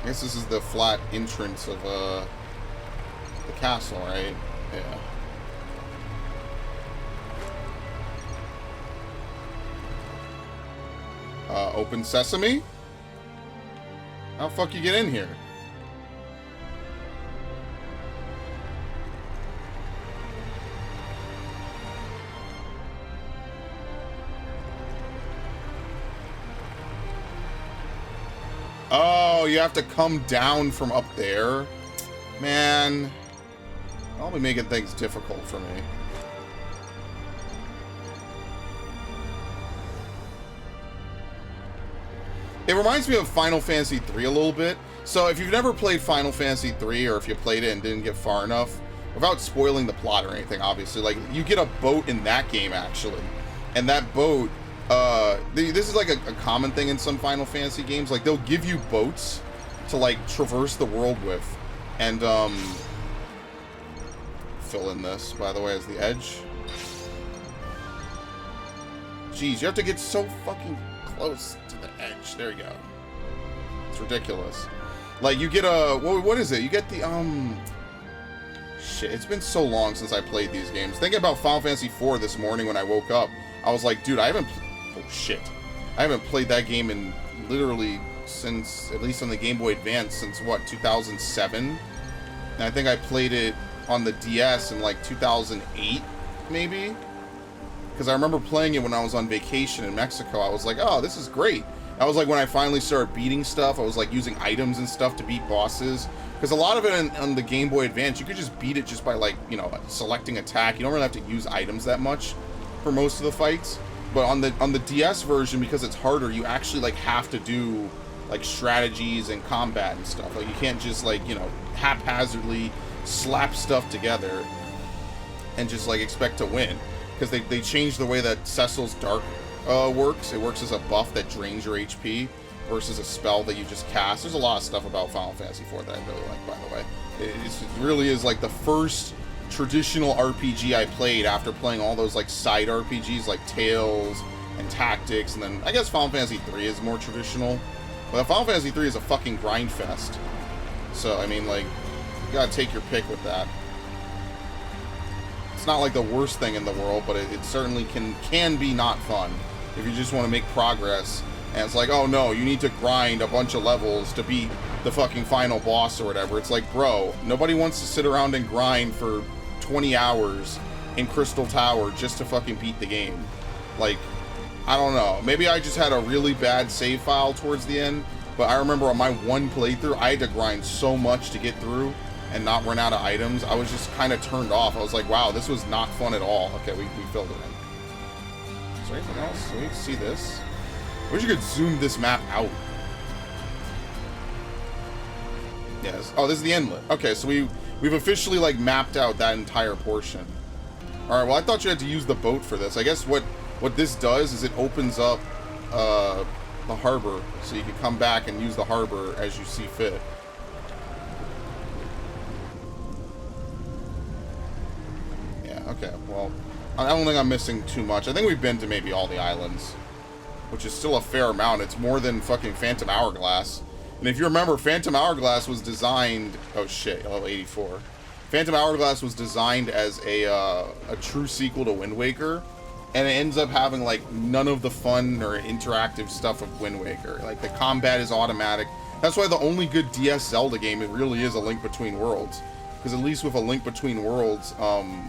I guess this is the flat entrance of the castle, right? Yeah. Open sesame? How the fuck you get in here? Oh, you have to come down from up there? Man. I'll be making things difficult for me. It reminds me of Final Fantasy 3 a little bit. So if you've never played Final Fantasy 3, or if you played it and didn't get far enough, without spoiling the plot or anything, obviously, like, you get a boat in that game, actually. And that boat, this is like a common thing in some Final Fantasy games. Like, they'll give you boats to, like, traverse the world with. And, fill in this, by the way, as the edge. Jeez, you have to get so fucking close to the edge. There you go. It's ridiculous. Like, you get a... What is it? You get the, Shit, it's been so long since I played these games. Thinking about Final Fantasy IV this morning when I woke up, I was like, dude, I haven't... Oh, shit. I haven't played that game in literally since... At least on the Game Boy Advance since, what, 2007? And I think I played it on the DS in, like, 2008, maybe? Because I remember playing it when I was on vacation in Mexico. I was like, oh, this is great. That was like when I finally started beating stuff. I was like using items and stuff to beat bosses. Because a lot of it on the Game Boy Advance, you could just beat it just by, like, you know, selecting attack. You don't really have to use items that much for most of the fights. But on the DS version, because it's harder, you actually, like, have to do, like, strategies and combat and stuff. Like, you can't just, like, you know, haphazardly slap stuff together and just, like, expect to win. Because they changed the way that Cecil's Dark works. It works as a buff that drains your HP versus a spell that you just cast. There's a lot of stuff about Final Fantasy IV that I really like, by the way. It really is like the first traditional RPG I played after playing all those like side RPGs like Tales and Tactics, and then I guess Final Fantasy III is more traditional. But Final Fantasy III is a fucking grind fest. So, I mean, like, you gotta take your pick with that. It's not like the worst thing in the world, but it certainly can be not fun if you just want to make progress. And it's like, oh no, you need to grind a bunch of levels to beat the fucking final boss or whatever. It's like, bro, nobody wants to sit around and grind for 20 hours in Crystal Tower just to fucking beat the game. Like, I don't know. Maybe I just had a really bad save file towards the end, but I remember on my one playthrough, I had to grind so much to get through and not run out of items. I was just kind of turned off. I was like, wow, this was not fun at all. Okay, we filled it in. Is there anything else? Do we see this? I wish you could zoom this map out. Yes. Oh, this is the inlet. Okay, so we've officially, like, mapped out that entire portion. Alright, well, I thought you had to use the boat for this. I guess what this does is it opens up the harbor, so you can come back and use the harbor as you see fit. Okay, well, I don't think I'm missing too much. I think we've been to maybe all the islands, which is still a fair amount. It's more than fucking Phantom Hourglass. And if you remember, Phantom Hourglass was designed... Oh, shit, level 84. Phantom Hourglass was designed as a true sequel to Wind Waker, and it ends up having, like, none of the fun or interactive stuff of Wind Waker. Like, the combat is automatic. That's why the only good DS Zelda game, it really is A Link Between Worlds. Because at least with A Link Between Worlds,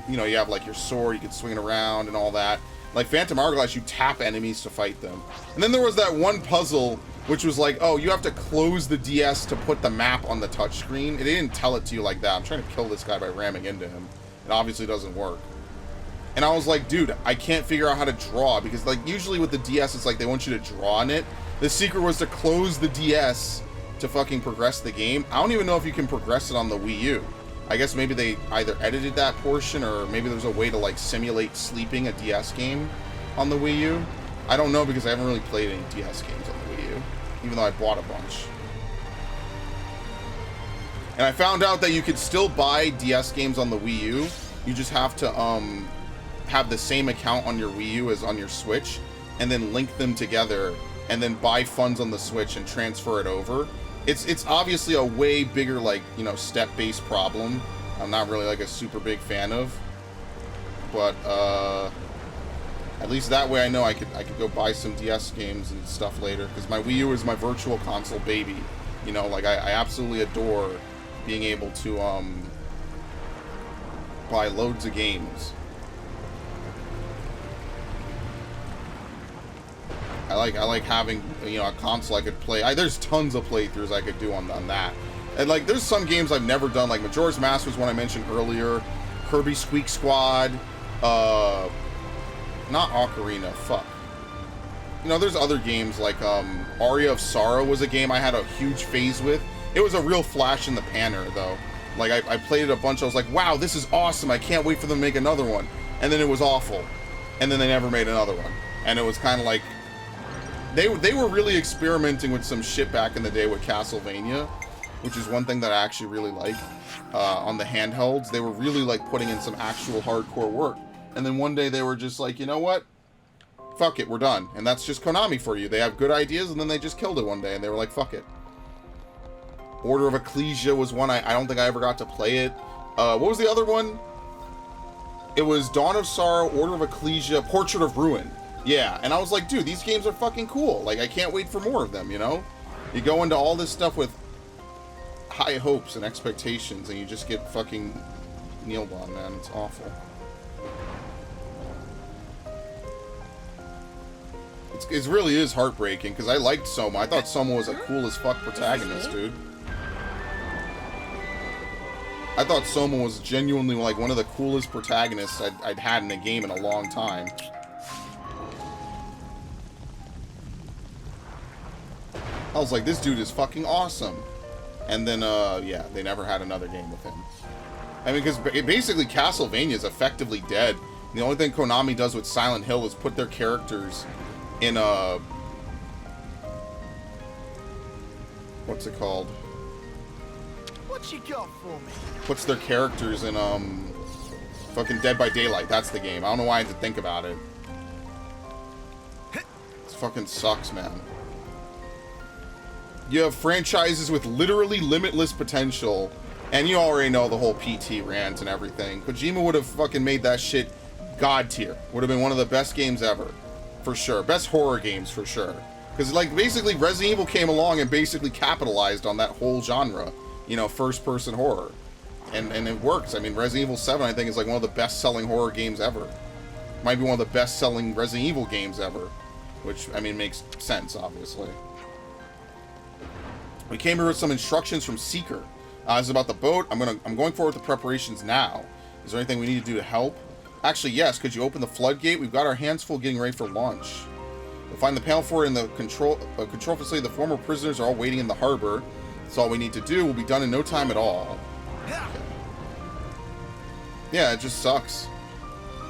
you know, you have, like, your sword, you can swing it around and all that. Like, Phantom Hourglass, you tap enemies to fight them. And then there was that one puzzle, which was like, oh, you have to close the DS to put the map on the touchscreen. It didn't tell it to you like that. I'm trying to kill this guy by ramming into him. It obviously doesn't work. And I was like, dude, I can't figure out how to draw, because like usually with the DS it's like they want you to draw on it. The secret was to close the DS to fucking progress the game. I don't even know if you can progress it on the Wii U. I guess maybe they either edited that portion, or maybe there's a way to like simulate sleeping a DS game on the Wii U. I don't know, because I haven't really played any DS games on the Wii U, even though I bought a bunch. And I found out that you could still buy DS games on the Wii U. You just have to have the same account on your Wii U as on your Switch, and then link them together, and then buy funds on the Switch and transfer it over. It's obviously a way bigger, like, you know, step-based problem. I'm not really like a super big fan of, but at least that way I know I could go buy some DS games and stuff later, because my Wii U is my virtual console baby. You know, like I absolutely adore being able to buy loads of games. I like having, you know, a console I could play. There's tons of playthroughs I could do on that. And like there's some games I've never done, like Majora's Mask was one I mentioned earlier, Kirby Squeak Squad, not Ocarina, fuck. You know, there's other games like Aria of Sorrow was a game I had a huge phase with. It was a real flash in the panner though. Like I played it a bunch, I was like, wow, this is awesome, I can't wait for them to make another one. And then it was awful. And then they never made another one. And it was kind of like, they were really experimenting with some shit back in the day with Castlevania, which is one thing that I actually really like. On the handhelds, they were really like putting in some actual hardcore work. And then one day they were just like, you know what? Fuck it, we're done. And that's just Konami for you. They have good ideas, and then they just killed it one day, and they were like, fuck it. Order of Ecclesia was one I don't think I ever got to play it. What was the other one? It was Dawn of Sorrow, Order of Ecclesia, Portrait of Ruin. Yeah, and I was like, dude, these games are fucking cool. Like, I can't wait for more of them, you know? You go into all this stuff with high hopes and expectations, and you just get fucking kneeled on, man. It's awful. It really is heartbreaking, because I liked Soma. I thought Soma was a cool as fuck protagonist, dude. I thought Soma was genuinely, like, one of the coolest protagonists I'd had in a game in a long time. I was like, this dude is fucking awesome. And then, yeah, they never had another game with him. I mean, because basically Castlevania is effectively dead. The only thing Konami does with Silent Hill is put their characters in what's it called?
What you got for me?
Puts their characters in, fucking Dead by Daylight. That's the game. I don't know why I had to think about it. This fucking sucks, man. You have franchises with literally limitless potential, and you already know the whole PT rant and everything. Kojima would have fucking made that shit god tier. Would have been one of the best games ever. For sure. Best horror games, for sure. Because, like, basically Resident Evil came along and basically capitalized on that whole genre. You know, first-person horror. And it works. I mean, Resident Evil 7, I think, is like one of the best-selling horror games ever. Might be one of the best-selling Resident Evil games ever. Which, I mean, makes sense, obviously. We came here with some instructions from Seeker. This is about the boat. I'm going forward with the preparations now. Is there anything we need to do to help? Actually, yes. Could you open the floodgate? We've got our hands full getting ready for launch. We'll find the panel for it in the control facility. The former prisoners are all waiting in the harbor. That's all we need to do. We'll be done in no time at all. Okay. Yeah, it just sucks.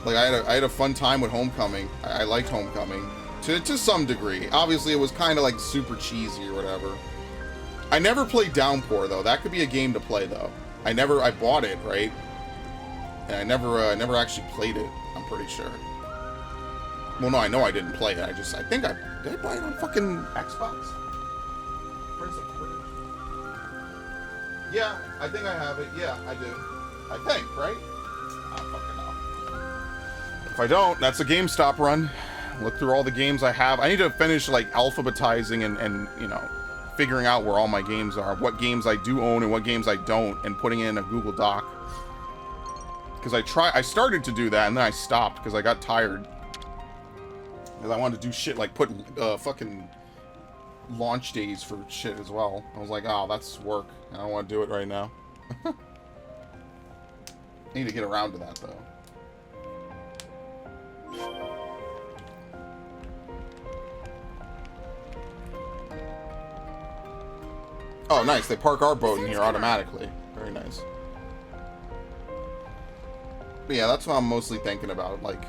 Like, I had a fun time with Homecoming. I liked Homecoming. To some degree. Obviously, it was kind of like super cheesy or whatever. I never played Downpour, though. That could be a game to play, though. I bought it, right? And I never actually played it, I'm pretty sure. Well, no, I know I didn't play it. Did I buy it on fucking Xbox? Where's the fridge? Yeah, I think I have it. Yeah, I do. I think, right? I don't fucking know. If I don't, that's a GameStop run. Look through all the games I have. I need to finish, like, alphabetizing and you know, figuring out where all my games are, what games I do own and what games I don't, and putting it in a Google Doc. Because I started to do that, and then I stopped because I got tired. Because I wanted to do shit like put fucking launch days for shit as well. I was like, oh, that's work. I don't want to do it right now. I need to get around to that, though. Oh, nice. They park our boat in here automatically. Very nice. But yeah, that's what I'm mostly thinking about. Like,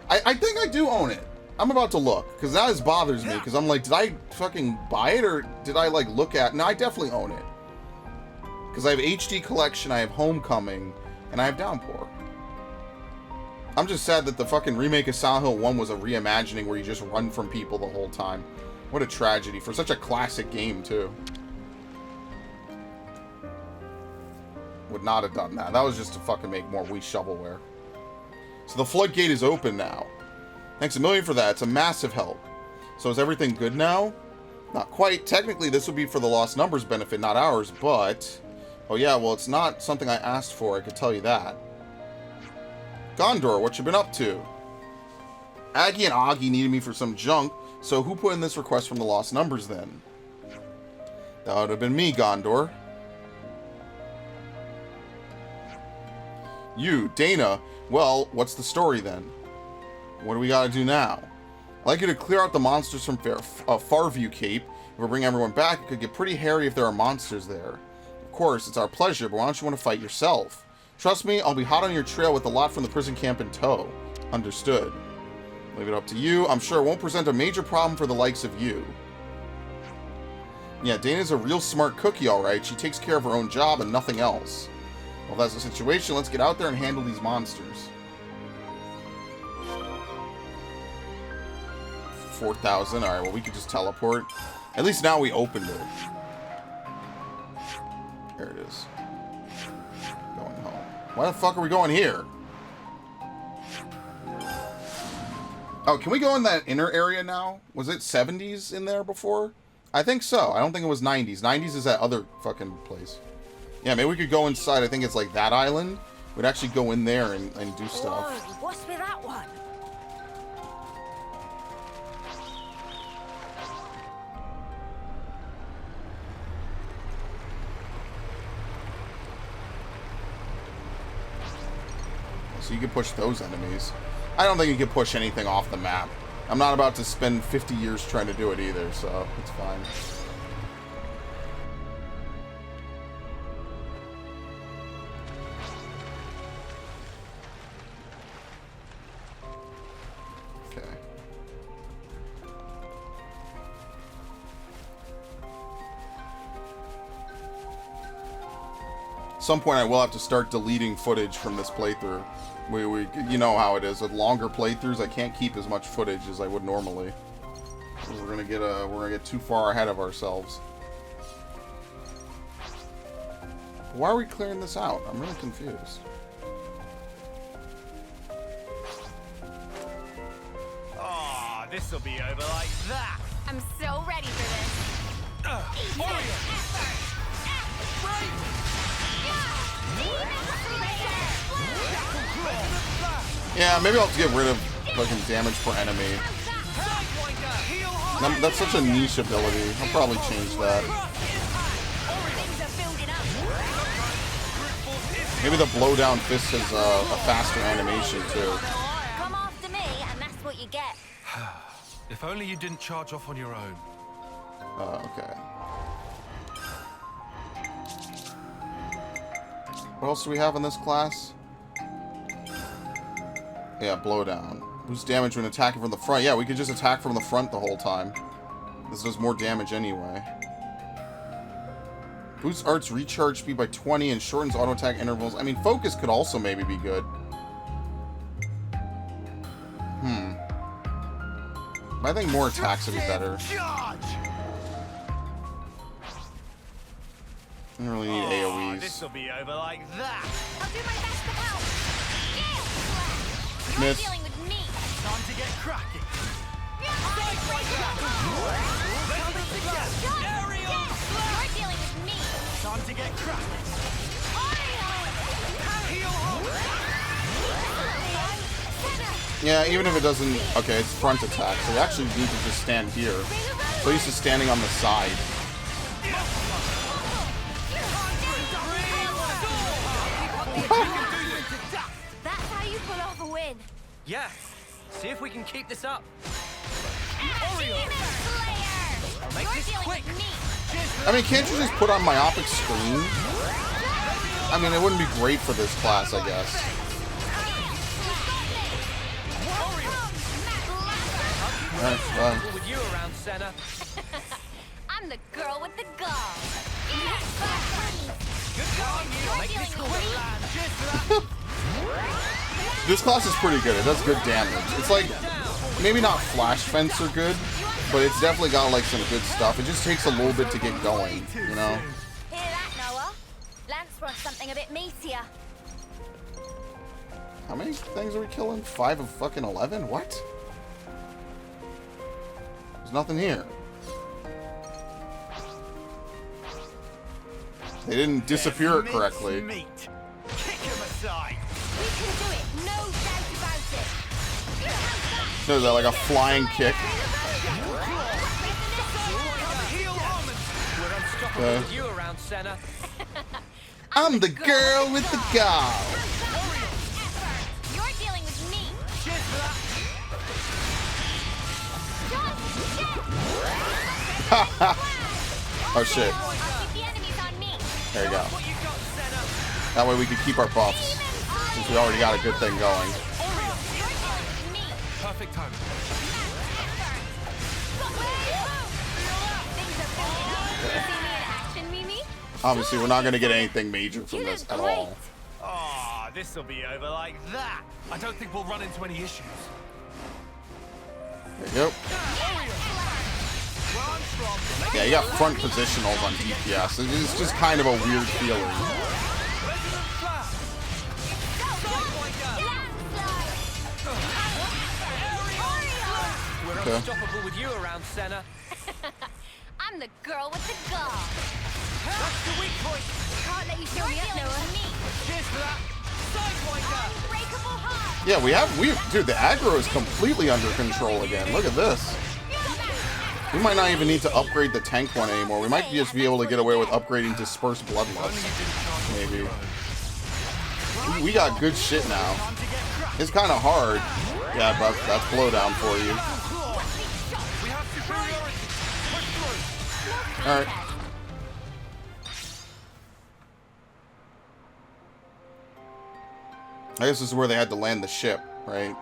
I think I do own it. I'm about to look, because that just bothers me, because I'm like, did I fucking buy it, or did I, like, look at... No, I definitely own it. Because I have HD Collection, I have Homecoming, and I have Downpour. I'm just sad that the fucking remake of Silent Hill 1 was a reimagining where you just run from people the whole time. What a tragedy, for such a classic game, too. Would not have done that. That was just to fucking make more Wii shovelware. So the floodgate is open now. Thanks a million for that. It's a massive help. So is everything good now? Not quite. Technically, this would be for the Lost Numbers benefit, not ours, but... Oh yeah, well, it's not something I asked for, I could tell you that. Gondor, what you been up to? Aggie and Augie needed me for some junk, so who put in this request from the Lost Numbers, then? That would have been me, Gondor. You, Dana. Well, what's the story, then? What do we gotta do now? I'd like you to clear out the monsters from Farview Cape. If we bring everyone back, it could get pretty hairy if there are monsters there. Of course, it's our pleasure, but why don't you want to fight yourself? Trust me, I'll be hot on your trail with a lot from the prison camp in tow. Understood. Leave it up to you. I'm sure it won't present a major problem for the likes of you. Yeah, Dana's a real smart cookie, alright. She takes care of her own job and nothing else. Well, if that's the situation, let's get out there and handle these monsters. 4,000. Alright, well, we could just teleport. At least now we opened it. There it is. Going home. Why the fuck are we going here? Oh, can we go in that inner area now? Was it 70s in there before? I think so. I don't think it was 90s. 90s is that other fucking place. Yeah, maybe we could go inside. I think it's like that island. We'd actually go in there and do stuff.
Whoa, what's with that one?
So you can push those enemies. I don't think you can push anything off the map. I'm not about to spend 50 years trying to do it either, so it's fine. Okay. At some point I will have to start deleting footage from this playthrough. You know how it is with longer playthroughs. I can't keep as much footage as I would normally. We're gonna get too far ahead of ourselves. Why are we clearing this out? I'm really confused.
Oh, this'll be over like that.
I'm so ready for this.
Yeah, maybe I'll have to get rid of fucking damage per enemy. That's such a niche ability. I'll probably change that. Maybe the blowdown fist has a faster animation too.
Come after me, and that's what you get.
If only you didn't charge off on your own.
Okay. What else do we have in this class? Yeah, blowdown. Boost damage when attacking from the front. Yeah, we could just attack from the front the whole time. This does more damage anyway. Boosts Art's recharge speed by 20 and shortens auto attack intervals. I mean, focus could also maybe be good. I think more attacks would be better. I don't really need AoEs.
This'll be over like that.
I'll do my best to help.
Miss.
You're dealing with me.
Time to get cracking.
You're dealing with me.
Time to get cracking.
Yeah, even if it doesn't... Okay, it's front attack, so you actually need to just stand here. So used to standing on the side.
That's how you pull off a win.
Yes. See if we can keep this up.
Demon Slayer!
Make this quick.
I mean, can't you just put on myopic screen? I mean, it wouldn't be great for this class, I guess. Alright,
With you around, Senna.
I'm the girl with the gall.
Good going, you. Make this quick. Cheers for that.
This class is pretty good. It does good damage. It's like, maybe not Flash Fencer good, but it's definitely got like some good stuff. It just takes a little bit to get going, you know?
Hear that, Noah? Lance wants something a bit meatier.
How many things are we killing? 5 of fucking 11? What? There's nothing here. They didn't disappear it correctly.
Meat. Kick him aside.
We can do it, no doubt about it.
No, is that like a flying kick?
We're unstoppable with you around, Senna.
I'm the girl with the gall.
You're dealing with me.
Cheers for that.
Oh shit.
I'll keep the enemies on me.
There you go.
What you got, Senna?
That way we can keep our buffs. Since we already got a good thing going.
Perfect timing.
Obviously, we're not going to get anything major from this at all.
Oh, this'll be over like that.
I don't think we'll run into any issues.
There you go. Yeah, you got front positionals on DPS. It's just kind of a weird feeling.
We're
Okay.
unstoppable with you around, Senna.
I'm the girl with the gall.
That's the weak point.
Can't let you show me up, Noah.
Cheers for that. Sidewinder.
Unbreakable heart.
Yeah, dude, the aggro is completely under control again. Look at this. We might not even need to upgrade the tank one anymore. We might just be able to get away with upgrading Dispersed Bloodlust. Maybe. We got good shit now. It's kind of hard. Yeah, but that's blowdown for you. Alright. I guess this is where they had to land the ship, right?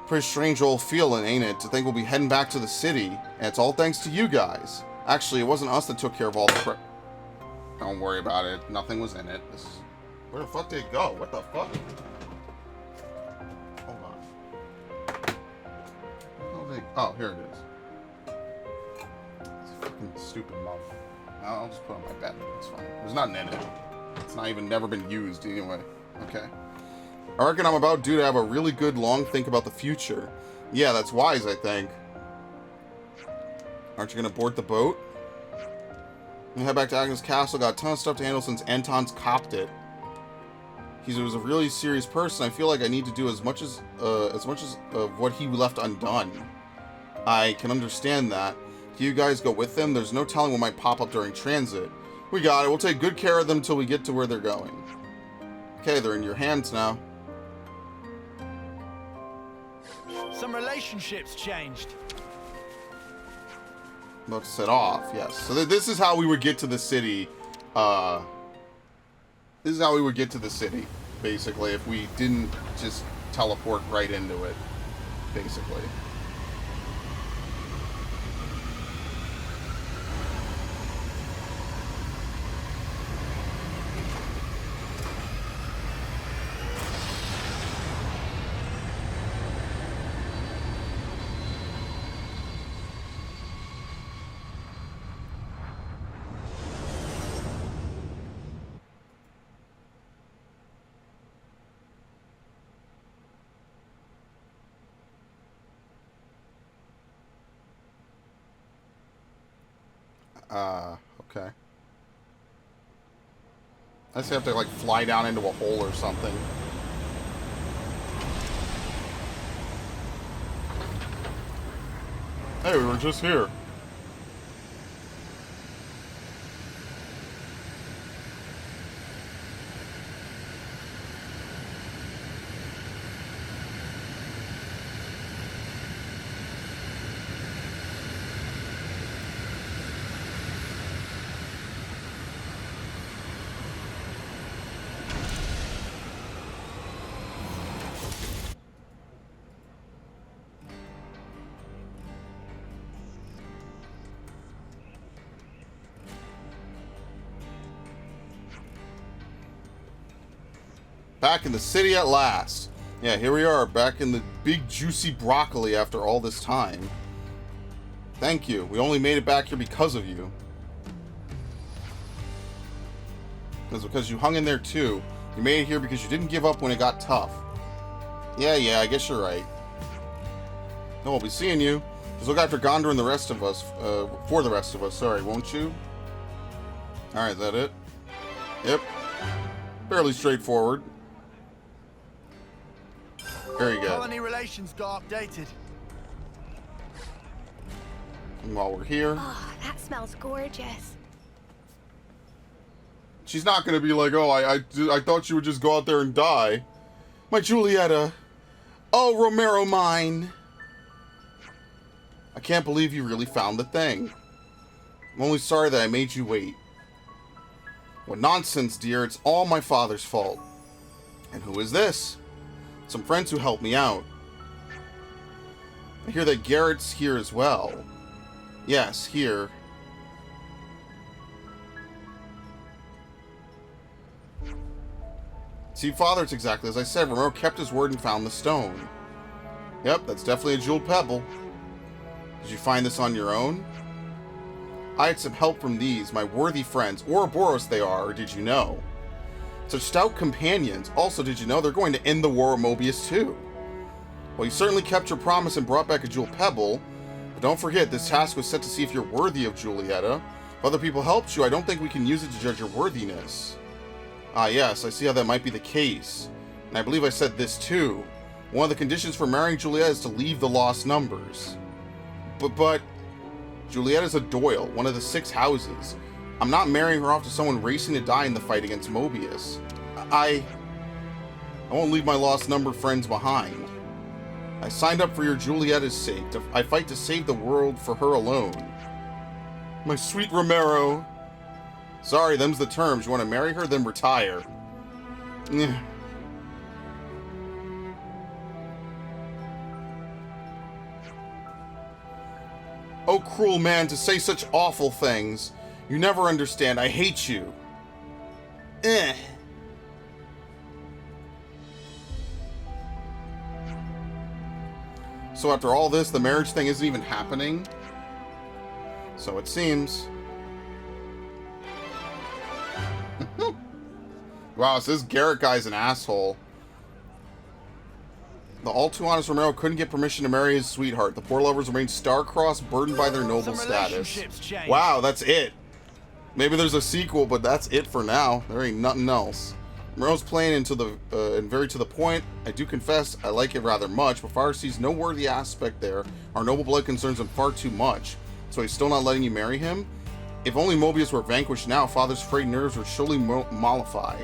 Pretty strange old feeling, ain't it? To think we'll be heading back to the city, and it's all thanks to you guys. Actually, it wasn't us that took care of all the Don't worry about it. Nothing was in it. Where the fuck did it go? What the fuck? Hold on. Oh, here it is. It's a fucking stupid mug. I'll just put it on my bed. It's fine. There's nothing in it. It's not even never been used anyway. Okay. I reckon I'm about due to have a really good long think about the future. Yeah, that's wise, I think. Aren't you gonna board the boat? I'm gonna head back to Agnes Castle. Got a ton of stuff to handle since Anton's copped it. He was a really serious person. I feel like I need to do as much as what he left undone. I can understand that. Do you guys go with them? There's no telling what might pop up during transit. We got it. We'll take good care of them till we get to where they're going. Okay, they're in your hands now.
Some relationships changed.
About to set off, yes. So this is how we would get to the city. This is how we would get to the city, basically, if we didn't just teleport right into it, basically. Okay. I just have to, like, fly down into a hole or something. Hey, we were just here. Back in the city at last. Yeah, here we are, back in the big juicy broccoli after all this time. Thank you. We only made it back here because of you. It's because you hung in there too. You made it here because you didn't give up when it got tough. Yeah, I guess you're right. No, we'll be seeing you. Just look after Gondor and the rest of us, for the rest of us, sorry, won't you? Alright, is that it? Yep. Fairly straightforward. Very good.
Colony relations got updated.
And while we're here...
Oh, that smells gorgeous.
She's not going to be like, oh, I thought you would just go out there and die. My Julieta. Oh, Romero mine. I can't believe you really found the thing. I'm only sorry that I made you wait. What nonsense, dear. It's all my father's fault. And who is this? Some friends who helped me out. I hear that Garrett's here as well. Yes, here. See, Father, it's exactly as I said. Romero kept his word and found the stone. Yep, that's definitely a jeweled pebble. Did you find this on your own? I had some help from these, my worthy friends. Ouroboros they are, or did you know? Such stout companions. Also, did you know they're going to end the war of Mobius too? Well, you certainly kept your promise and brought back a jeweled pebble. But don't forget, this task was set to see if you're worthy of Julieta. If other people helped you, I don't think we can use it to judge your worthiness. Ah, yes, I see how that might be the case. And I believe I said this too. One of the conditions for marrying Julieta is to leave the lost numbers. But Julieta's a Doyle, one of the 6 houses. I'm not marrying her off to someone racing to die in the fight against Mobius. I won't leave my lost number friends behind. I signed up for your Julieta's sake. I fight to save the world for her alone. My sweet Romero. Sorry, them's the terms. You want to marry her, then retire. Oh, cruel man, to say such awful things. You never understand. I hate you. So after all this, the marriage thing isn't even happening? So it seems. Wow, so this Garrett guy's an asshole. The all too honest Romero couldn't get permission to marry his sweetheart. The poor lovers remained star-crossed, burdened by their noble status. Wow, that's it. Maybe there's a sequel, but that's it for now. There ain't nothing else. Romero's plain and very to the point. I do confess I like it rather much, but Father sees no worthy aspect there. Our noble blood concerns him far too much. So he's still not letting you marry him? If only Mobius were vanquished now, Father's frayed nerves would surely mollify.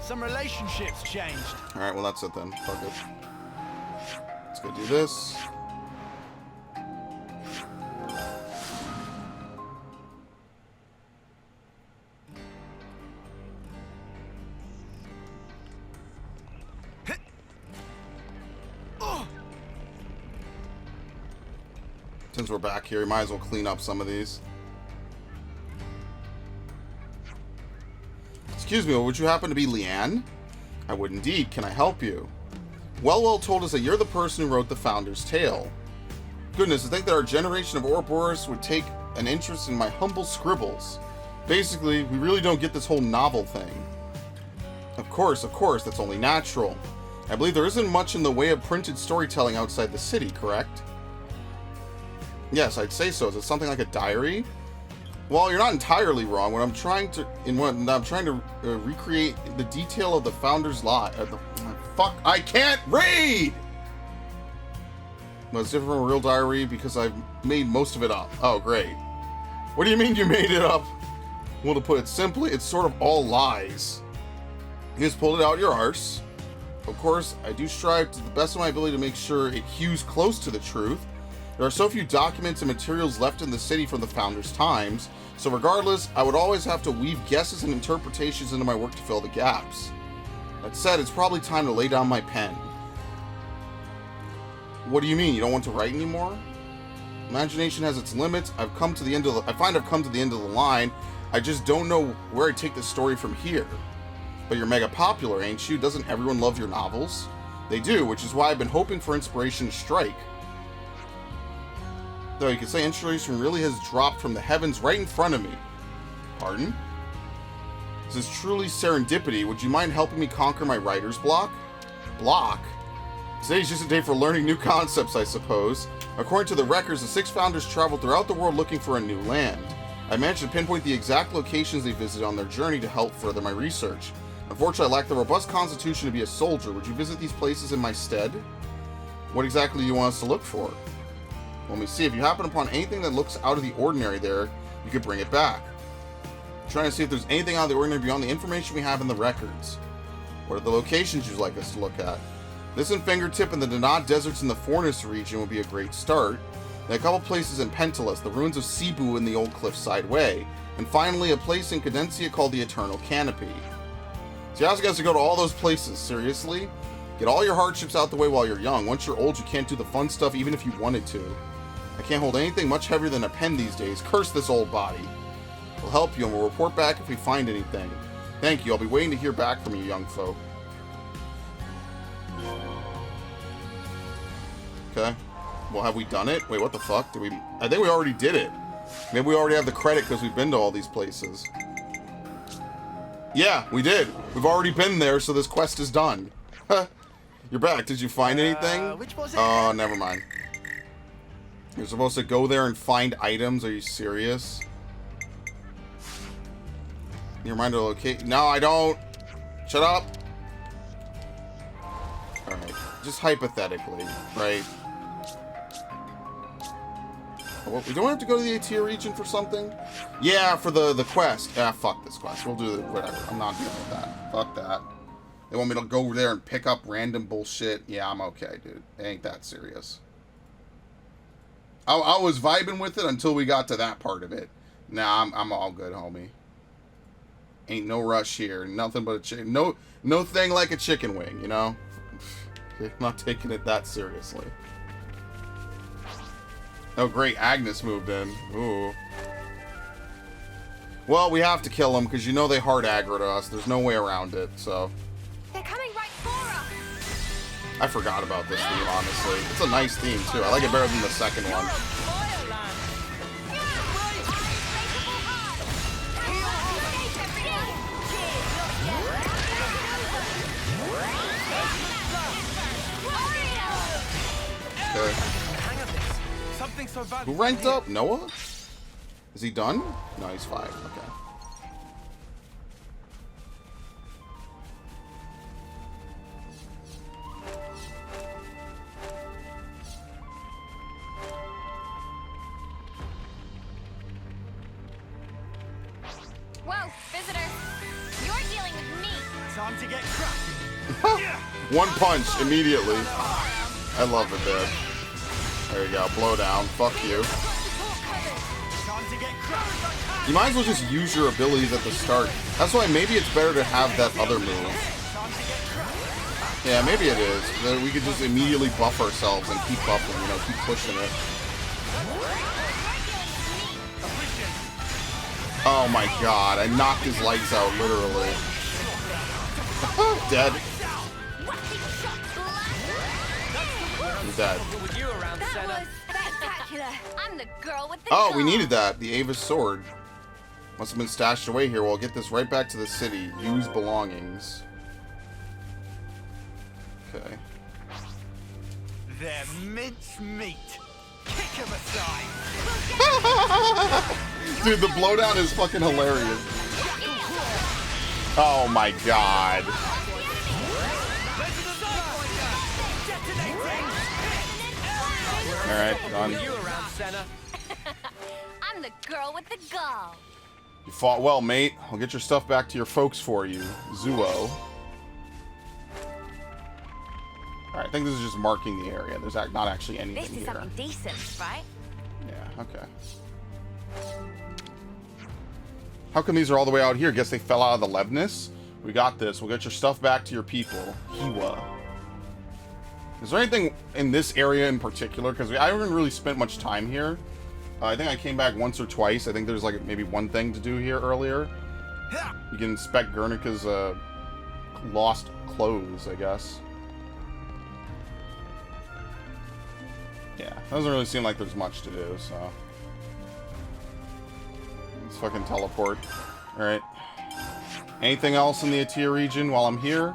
Some relationships changed.
Alright, well that's it then. Fuck it. Let's go do this. Since we're back here, we might as well clean up some of these. Excuse me, would you happen to be Leanne? I would indeed. Can I help you? Well told us that you're the person who wrote the Founder's Tale. Goodness, to think that our generation of Ouroboros would take an interest in my humble scribbles. Basically, we really don't get this whole novel thing. Of course, that's only natural. I believe there isn't much in the way of printed storytelling outside the city, correct? Yes, I'd say so. Is it something like a diary? Well, you're not entirely wrong. When I'm trying to recreate the detail of the Founder's life. Fuck, I can't read! Well, it's different from a real diary because I've made most of it up. Oh, great. What do you mean you made it up? Well, to put it simply, it's sort of all lies. You just pulled it out your arse. Of course, I do strive to the best of my ability to make sure it hews close to the truth. There are so few documents and materials left in the city from the Founder's times, so regardless, I would always have to weave guesses and interpretations into my work to fill the gaps. That said, it's probably time to lay down my pen. What do you mean, you don't want to write anymore? Imagination has its limits. I find I've come to the end of the line. I just don't know where I take the story from here. But you're mega popular, ain't you? Doesn't everyone love your novels? They do, which is why I've been hoping for inspiration to strike. Though you could say inspiration really has dropped from the heavens right in front of me. Pardon? This is truly serendipity. Would you mind helping me conquer my writer's block? Block? Today's just a day for learning new concepts, I suppose. According to the records, the 6 founders traveled throughout the world looking for a new land. I managed to pinpoint the exact locations they visited on their journey to help further my research. Unfortunately, I lack the robust constitution to be a soldier. Would you visit these places in my stead? What exactly do you want us to look for? Let me see. If you happen upon anything that looks out of the ordinary there, you could bring it back. I'm trying to see if there's anything out of the ordinary beyond the information we have in the records. What are the locations you'd like us to look at? This in Fingertip and the Danad Deserts in the Fornus region would be a great start. And a couple places in Pentelis, the ruins of Cebu in the Old Cliffside Way. And finally, a place in Cadencia called the Eternal Canopy. So you ask us to go to all those places, seriously? Get all your hardships out the way while you're young. Once you're old, you can't do the fun stuff even if you wanted to. I can't hold anything much heavier than a pen these days. Curse this old body. We'll help you and we'll report back if we find anything. Thank you. I'll be waiting to hear back from you, young folk. Okay. Well, have we done it? Wait, what the fuck? Did we? I think we already did it. Maybe we already have the credit because we've been to all these places. Yeah, we did. We've already been there, so this quest is done. You're back. Did you find anything?
Which was it?
Oh, never mind. You're supposed to go there and find items. Are you serious? You remind her to locate. No, I don't. Shut up. Alright. Just hypothetically, right? Well, we don't have to go to the AT region for something? Yeah, for the quest. Ah, fuck this quest. We'll do whatever. I'm not dealing with that. Fuck that. They want me to go over there and pick up random bullshit. Yeah, I'm okay, dude. It ain't that serious. I was vibing with it until we got to that part of it. Nah, I'm all good, homie. Ain't no rush here. Nothing but a chicken. No thing like a chicken wing, you know? I'm not taking it that seriously. Oh, great. Agnes moved in. Ooh. Well, we have to kill them because you know they hard aggro to us. There's no way around it, so.
They're coming right for us.
I forgot about this theme, honestly. It's a nice theme, too. I like it better than the second one. Okay.
So
who ranked up? Noah? Is he done? No, he's 5. Okay.
Whoa, visitor. You're dealing with me.
Time to get crushed.
One punch immediately. I love it there. There you go. Blow down. Fuck you. You might as well just use your abilities at the start. That's why maybe it's better to have that other move. Yeah, maybe it is. Then we could just immediately buff ourselves and keep buffing, you know, keep pushing it. Oh my god, I knocked his lights out, literally. Dead. He's dead.
That was spectacular. I'm the girl with the
Oh, we
gun.
needed that. The Ava's sword. Must have been stashed away here. Well, I'll get this right back to the city. Use belongings. Okay.
They're mince meat. Kick 'em aside.
Dude, the blowdown is fucking hilarious. Oh my god. Alright, done.
I'm the girl with the gall.
You fought well, mate. I'll get your stuff back to your folks for you. Zuo. Alright, I think this is just marking the area. There's not actually anything
This is
here.
something decent, right?
Yeah, okay. How come these are all the way out here? Guess they fell out of the Levness? We got this. We'll get your stuff back to your people. Hiwa. Is there anything in this area in particular? Because I haven't really spent much time here. I think I came back once or twice. I think there's like maybe one thing to do here earlier. You can inspect Guernica's lost clothes, I guess. Yeah, doesn't really seem like there's much to do, so... Let's fucking teleport. Alright. Anything else in the Atia region while I'm here?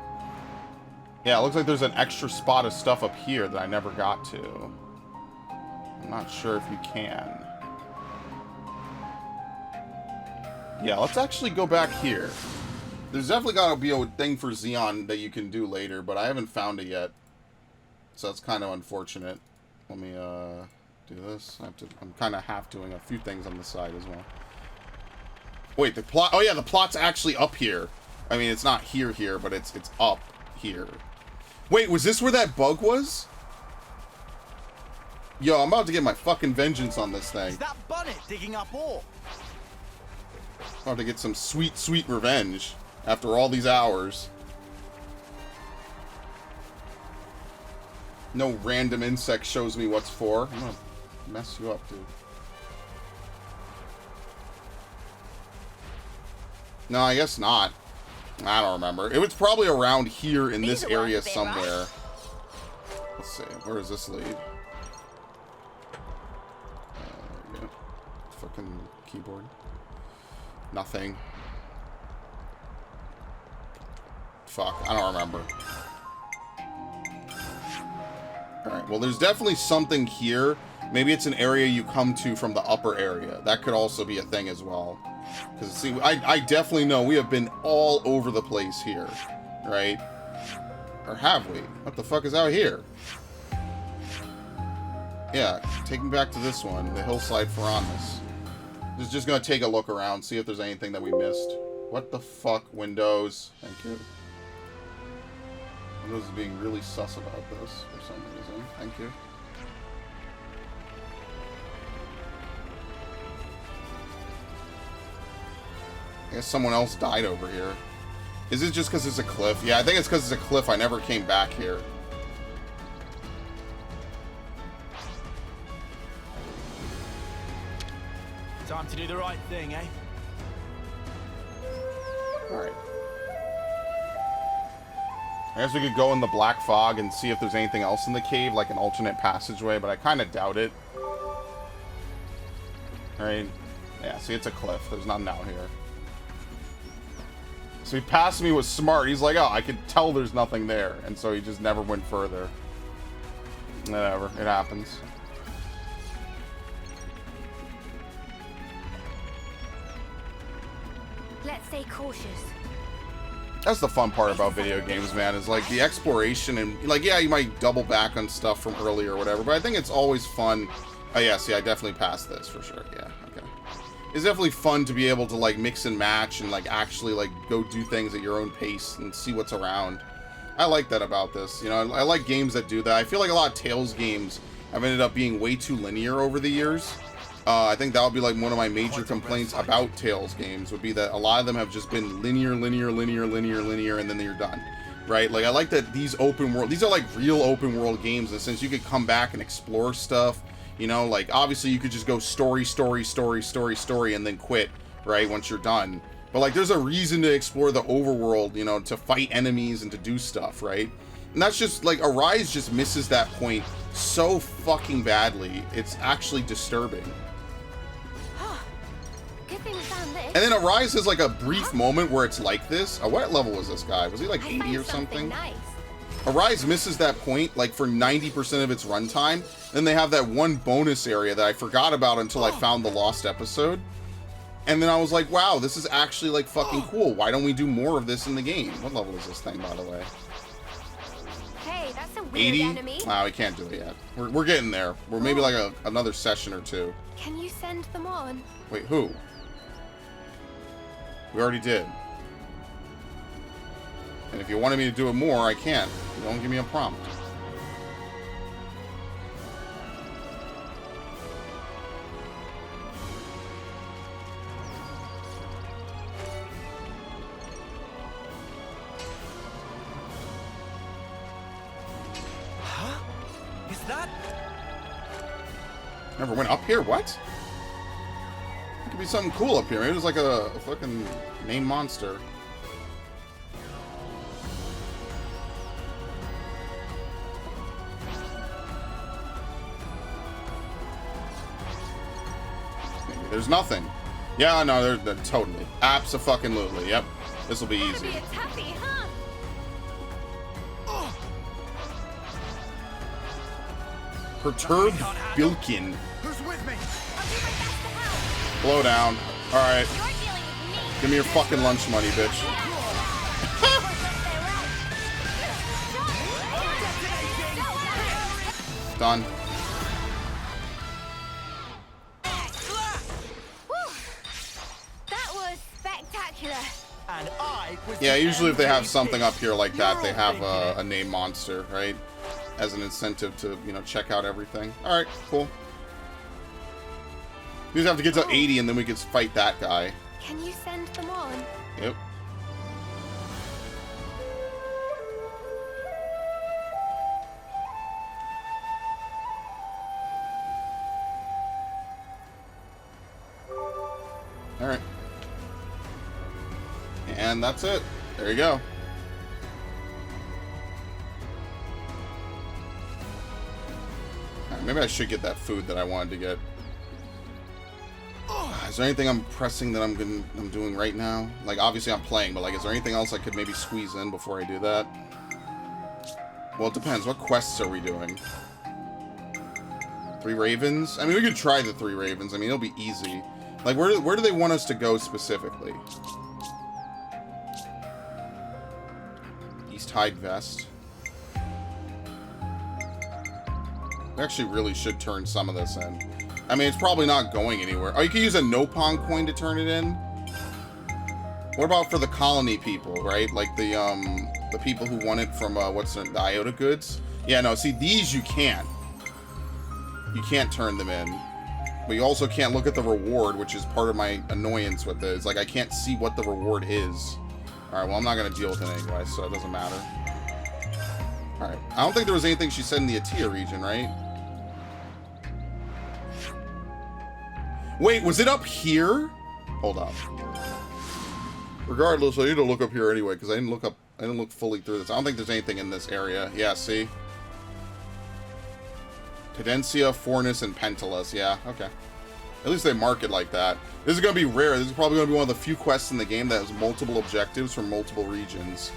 Yeah, it looks like there's an extra spot of stuff up here that I never got to. I'm not sure if you can. Yeah, let's actually go back here. There's definitely got to be a thing for Xeon that you can do later, but I haven't found it yet. So that's kind of unfortunate. Let me do this. I'm kind of half doing a few things on the side as well. Wait, the plot... Oh, yeah, the plot's actually up here. I mean, it's not here, but it's up here. Wait, was this where that bug was? Yo, I'm about to get my fucking vengeance on this thing.
Is that Bonnet digging up ore?
About to get some sweet, sweet revenge after all these hours. No random insect shows me what's for. I'm gonna mess you up, dude. No, I guess not. I don't remember. It was probably around here in this area somewhere. Let's see. Where does this lead? Yeah. Fucking keyboard. Nothing. Fuck. I don't remember. Alright. Well, there's definitely something here. Maybe it's an area you come to from the upper area. That could also be a thing as well. Because, see, I definitely know we have been all over the place here. Right? Or have we? What the fuck is out here? Yeah, take me back to this one. The Hillside Faranis. Just gonna take a look around, see if there's anything that we missed. What the fuck, Windows? Thank you. Windows is being really sus about this for some reason. Thank you. I guess someone else died over here. Is it just because it's a cliff? Yeah, I think it's because it's a cliff. I never came back here.
Time to do the right thing, eh?
Alright. I guess we could go in the black fog and see if there's anything else in the cave, like an alternate passageway, but I kind of doubt it. Alright. Yeah, see, it's a cliff. There's nothing out here. So he passed me was smart. He's like, oh, I could tell there's nothing there. And so he just never went further. Whatever. It happens.
Let's stay cautious.
That's the fun part about video games, man, is like the exploration and like, yeah, you might double back on stuff from earlier or whatever, but I think it's always fun. Oh yeah, see, I definitely passed this for sure. Yeah, okay. It's definitely fun to be able to like mix and match and like actually like go do things at your own pace and see what's around. I like that about this. You know, I like games that do that. I feel like a lot of Tales games have ended up being way too linear over the years. I think that would be like one of my major complaints about Tales games would be that a lot of them have just been linear, and then you're done, right? Like I like that these open world, these are like real open world games in the sense you could come back and explore stuff, you know, like obviously you could just go story, and then quit, right, once you're done. But like there's a reason to explore the overworld, you know, to fight enemies and to do stuff, right? And that's just like Arise just misses that point so fucking badly. It's actually disturbing. And then Arise has like a brief moment where it's like this. What level was this guy? Was he like 80 or something?
Nice.
Arise misses that point like for 90% of its runtime. Then they have that one bonus area that I forgot about until I found the lost episode. And then I was like, wow, this is actually like fucking cool. Why don't we do more of this in the game? What level is this thing, by the way?
Hey, that's a weird
80?
enemy.
Wow, we can't do it yet. We're getting there. We're maybe like another session or two.
Can you send them on?
Wait, who? We already did. And if you wanted me to do it more, I can. You don't give me a prompt.
Huh? Is that?
Never went up here? What? Could be something cool up here. Maybe it was like a fucking main monster. There's nothing. Yeah, no, they're totally. Abso-fucking-lutely. Yep. This will be easy.
Be a toughie, huh?
Perturbed Bilkin.
Who's with me?
I'll do my best to help.
Blow down. Alright.
You're dealing with me.
Give me your fucking lunch money, bitch. Done.
That was spectacular.
And I was
Yeah,
the
usually if they have something
MVP.
up here like that, they
You're
have
all
a name monster, right? As an incentive to, you know, check out everything. Alright, cool. We just have to get to 80 and then we can fight that guy.
Can you send them on?
Yep. Alright. And that's it. There you go. Alright, maybe I should get that food that I wanted to get. Is there anything I'm pressing that I'm doing right now? Like, obviously I'm playing, but like, is there anything else I could maybe squeeze in before I do that? Well, it depends. What quests are we doing? 3 ravens? I mean, we could try the 3 ravens. I mean, it'll be easy. Like, where do they want us to go specifically? East Hide Vest. We actually really should turn some of this in. I mean, it's probably not going anywhere. Oh, you can use a Nopon coin to turn it in? What about for the colony people, right? Like the people who want it from, the Iota goods? Yeah, no, see, these you can't. You can't turn them in. But you also can't look at the reward, which is part of my annoyance with it. It's like, I can't see what the reward is. Alright, well, I'm not going to deal with it anyway, so it doesn't matter. Alright, I don't think there was anything she said in the Atia region, right? Wait, was it up here? Hold up. Regardless, I need to look up here anyway, because I didn't look fully through this. I don't think there's anything in this area. Yeah, see? Cadencia, Fornus, and Pentelis. Yeah, okay. At least they mark it like that. This is going to be rare. This is probably going to be one of the few quests in the game that has multiple objectives from multiple regions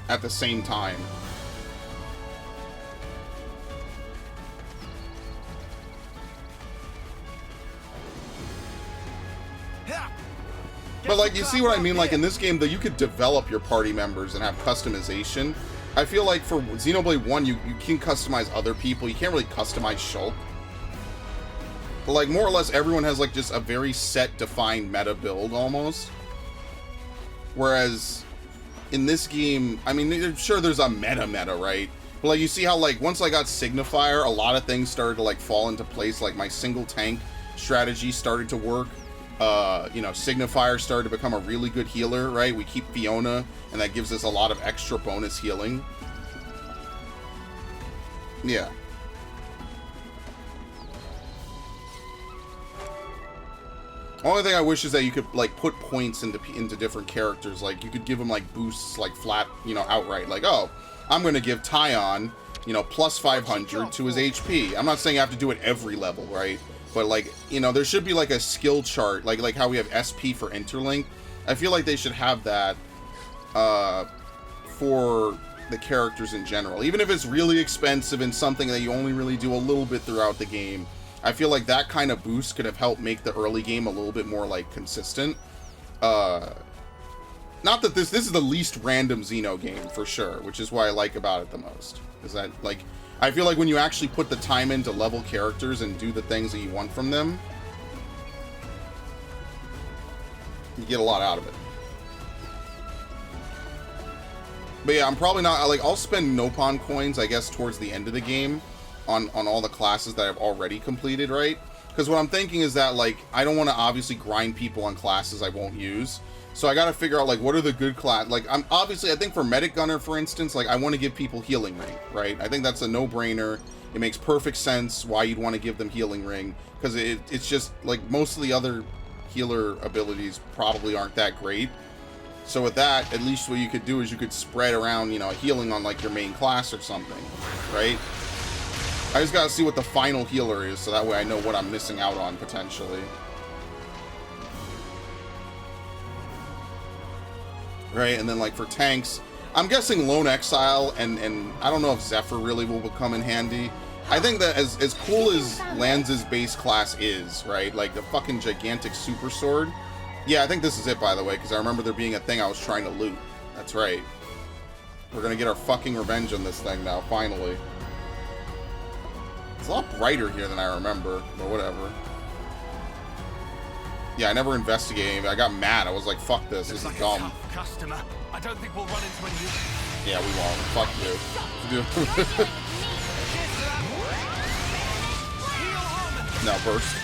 at the same time. But, like, you see what I mean? Like, in this game, though, you could develop your party members and have customization. I feel like for Xenoblade 1, you can customize other people. You can't really customize Shulk. But, like, more or less, everyone has, like, just a very set, defined meta build, almost. Whereas, in this game, I mean, sure, there's a meta, right? But, like, you see how, like, once I got Signifier, a lot of things started to, like, fall into place. Like, my single tank strategy started to work. You know, Signifier started to become a really good healer, right? We keep Fiona, and that gives us a lot of extra bonus healing. Yeah. Only thing I wish is that you could, like, put points into different characters. Like, you could give them, like, boosts, like, flat, you know, outright. Like, oh, I'm going to give Tyon, you know, plus 500 to his HP. I'm not saying I have to do it every level, right? But, like, you know, there should be, like, a skill chart, like how we have SP for Interlink. I feel like they should have that for the characters in general. Even if it's really expensive and something that you only really do a little bit throughout the game, I feel like that kind of boost could have helped make the early game a little bit more, like, consistent. Not that this is the least random Xeno game, for sure, which is what I like about it the most. Is that, like, I feel like when you actually put the time in to level characters and do the things that you want from them, you get a lot out of it. But yeah, I'm probably not, like, I'll spend Nopon coins, I guess, towards the end of the game on all the classes that I've already completed, right? Because what I'm thinking is that, like, I don't want to obviously grind people on classes I won't use. So I gotta figure out, like, what are the good class... Like, I think for Medic Gunner, for instance, like, I want to give people Healing Ring, right? I think that's a no-brainer. It makes perfect sense why you'd want to give them Healing Ring. Because it's just, like, most of the other healer abilities probably aren't that great. So with that, at least what you could do is you could spread around, you know, healing on, like, your main class or something, right? I just gotta see what the final healer is, so that way I know what I'm missing out on, potentially. right? And then like for tanks, I'm guessing Lone Exile and I don't know if Zephyr really will come in handy. I think that as cool as Lanza's base class is, right? Like the fucking gigantic super sword. Yeah, I think this is it, by the way, because I remember there being a thing I was trying to loot. That's right. We're gonna get our fucking revenge on this thing now, finally. It's a lot brighter here than I remember, but whatever. Yeah, I never investigated. I got mad. I was like, fuck this. This is dumb.
Customer. I don't think we'll run into any.
Yeah, we won't. Fuck you. Now burst.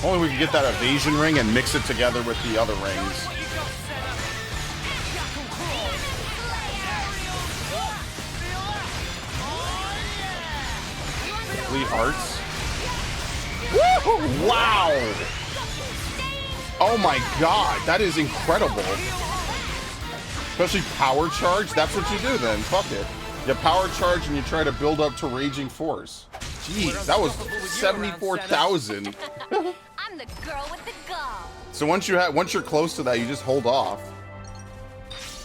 Only we can get that evasion ring and mix it together with the other rings. 3 hearts. Woo! Wow! Oh my god, that is incredible. Especially power charge, that's what you do then. Fuck it. You power charge and you try to build up to raging force. Jeez, that was 74,000.
I'm the girl with the gall.
So once you're close to that, you just hold off.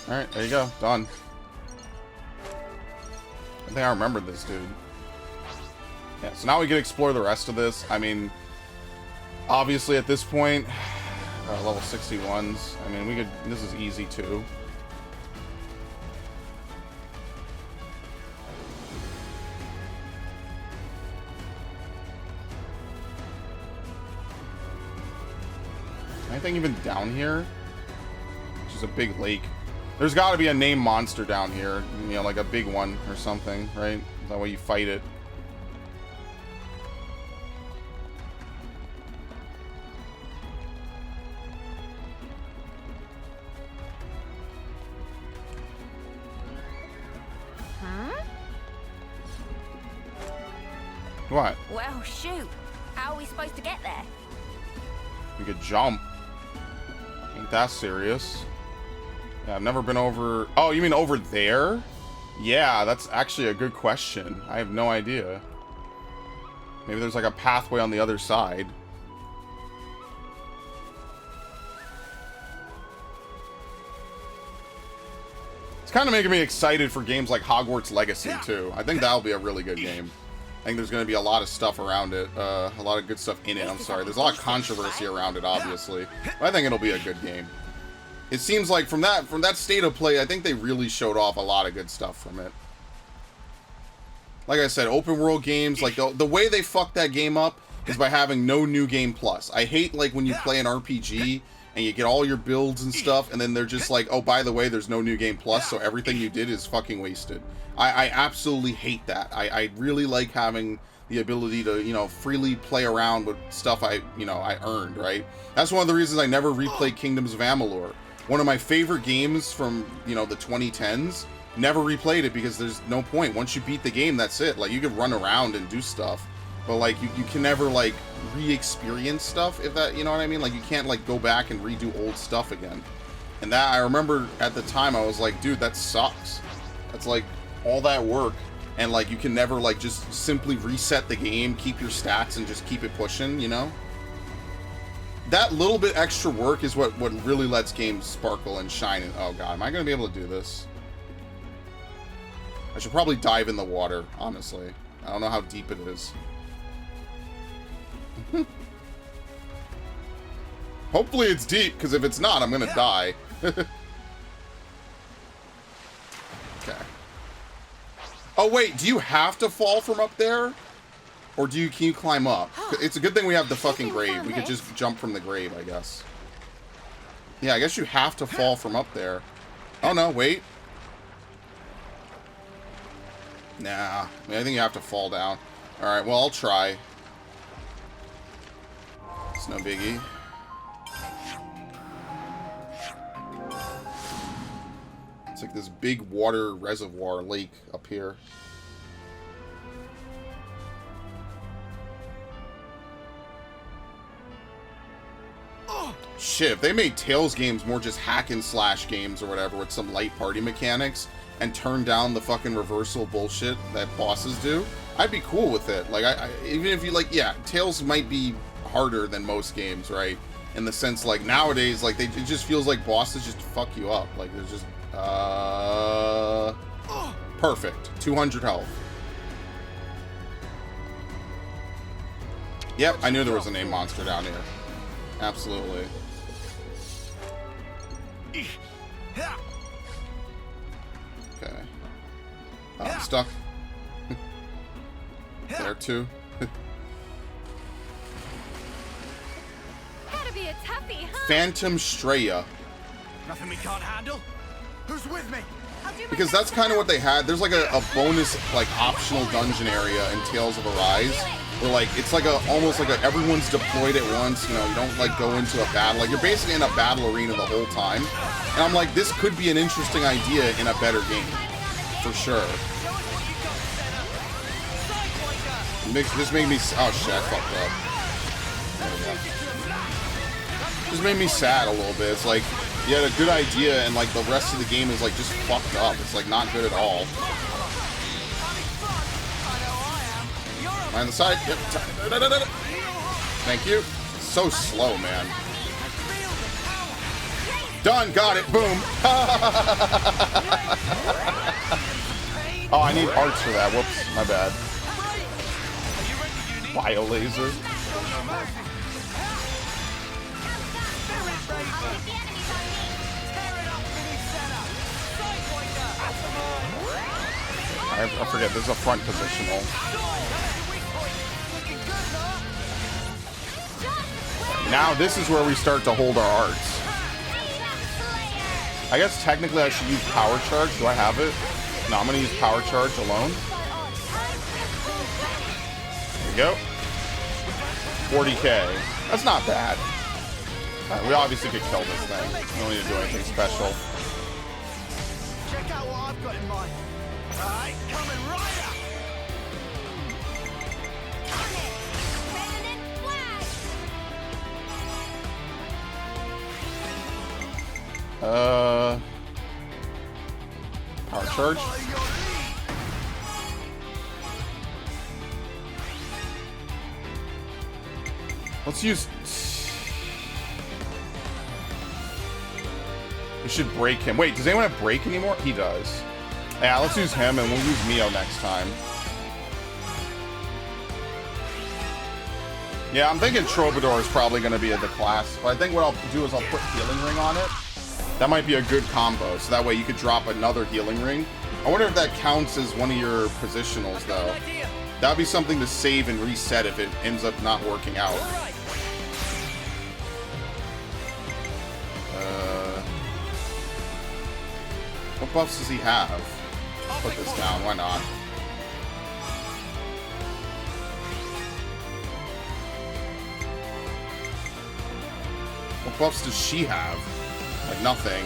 All right, there you go, done. I think I remember this dude. Yeah, so now we can explore the rest of this. I mean, obviously at this point, level 61s. I mean, we could. This is easy too. Anything even down here? Which is a big lake. There's got to be a named monster down here. You know, like a big one or something, right? That way you fight it. What?
Well, shoot. How are we supposed to get there?
We could jump. Ain't that serious? Yeah, I've never been over... Oh, you mean over there? Yeah, that's actually a good question. I have no idea. Maybe there's like a pathway on the other side. It's kind of making me excited for games like Hogwarts Legacy, too. I think that'll be a really good game. I think there's going to be a lot of stuff around it. A lot of good stuff in it, I'm sorry. There's a lot of controversy around it, obviously. But I think it'll be a good game. It seems like from that state of play, I think they really showed off a lot of good stuff from it. Like I said, open world games, like the way they fucked that game up is by having no new game plus. I hate like when you play an RPG and you get all your builds and stuff, and then they're just like, oh, by the way, there's no new game plus, so everything you did is fucking wasted. I absolutely hate that. I really like having the ability to, you know, freely play around with stuff I earned, right? That's one of the reasons I never replayed Kingdoms of Amalur. One of my favorite games from, you know, the 2010s, never replayed it because there's no point. Once you beat the game, that's it. Like, you can run around and do stuff, but like you can never like re-experience stuff, if that, you know what I mean? Like, you can't like go back and redo old stuff again. And that, I remember at the time I was like, dude, that sucks. That's like all that work, and like you can never like just simply reset the game, keep your stats, and just keep it pushing, you know? That little bit extra work is what really lets games sparkle and shine. And oh god, am I gonna be able to do this? I should probably dive in the water, honestly. I don't know how deep it is. Hopefully it's deep, because if it's not, I'm gonna die. Okay. Oh wait, do you have to fall from up there? Or can you climb up? It's a good thing we have the fucking grave. We could just jump from the grave, I guess. Yeah, I guess you have to fall from up there. Oh no, wait. Nah, I think you have to fall down. Alright, well, I'll try. It's no biggie. It's like this big water reservoir lake up here. Shit, if they made Tales games more just hack and slash games or whatever with some light party mechanics and turn down the fucking reversal bullshit that bosses do, I'd be cool with it. Like, even if you, like, yeah, Tales might be harder than most games, right? In the sense, like, nowadays, like, it just feels like bosses just fuck you up. Like, there's just, perfect. 200 health. Yep, I knew there was a name monster down here. Absolutely. Okay. Oh, I'm stuck. There, too.
Gotta be a toughie, huh?
Phantom Straya.
Nothing we can't handle? Who's with me?
Because that's kind of what they had. There's like a bonus, like, optional dungeon area in Tales of Arise. Where, like, it's like almost like everyone's deployed at once. You know, you don't, like, go into a battle. Like, you're basically in a battle arena the whole time. And I'm like, this could be an interesting idea in a better game. For sure. This made me... Oh, shit, I fucked up. There we go. This made me sad a little bit. It's like, you had a good idea, and, like, the rest of the game is, like, just fucked up. It's, like, not good at all. Am I on the side? Yep. Thank you. So slow, man. Done. Got it. Boom. Oh, I need hearts for that. Whoops. My bad. Bio laser. I forget. There's a front positional. Now this is where we start to hold our arts. I guess technically I should use power charge. Do I have it? No, I'm gonna use power charge alone. There we go. 40k. That's not bad. We obviously could kill this thing. We don't need to do anything special.
Check out what I've got in mind. Alright, coming right up.
Power charge. Let's use... We should break him. Wait, does anyone have break anymore? He does. Yeah, let's use him, and we'll use Mio next time. Yeah, I'm thinking Troubadour is probably going to be the class. But I think what I'll do is I'll put Healing Ring on it. That might be a good combo, so that way you could drop another Healing Ring. I wonder if that counts as one of your positionals, though. That would be something to save and reset if it ends up not working out. What buffs does he have? Put this down, why not? What buffs does she have? Like nothing.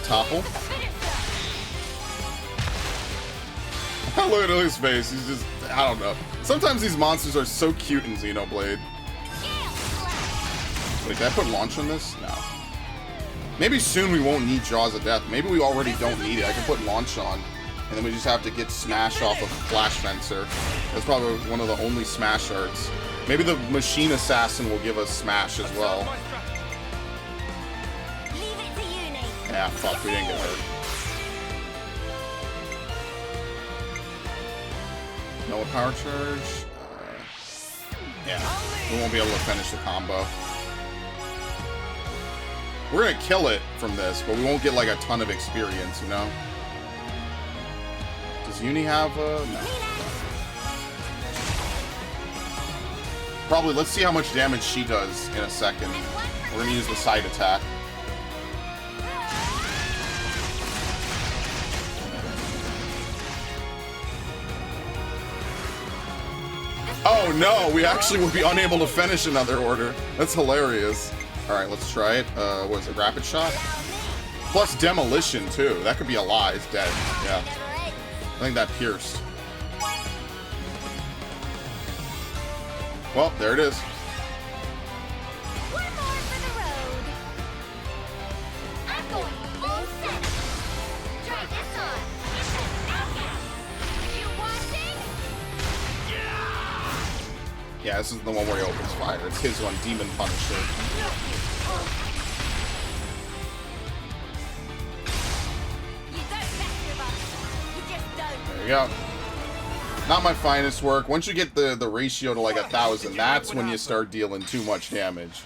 Topple. Look at his face, he's just, I don't know. Sometimes these monsters are so cute in Xenoblade. Wait, did I put launch on this? No. Maybe soon we won't need Jaws of Death. Maybe we already don't need it. I can put launch on, and then we just have to get Smash off of Flash Fencer. That's probably one of the only Smash arts. Maybe the Machine Assassin will give us Smash as well. Yeah, fuck, we didn't get hurt. No power charge. Yeah, we won't be able to finish the combo. We're gonna kill it from this, but we won't get like a ton of experience, you know? Does Uni have a... No. Probably, let's see how much damage she does in a second. We're gonna use the side attack. Oh no, we actually would be unable to finish another order. That's hilarious. Alright, let's try it. What is it, Rapid Shot? Plus Demolition, too. That could be a lie. It's dead. Yeah. I think that pierced. Well, there it is.
One more for the road. I'm going
Yeah, this is the one where he opens fire. It's his one, Demon Punisher. There you go. Not my finest work. Once you get the ratio to like 1,000, that's when you start dealing too much damage.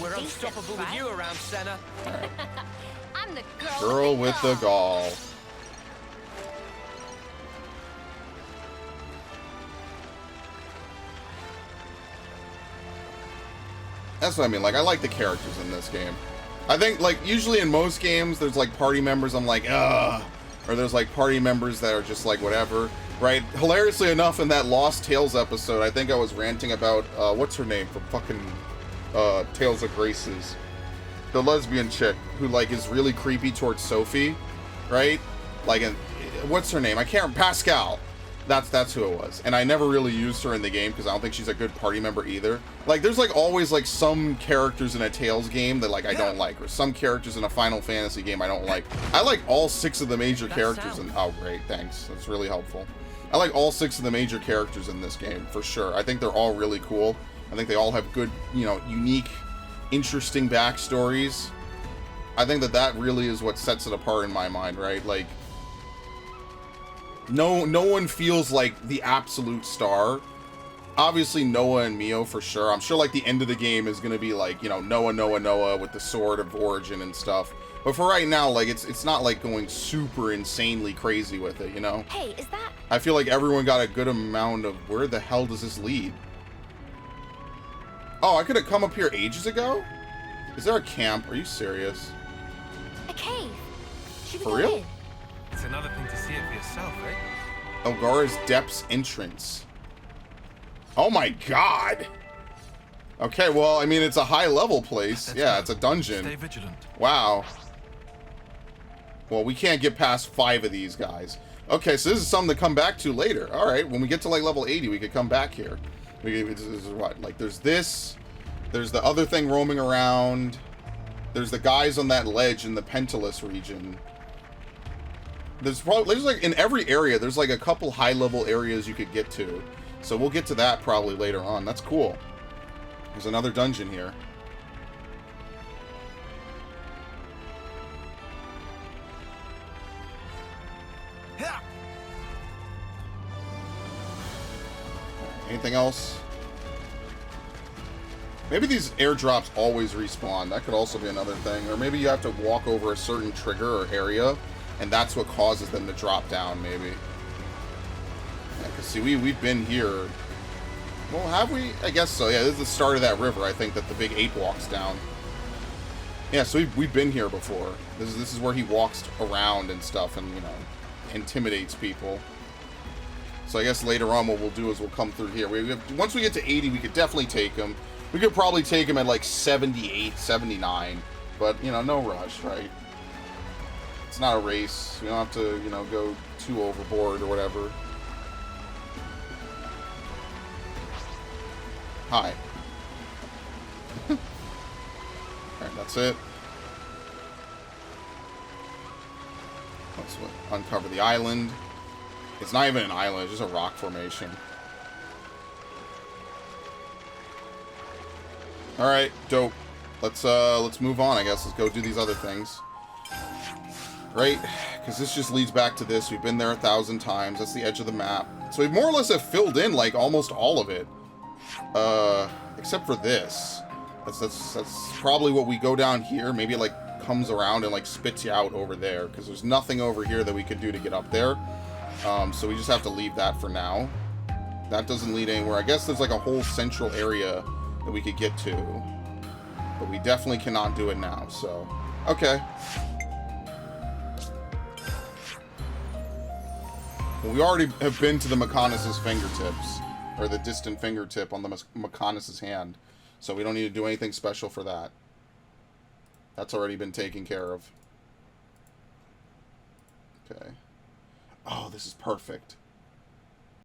We're unstoppable with you around, Senna.
I'm the
Girl with the gall. That's what I mean. Like, I like the characters in this game. I think, like, usually in most games, there's, like, party members I'm like, ugh. Or there's, like, party members that are just, like, whatever. Right? Hilariously enough, in that Lost Tales episode, I think I was ranting about, what's her name from fucking, Tales of Graces? The lesbian chick who, like, is really creepy towards Sophie. Right? Like, what's her name? I can't... Pascal. That's who it was. And I never really used her in the game because I don't think she's a good party member either. Like, there's like always like some characters in a Tales game that like I don't like, or some characters in a Final Fantasy game I don't like. I like all 6 of the major characters in... Oh, great, thanks. That's really helpful. I like all 6 of the major characters in this game, for sure. I think they're all really cool. I think they all have good, you know, unique, interesting backstories. I think that really is what sets it apart in my mind, right? Like, no one feels like the absolute star. Obviously Noah and Mio for sure. I'm sure like the end of the game is gonna be like, you know, Noah with the sword of origin and stuff. But for right now, like it's not like going super insanely crazy with it, you know?
Hey, is that...
I feel like everyone got a good amount of... Where the hell does this lead? Oh, I could have come up here ages ago? Is there a camp? Are you serious?
a cave? Should we
For
go
real?
in?
It's another thing to see it for yourself, eh?
Elgara's Depths entrance. Oh my god! Okay, well, I mean, it's a high-level place. Yeah, it's a dungeon.
Stay vigilant.
Wow. Well, we can't get past 5 of these guys. Okay, so this is something to come back to later. Alright, when we get to, like, level 80, we could come back here. This is what? Like, there's this. There's the other thing roaming around. There's the guys on that ledge in the Pentalus region. There's like, in every area, there's, like, a couple high-level areas you could get to. So we'll get to that probably later on. That's cool. There's another dungeon here. Anything else? Maybe these airdrops always respawn. That could also be another thing. Or maybe you have to walk over a certain trigger or area, and that's what causes them to drop down, maybe. Yeah, because see, we've been here. Well, have we? I guess so. Yeah, this is the start of that river, I think, that the big ape walks down. Yeah, so we've been here before. This is where he walks around and stuff and, you know, intimidates people. So I guess later on what we'll do is we'll come through here. Once we get to 80, we could definitely take him. We could probably take him at like 78, 79. But, you know, no rush, right? It's not a race. We don't have to, you know, go too overboard or whatever. Hi. Alright, that's it. Let's uncover the island. It's not even an island, it's just a rock formation. Alright, dope. Let's move on, I guess. Let's go do these other things. Right? Because this just leads back to this. We've been there 1,000 times. That's the edge of the map. So we more or less have filled in, like, almost all of it. Except for this. That's probably what we go down here. Maybe it, like, comes around and, like, spits you out over there. Because there's nothing over here that we could do to get up there. So we just have to leave that for now. That doesn't lead anywhere. I guess there's, like, a whole central area that we could get to. But we definitely cannot do it now, so... Okay. Well, we already have been to the Mechonis' fingertips. Or the distant fingertip on the Mechonis' hand. So we don't need to do anything special for that. That's already been taken care of. Okay. Oh, this is perfect.